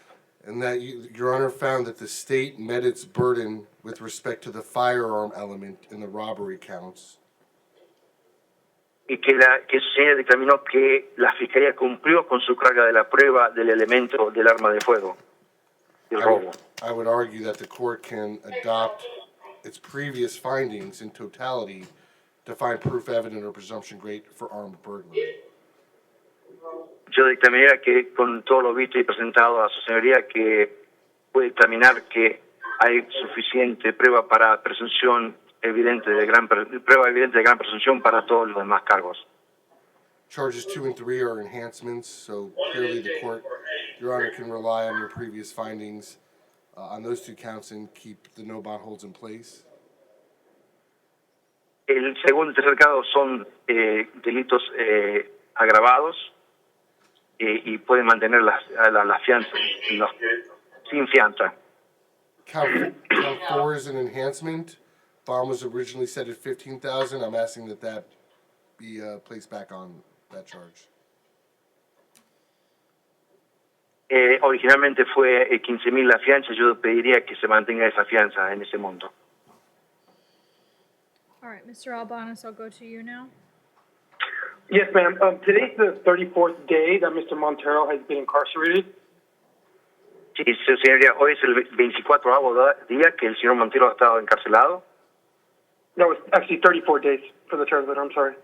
and that Your Honor found that the state met its burden with respect to the firearm element in the robbery counts, Y que su señoría dictaminó que la fiscalía cumplió con su carga de la prueba del elemento del arma de fuego, del robo. I would argue that the court can adopt its previous findings in totality to find proof evident or presumption great for armed burglary. Yo dictaminaría que con todo lo visto y presentado a su señoría que puede dictaminar que hay suficiente prueba para presunción evidente de gran presunción para todos los demás cargos. Charges 2 and 3 are enhancements, so clearly the court, Your Honor, can rely on your previous findings on those 2 counts and keep the no bond holds in place. El segundo y tercer caso son delitos agravados y pueden mantener las fianzas. sin fianza. Count 4 is an enhancement. Bond was originally set at $15,000. I'm asking that be placed back on that charge. Originalmente fue 15.000 la fianza, yo pediría que se mantenga esa fianza en ese monto. All right, Mr. Albanis, I'll go to you now. Yes, ma'am. Today's the 34th day that Mr. Montero has been incarcerated. Sí, señoría, hoy es el 24º día que el señor Montero ha estado encarcelado. No, it's actually 34 days for the translator. I'm sorry.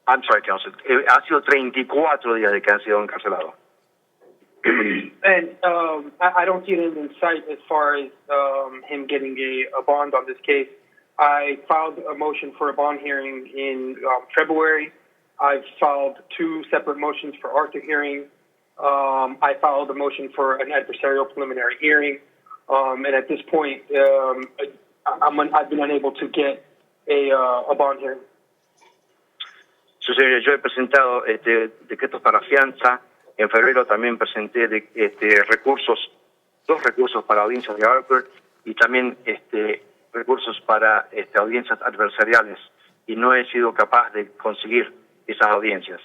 I'm sorry, counsel. Ha sido 34 días de que ha sido encarcelado. And I don't see it in sight as far as him getting a bond on this case. I filed a motion for a bond hearing in February. I've filed 2 separate motions for Arthur hearing. I filed a motion for an adversarial preliminary hearing. And at this point, I've been unable to get a bond hearing. Su señoría, yo he presentado decretos para fianza. En febrero también presenté 2 recursos para audiencias de Arthur y también recursos para audiencias adversariales. Y no he sido capaz de conseguir esas audiencias.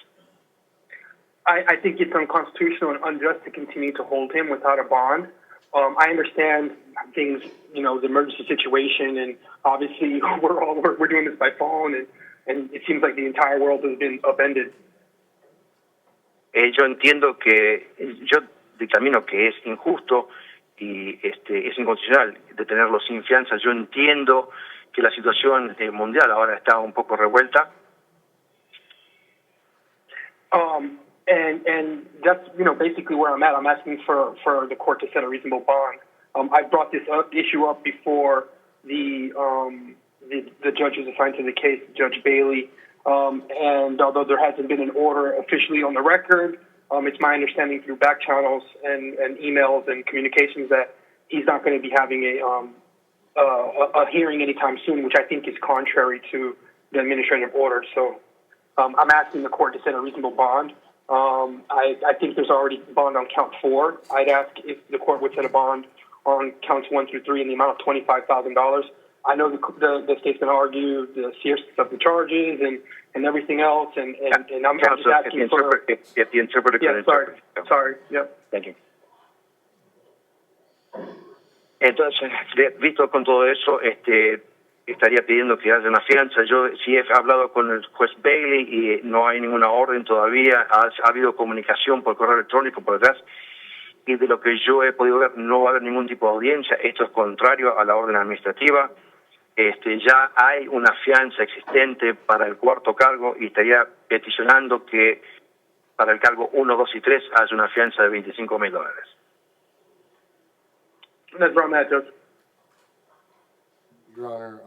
I think it's unconstitutional and unjust to continue to hold him without a bond. I understand things, the emergency situation, and obviously we're doing this by phone, and it seems like the entire world has been upended. Yo dictamino que es injusto y es inconstitucional detenerlo sin fianza. Yo entiendo que la situación mundial ahora está un poco revuelta. And that's basically where I'm at. I'm asking for the court to set a reasonable bond. I brought this issue up before the judge who's assigned to the case, Judge Bailey. And although there hasn't been an order officially on the record, it's my understanding through back channels and emails and communications that he's not going to be having a hearing anytime soon, which I think is contrary to the administrative order. So I'm asking the court to set a reasonable bond. I think there's already a bond on count 4. I'd ask if the court would set a bond on counts 1 through 3 in the amount of $25,000. I know the state's going to argue the seriousness of the charges and everything else, and I'm just asking for... If the interpreter can interpret. Sorry, yep. Thank you. Entonces, visto con todo eso, estaría pidiendo que haya una fianza. Yo sí he hablado con el juez Bailey y no hay ninguna orden todavía. Ha habido comunicación por correo electrónico por detrás. Y de lo que yo he podido ver, no va a haber ningún tipo de audiencia. Esto es contrario a la orden administrativa. Ya hay una fianza existente para el 4º cargo y estaría peticionando que para el cargo 1, 2 y 3 haya una fianza de $25,000. That's where I'm at, Judge. Your Honor,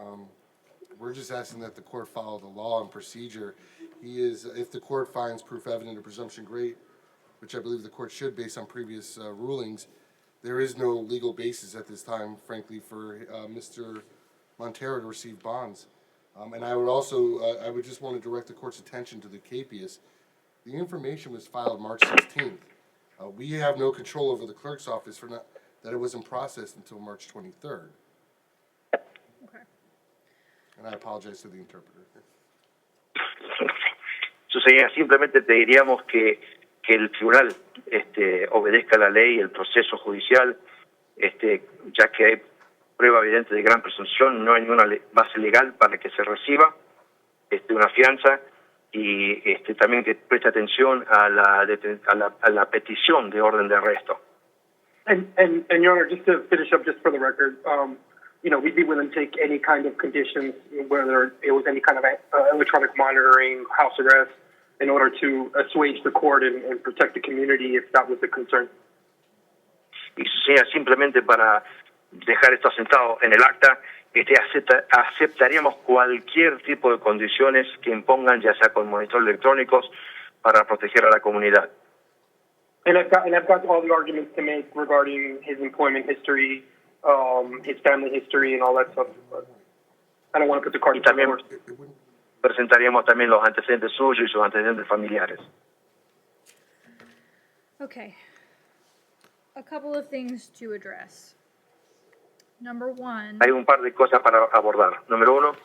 we're just asking that the court follow the law and procedure. If the court finds proof evident or presumption great, which I believe the court should based on previous rulings, there is no legal basis at this time, frankly, for Mr. Montero to receive bonds. And I would also, I would just want to direct the court's attention to the capias. The information was filed March 16th. We have no control over the clerk's office that it wasn't processed until March 23rd. Okay. And I apologize to the interpreter. Simplemente pediríamos que el tribunal obedezca la ley, el proceso judicial, ya que hay prueba evidente de gran presunción, no hay ninguna base legal para que se reciba una fianza y también que preste atención a la petición de orden de arresto. And Your Honor, just to finish up, just for the record, we'd be willing to take any kind of conditions, whether it was any kind of electronic monitoring, house arrest, in order to assuage the court and protect the community if that was a concern. Y sea simplemente para dejar esto asentado en el acta, aceptaríamos cualquier tipo de condiciones que impongan, ya sea con monitores electrónicos, para proteger a la comunidad. And I've got all the arguments to make regarding his employment history, his family history, and all that stuff. But I don't want to put the cart before the horse. Presentaríamos también los antecedentes suyos y sus antecedentes familiares. Okay. a couple of things to address. Number one, Hay un par de cosas para abordar. Número uno,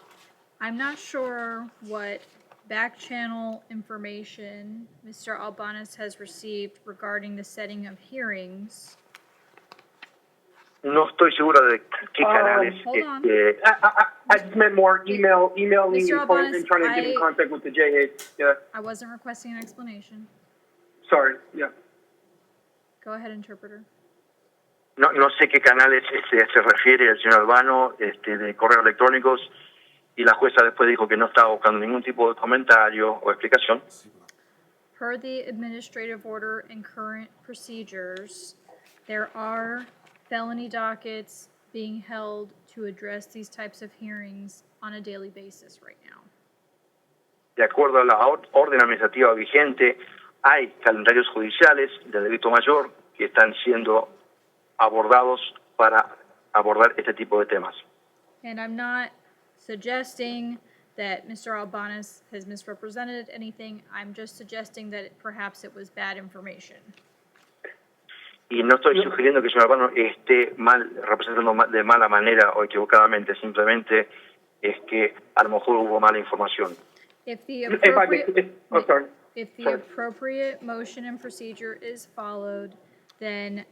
I'm not sure what back channel information Mr. Albanez has received regarding the setting of hearings. no estoy segura de qué canales. Hold on. I just meant more emailing Mr. Albanez, and trying to get in contact with the JA. Yeah. I wasn't requesting an explanation. Sorry. Yeah. Go ahead, interpreter. No, no sé qué canales se refiere el señor Albano, de correos electrónicos, y la jueza después dijo que no estaba buscando ningún tipo de comentario o explicación. Per the administrative order and current procedures, there are felony dockets being held to address these types of hearings on a daily basis right now. De acuerdo a la orden administrativa vigente, hay calendarios judiciales de delito mayor que están siendo abordados para abordar este tipo de temas. And I'm not suggesting that Mr. Albanez has misrepresented anything. I'm just suggesting that perhaps it was bad information. Y no estoy sugiriendo que el señor Albano esté mal representando de mala manera o equivocadamente, simplemente es que a lo mejor hubo mala información. If the appropriate motion and procedure is followed, then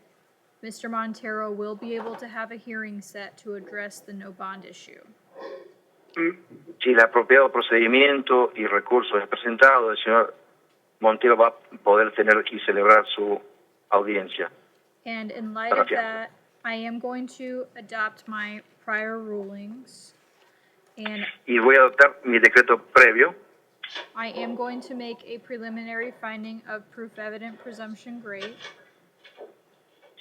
Mr. Montero will be able to have a hearing set to address the no bond issue. Si el apropiado procedimiento y recurso es presentado, el señor Montero va a poder tener y celebrar su audiencia. And in light of that, I am going to adopt my prior rulings, and Y voy a adoptar mi decreto previo. I am going to make a preliminary finding of proof evident presumption great.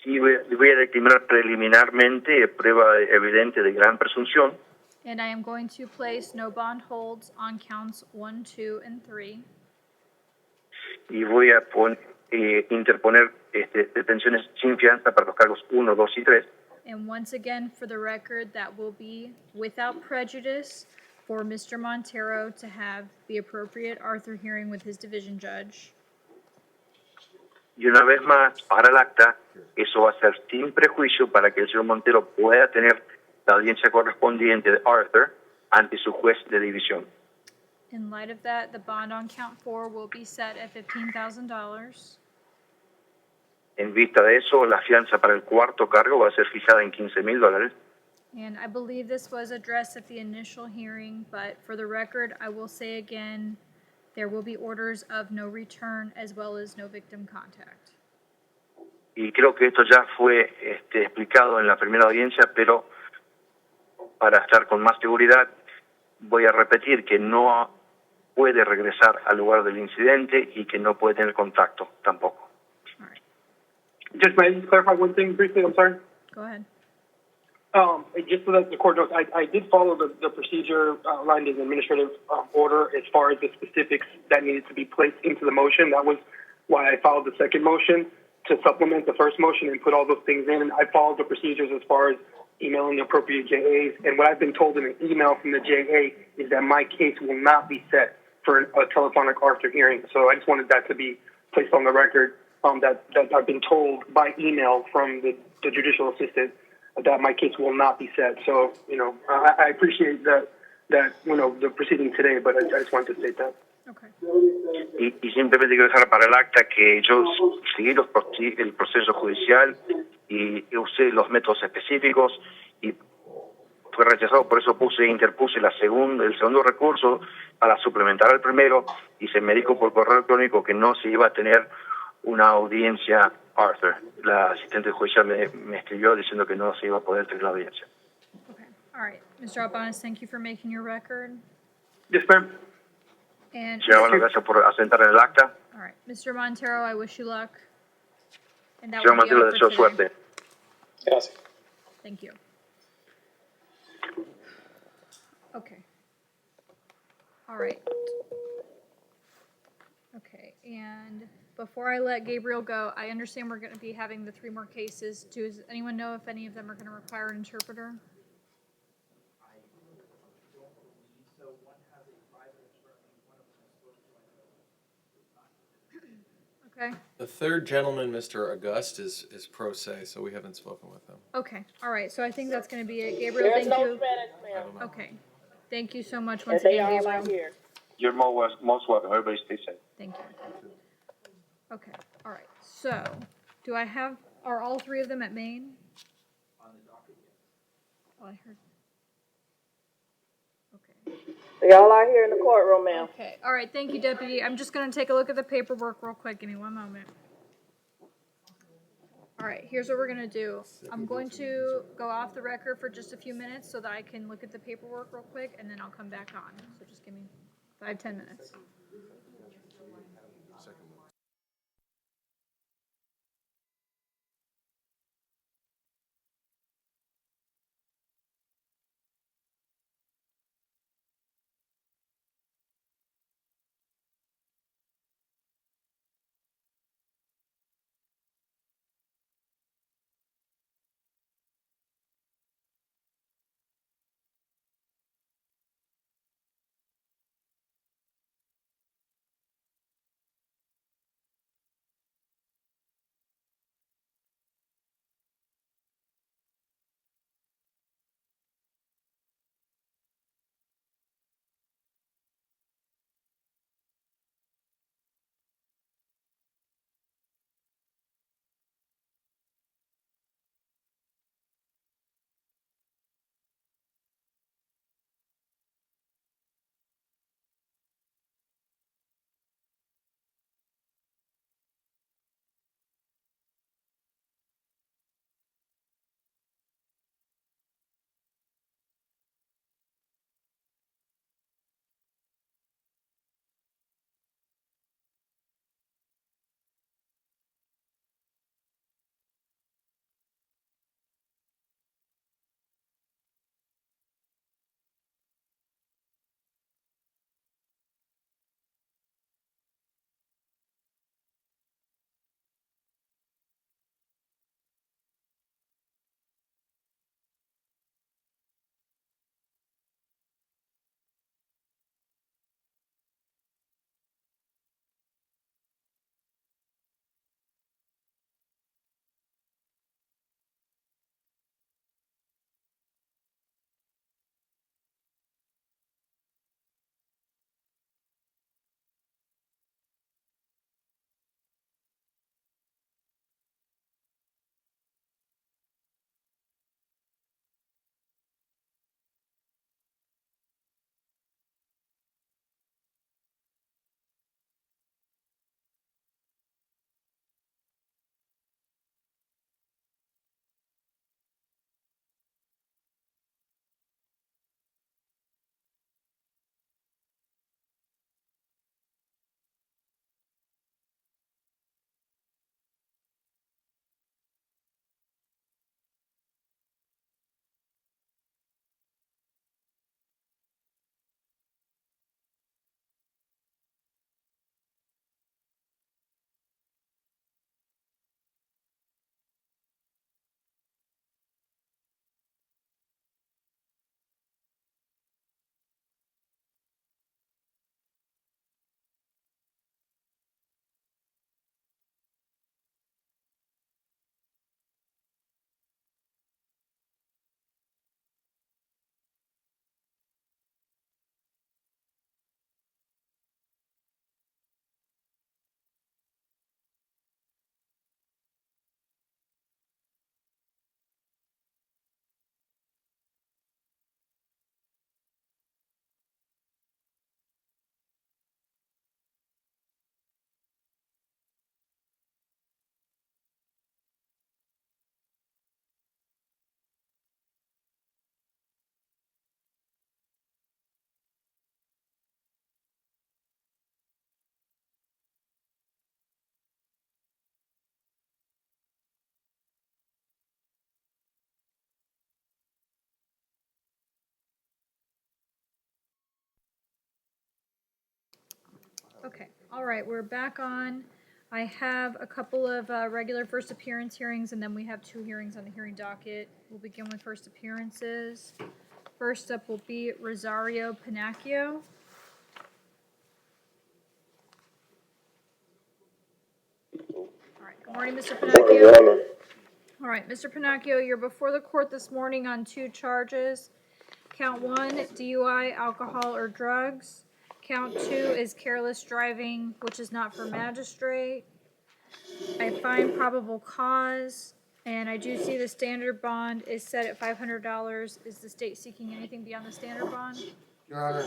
Y voy a determinar preliminarmente prueba evidente de gran presunción. And I am going to place no bond holds on counts 1, 2, and 3. Y voy a interponer detenciones sin fianza para los cargos 1, 2 y 3. And once again, for the record, that will be without prejudice for Mr. Montero to have the appropriate Arthur hearing with his division judge. Y una vez más, para el acta, eso va a ser sin prejuicio para que el señor Montero pueda tener la audiencia correspondiente de Arthur ante su juez de división. In light of that, the bond on count 4 will be set at $15,000. En vista de eso, la fianza para el cuarto cargo va a ser fijada en $15,000. And I believe this was addressed at the initial hearing, but for the record, I will say again, there will be orders of no return as well as no victim contact. Y creo que esto ya fue explicado en la primera audiencia, pero para estar con más seguridad, voy a repetir que no puede regresar al lugar del incidente y que no puede tener contacto tampoco. Just may I just clarify one thing briefly? I'm sorry. Go ahead. Just so that the court knows, I did follow the procedure outlined in the administrative order as far as the specifics that needed to be placed into the motion. That was why I followed the second motion to supplement the first motion and put all those things in. And I followed the procedures as far as emailing the appropriate JAs. And what I've been told in an email from the JA is that my case will not be set for a telephonic Arthur hearing. So I just wanted that to be placed on the record, that I've been told by email from the judicial assistant that my case will not be set. So, I appreciate that, the proceeding today, but I just wanted to state that. Okay. Y simplemente quiero dejar para el acta que yo seguí el proceso judicial y usé los métodos específicos y fue rechazado, por eso interpuse el segundo recurso para suplementar al primero y se me dijo por correo electrónico que no se iba a tener una audiencia Arthur. La asistente judicial me escribió diciendo que no se iba a poder tener la audiencia. Okay. All right. Mr. Albanez, thank you for making your record. Yes, ma'am. And Señora, bueno, gracias por asentar en el acta. all right. Mr. Montero, I wish you luck. And that Señor will be Montero, all le for deseo today. suerte. Gracias. Thank you. Okay. All right. Okay, and before I let Gabriel go, I understand we're going to be having the 3 more cases. Does anyone know if any of them are going to require an interpreter? Okay? The third gentleman, Mr. August, is pro se, so we haven't spoken with him. Okay, all right, so I think that's gonna be it. Gabriel, There's thank no you. Spanish, ma'am. Okay, thank you so much And once they again, all are Gabriel. here. You're most welcome. Everybody stay safe. Thank you. Okay, all right, so, do I have, are all three of them at Maine? Oh, I heard. Okay. They all are here in the courtroom, ma'am. Okay, all right, thank you, Deputy. I'm just gonna take a look at the paperwork real quick. Give me one moment. All right, here's what we're gonna do. I'm going to go off the record for just a few minutes so that I can look at the paperwork real quick, and then I'll come back on. So just give me 5-10 minutes. Okay, all right, we're back on. I have a couple of regular first appearance hearings, and then we have 2 hearings on the hearing docket. We'll begin with first appearances. First up will be Rosario Pinacchio. morning, Mr. Morning, Your Pinocchio. Honor. All right, Mr. Pinocchio, you're before the court this morning on 2 charges. Count 1, DUI, alcohol, or drugs. Count 2 is careless driving, which is not for magistrate. I find probable cause, and I do see the standard bond is set at $500. Is the state seeking anything beyond the standard bond? Your Honor,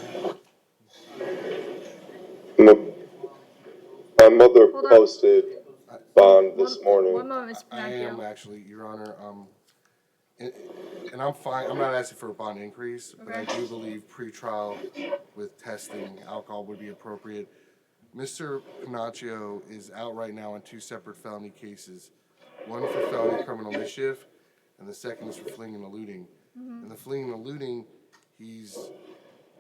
My mother Hold on. posted bond this morning. One moment, Mr. I Pinocchio. am actually, Your Honor, and I'm fine, I'm not asking for a bond increase, but I do believe pretrial with testing alcohol would be appropriate. Mr. Pinocchio is out right now on 2 separate felony cases, one for felony criminal mischief, and the second is for fleeing and eluding. And the fleeing and eluding, he's,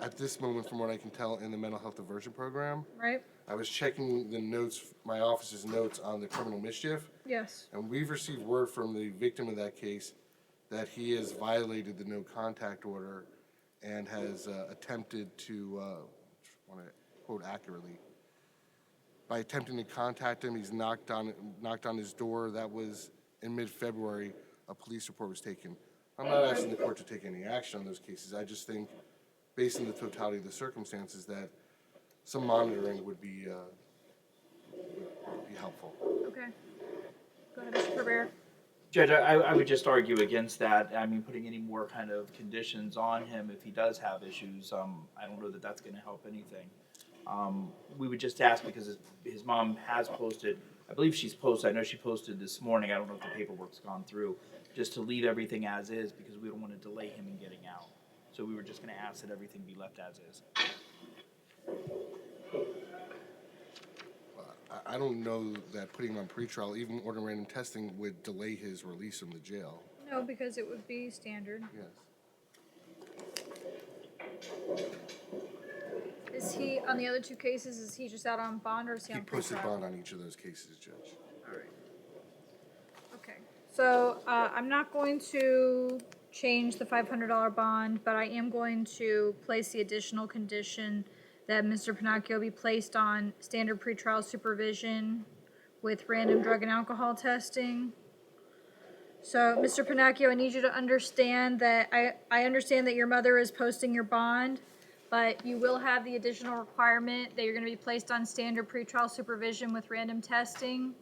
at this moment, from what I can tell, in the mental health diversion program. Right? I was checking the notes, my office's notes on the criminal mischief, Yes. and we've received word from the victim of that case that he has violated the no contact order and has attempted to, want to quote accurately, by attempting to contact him, he's knocked on his door. That was in mid-February. A police report was taken. I'm not asking the court to take any action on those cases. I just think, based on the totality of the circumstances, that some monitoring would be helpful. Okay. Go ahead, Mr. Cabrera. Judge, I would just argue against that. I mean, putting any more kind of conditions on him if he does have issues, I don't know that that's going to help anything. We would just ask because his mom has posted, I believe she's posted, I know she posted this morning, I don't know if the paperwork's gone through, just to leave everything as is because we don't want to delay him in getting out. So we were just going to ask that everything be left as is. I don't know that putting him on pretrial, even ordering random testing, would delay his release from the jail. No, because it would be standard. Yes. Is he, on the other 2 cases, is he just out on bond or is he on He posted pretrial? bond on each of those cases, Judge. All right. Okay. So I'm not going to change the $500 bond, but I am going to place the additional condition that Mr. Pinocchio be placed on standard pretrial supervision with random drug and alcohol testing. So, Mr. Pinocchio, I need you to understand that I understand that your mother is posting your bond, but you will have the additional requirement that you're going to be placed on standard pretrial supervision with random testing.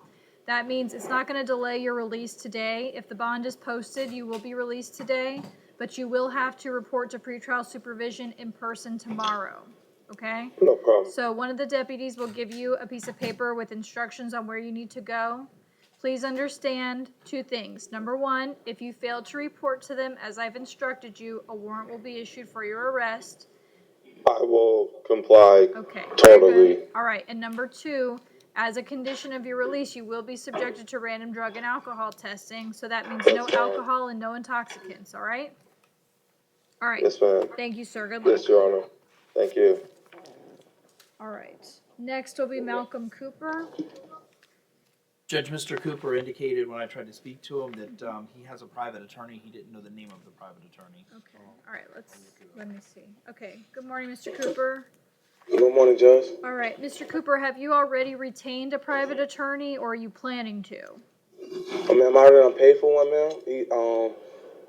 That means it's not going to delay your release today. If the bond is posted, you will be released today, but you will have to report to pretrial supervision in person tomorrow. Okay? No problem. So one of the deputies will give you a piece of paper with instructions on where you need to go. Please understand 2 things. Number 1, if you fail to report to them as I've instructed you, a warrant will be issued for your arrest. I will comply Okay. totally. All right. And number 2, as a condition of your release, you will be subjected to random drug and alcohol testing. So that means no alcohol and no intoxicants. All right? All right. Yes, ma'am. Thank you, sir. Good luck. Yes, Your Honor. Thank you. All right. Next will be Malcolm Cooper. Judge, Mr. Cooper indicated when I tried to speak to him that he has a private attorney. He didn't know the name of the private attorney. Okay. All right. Let me see. Okay. Good morning, Mr. Cooper. Good morning, Judge. All right. Mr. Cooper, have you already retained a private attorney or are you planning to? I mean, I'm already paid for one, ma'am.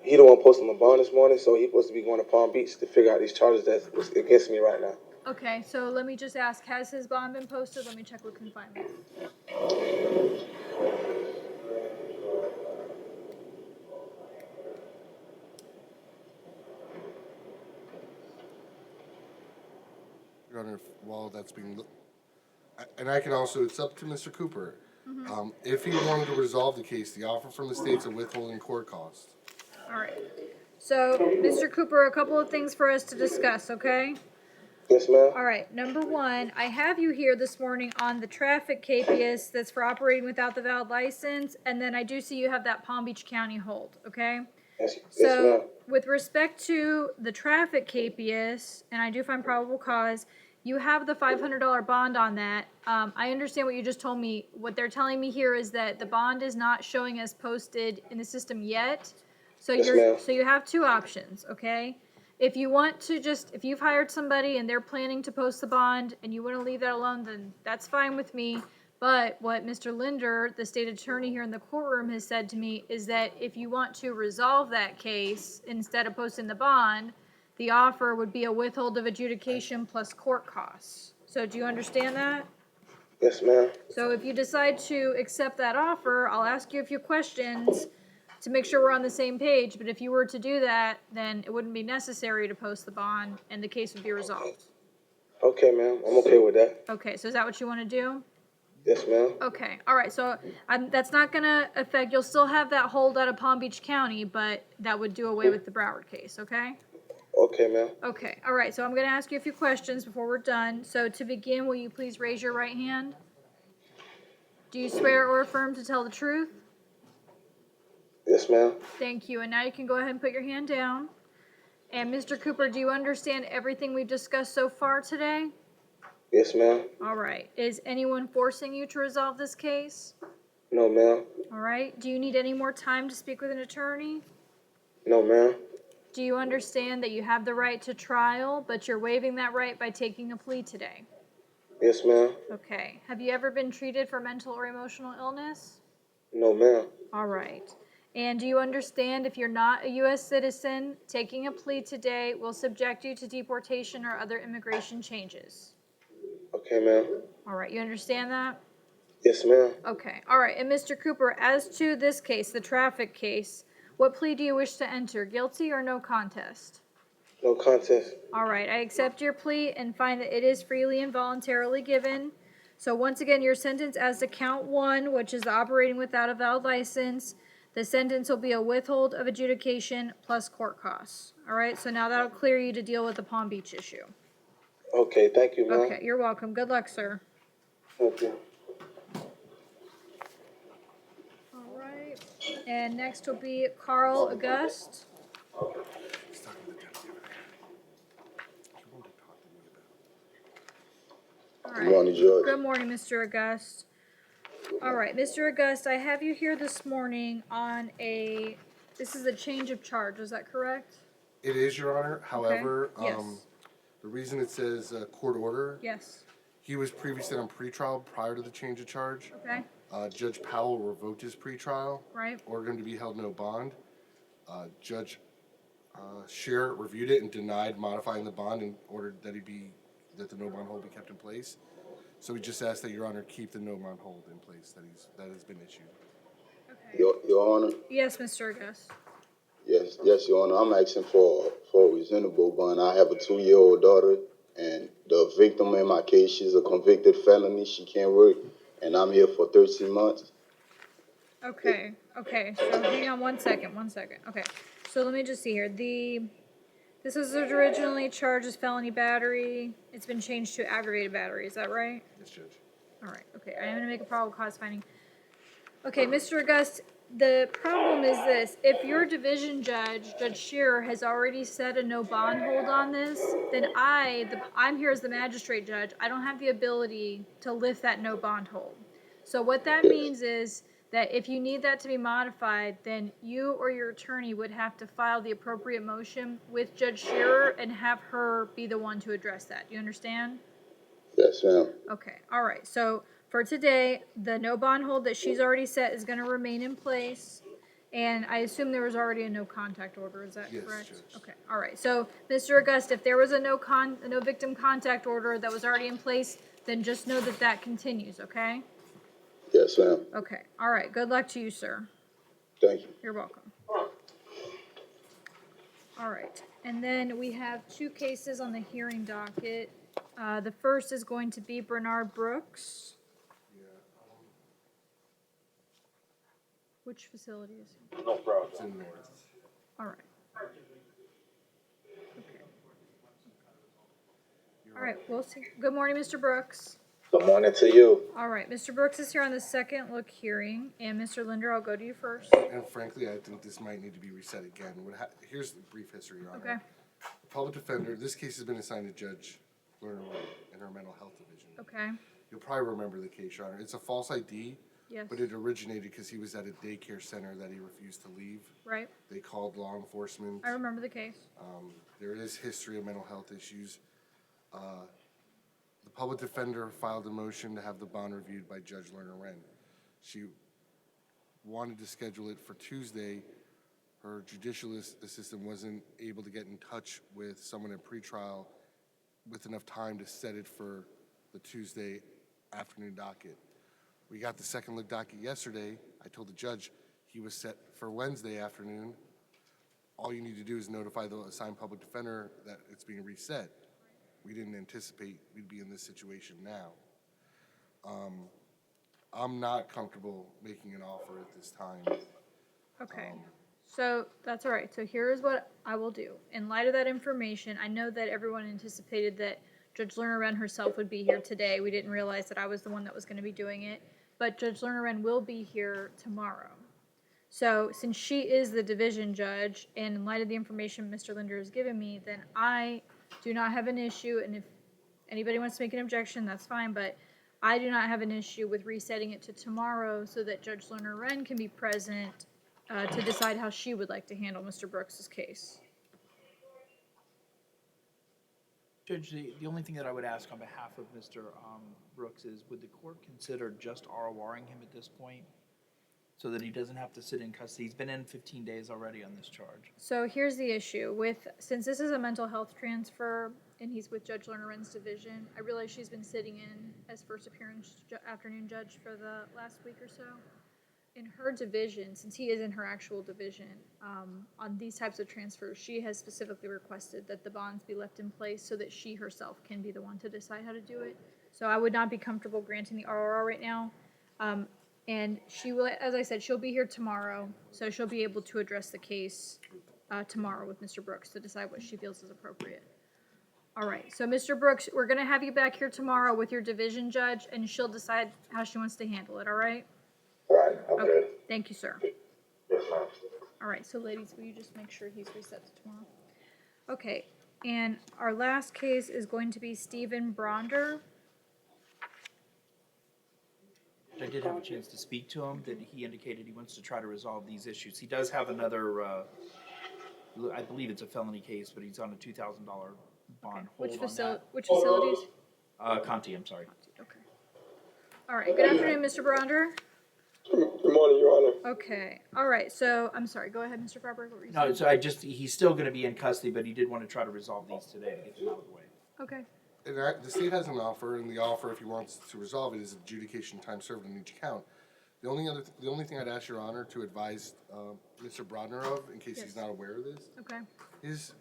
He the one posting the bond this morning, so he's supposed to be going to Palm Beach to figure out these charges that's against me right now. Okay, so let me just ask, has his bond been posted? Let me check with confinement. Your Honor, while that's being and I can also, it's up to Mr. Cooper. If he wanted to resolve the case, the offer from the state's a withholding court cost. All right. So, Mr. Cooper, a couple of things for us to discuss, okay? Yes, ma'am. All right. Number 1, I have you here this morning on the traffic capias that's for operating without the valid license, and then I do see you have that Palm Beach County hold, okay? Yes, So, ma'am. with respect to the traffic capias, and I do find probable cause, you have the $500 bond on that. I understand what you just told me. What they're telling me here is that the bond is not showing as posted in the system yet. So you have 2 options, okay? If you want to if you've hired somebody and they're planning to post the bond and you want to leave that alone, then that's fine with me. But what Mr. Linder, the state attorney here in the courtroom, has said to me is that if you want to resolve that case, instead of posting the bond, the offer would be a withhold of adjudication plus court costs. So do you understand that? Yes, ma'am. So if you decide to accept that offer, I'll ask you a few questions to make sure we're on the same page. But if you were to do that, then it wouldn't be necessary to post the bond and the case would be resolved. Okay, ma'am. I'm okay with that. Okay, so is that what you want to do? Yes, ma'am. Okay, all right, so that's not gonna affect, you'll still have that hold out of Palm Beach County, but that would do away with the Broward case, okay? Okay, ma'am. Okay, all right, so I'm gonna ask you a few questions before we're done. So to begin, will you please raise your right hand? Do you swear or affirm to tell the truth? Yes, ma'am. Thank you, and now you can go ahead and put your hand down. And Mr. Cooper, do you understand everything we've discussed so far today? Yes, ma'am. All right, is anyone forcing you to resolve this case? No, ma'am. All right, do you need any more time to speak with an attorney? No, ma'am. Do you understand that you have the right to trial, but you're waiving that right by taking a plea today? Yes, ma'am. Okay. Have you ever been treated for mental or emotional illness? No, ma'am. All right. And do you understand if you're not a U.S. citizen, taking a plea today will subject you to deportation or other immigration changes? Okay, ma'am. All right. You understand that? Yes, ma'am. Okay. All right. And Mr. Cooper, as to this case, the traffic case, what plea do you wish to enter? Guilty or no contest? No contest. All right, I accept your plea and find that it is freely and voluntarily given. So once again, your sentence as to count 1, which is operating without a valid license, the sentence will be a withhold of adjudication plus court costs. All right, so now that'll clear you to deal with the Palm Beach issue. Okay, thank you, ma'am. Okay, you're welcome. Good luck, sir. Thank you. All right, and next will be Carl August. Good morning, George. Good morning, Mr. August. All right, Mr. August, I have you here this morning on this is a change of charge, is that correct? It is, Your Honor. However, Yes. the reason it says court order, Yes, he was previously on pretrial prior to the change of charge. okay, Judge Powell revoked his pretrial, right, ordered him to be held no bond. Judge Scheer reviewed it and denied modifying the bond and ordered that that the no bond hold be kept in place. So we just ask that Your Honor keep the no bond hold in place that has been issued. okay. Your Honor. Yes, Mr. August. Yes, Your Honor. I'm asking for a reasonable bond. I have a 2-year-old daughter, and the victim in my case, she's a convicted felony. She can't work, and I'm here for 13 months. Okay, so hang on one second. Okay, so let me just see here. This was originally charged as felony battery. It's been changed to aggravated battery, is that right? Yes, Judge. All right, okay, I am gonna make a probable cause finding. Okay, Mr. August, the problem is this: if your division judge, Judge Shearer, has already set a no bond hold on this, then I'm here as the magistrate judge. I don't have the ability to lift that no bond hold. So what that means is that if you need that to be modified, then you or your attorney would have to file the appropriate motion with Judge Shearer and have her be the one to address that. You understand? Yes, ma'am. Okay, all right. So for today, the no bond hold that she's already set is going to remain in place. And I assume there was already a no contact order. Is that correct? Yes, Judge. Okay, all right. So Mr. August, if there was a no victim contact order that was already in place, then just know that that continues, okay? Yes, ma'am. Okay, all right. Good luck to you, sir. Thank you. You're welcome. All right, and then we have 2 cases on the hearing docket. The first is going to be Bernard Brooks. Which facility is he? No problem. It's in North. All right. Okay. All right, we'll see. Good morning, Mr. Brooks. Good morning to you. All right, Mr. Brooks is here on the second look hearing, and Mr. Linder, I'll go to you first. And frankly, I think this might need to be reset again. Here's the brief history, Your Honor. Okay. Public defender, this case has been assigned to Judge Lerner in her mental health division. Okay. You'll probably remember the case, Your Honor. It's a false ID, Yes. but it originated because he was at a daycare center that he refused to leave. Right. They called law enforcement. I remember the case. There is history of mental health issues. the public defender filed a motion to have the bond reviewed by Judge Lerner Wren. She wanted to schedule it for Tuesday. Her judicial assistant wasn't able to get in touch with someone at pretrial with enough time to set it for the Tuesday afternoon docket. We got the second look docket yesterday. I told the judge he was set for Wednesday afternoon. All you need to do is notify the assigned public defender that it's being reset. We didn't anticipate we'd be in this situation now. I'm not comfortable making an offer at this time. Okay, so that's all right. So here's what I will do. In light of that information, I know that everyone anticipated that Judge Lerner Wren herself would be here today. We didn't realize that I was the one that was going to be doing it. But Judge Lerner Wren will be here tomorrow. So since she is the division judge, and in light of the information Mr. Linder has given me, then I do not have an issue, and if anybody wants to make an objection, that's fine, but I do not have an issue with resetting it to tomorrow so that Judge Lerner Wren can be present to decide how she would like to handle Mr. Brooks's case. Judge, the only thing that I would ask on behalf of Mr. Brooks is, would the court consider just RORing him at this point so that he doesn't have to sit in custody? He's been in 15 days already on this charge. So here's the issue. Since this is a mental health transfer and he's with Judge Lerner Wren's division, I realize she's been sitting in as first appearance afternoon judge for the last week or so. In her division, since he is in her actual division, on these types of transfers, she has specifically requested that the bonds be left in place so that she herself can be the one to decide how to do it. So I would not be comfortable granting the ROR right now. And she will, as I said, she'll be here tomorrow, so she'll be able to address the case tomorrow with Mr. Brooks to decide what she feels is appropriate. All right, so Mr. Brooks, we're going to have you back here tomorrow with your division judge, and she'll decide how she wants to handle it, all right? Right, okay. Thank you, sir. Yes, ma'am. All right, so ladies, will you just make sure he's reset to tomorrow? Okay, and our last case is going to be Stephen Bronder. I did have a chance to speak to him, that he indicated he wants to try to resolve these issues. He does have another, I believe it's a felony case, but he's on a $2,000 bond hold on that. Which facilities? Conti, I'm sorry. Okay. All right, good afternoon, Mr. Bronder. Good morning, Your Honor. Okay, all right, so, I'm sorry, go ahead, Mr. Farber. What were you No, saying? so he's still going to be in custody, but he did want to try to resolve these today to get them out of the way. Okay. And the state has an offer, and the offer, if he wants to resolve it, is adjudication time served on each count. The only thing I'd ask Your Honor to advise Mr. Brodner of, in case he's not aware of this, Okay, his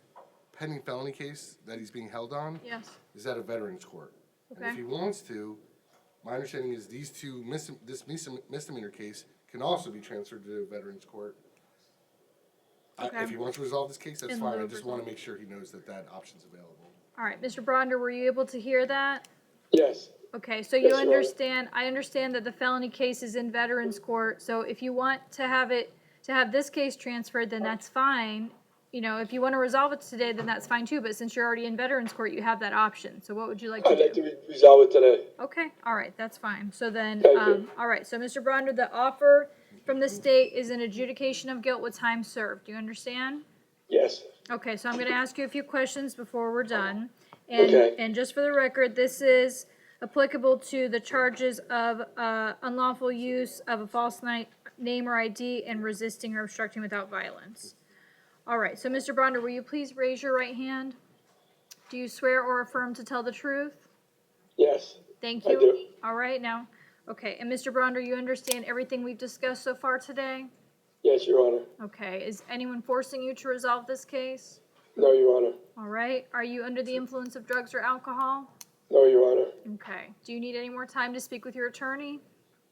pending felony case that he's being held on yes, is at a veterans court. And okay, if he wants to, my understanding is these two this misdemeanor case can also be transferred to the veterans court. Okay. If he wants to resolve this case, that's In fine. lieu I of just want to resolve. make sure he knows that that option's available. all right, Mr. Bronder, were you able to hear that? Yes. Okay, so Yes, you Your Honor. understand, I understand that the felony case is in Veterans Court, so if you want to have this case transferred, then that's fine. You know, if you want to resolve it today, then that's fine too, but since you're already in Veterans Court, you have that option. So what would you like to I'd do? like to resolve it today. Okay, all right, that's fine. So then, Thank you. all right, so Mr. Bronder, the offer from the state is an adjudication of guilt with time served. Do you understand? Yes. Okay, so I'm going to ask you a few questions before we're done. And, Okay. and just for the record, this is applicable to the charges of unlawful use of a false name or ID and resisting or obstructing without violence. All right, so Mr. Bronder, will you please raise your right hand? Do you swear or affirm to tell the truth? Yes. Thank I you. do. All right, now, okay, and Mr. Bronder, you understand everything we've discussed so far today? Yes, Your Honor. Okay, is anyone forcing you to resolve this case? No, Your Honor. All right, are you under the influence of drugs or alcohol? No, Your Honor. Okay, do you need any more time to speak with your attorney?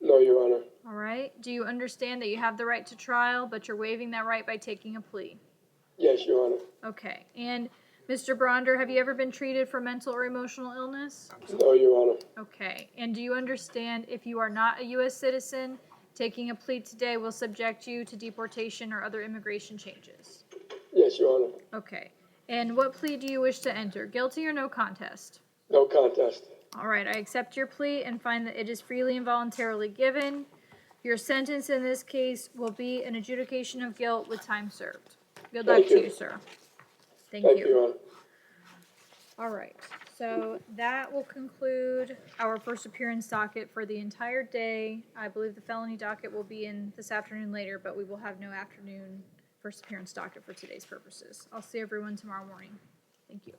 No, Your Honor. All right, do you understand that you have the right to trial, but you're waiving that right by taking a plea? Yes, Your Honor. Okay, and Mr. Bronder, have you ever been treated for mental or emotional illness? No, Your Honor. Okay, and do you understand if you are not a U.S. citizen, taking a plea today will subject you to deportation or other immigration changes? Yes, Your Honor. Okay, and what plea do you wish to enter, guilty or no contest? No contest. All right, I accept your plea and find that it is freely and voluntarily given. Your sentence in this case will be an adjudication of guilt with time served. Good luck Thank to you. you, sir. Thank Thank you, Your you. Honor. All right, So that will conclude our first appearance docket for the entire day. I believe the felony docket will be in this afternoon later, but we will have no afternoon first appearance docket for today's purposes. I'll see everyone tomorrow morning. Thank you.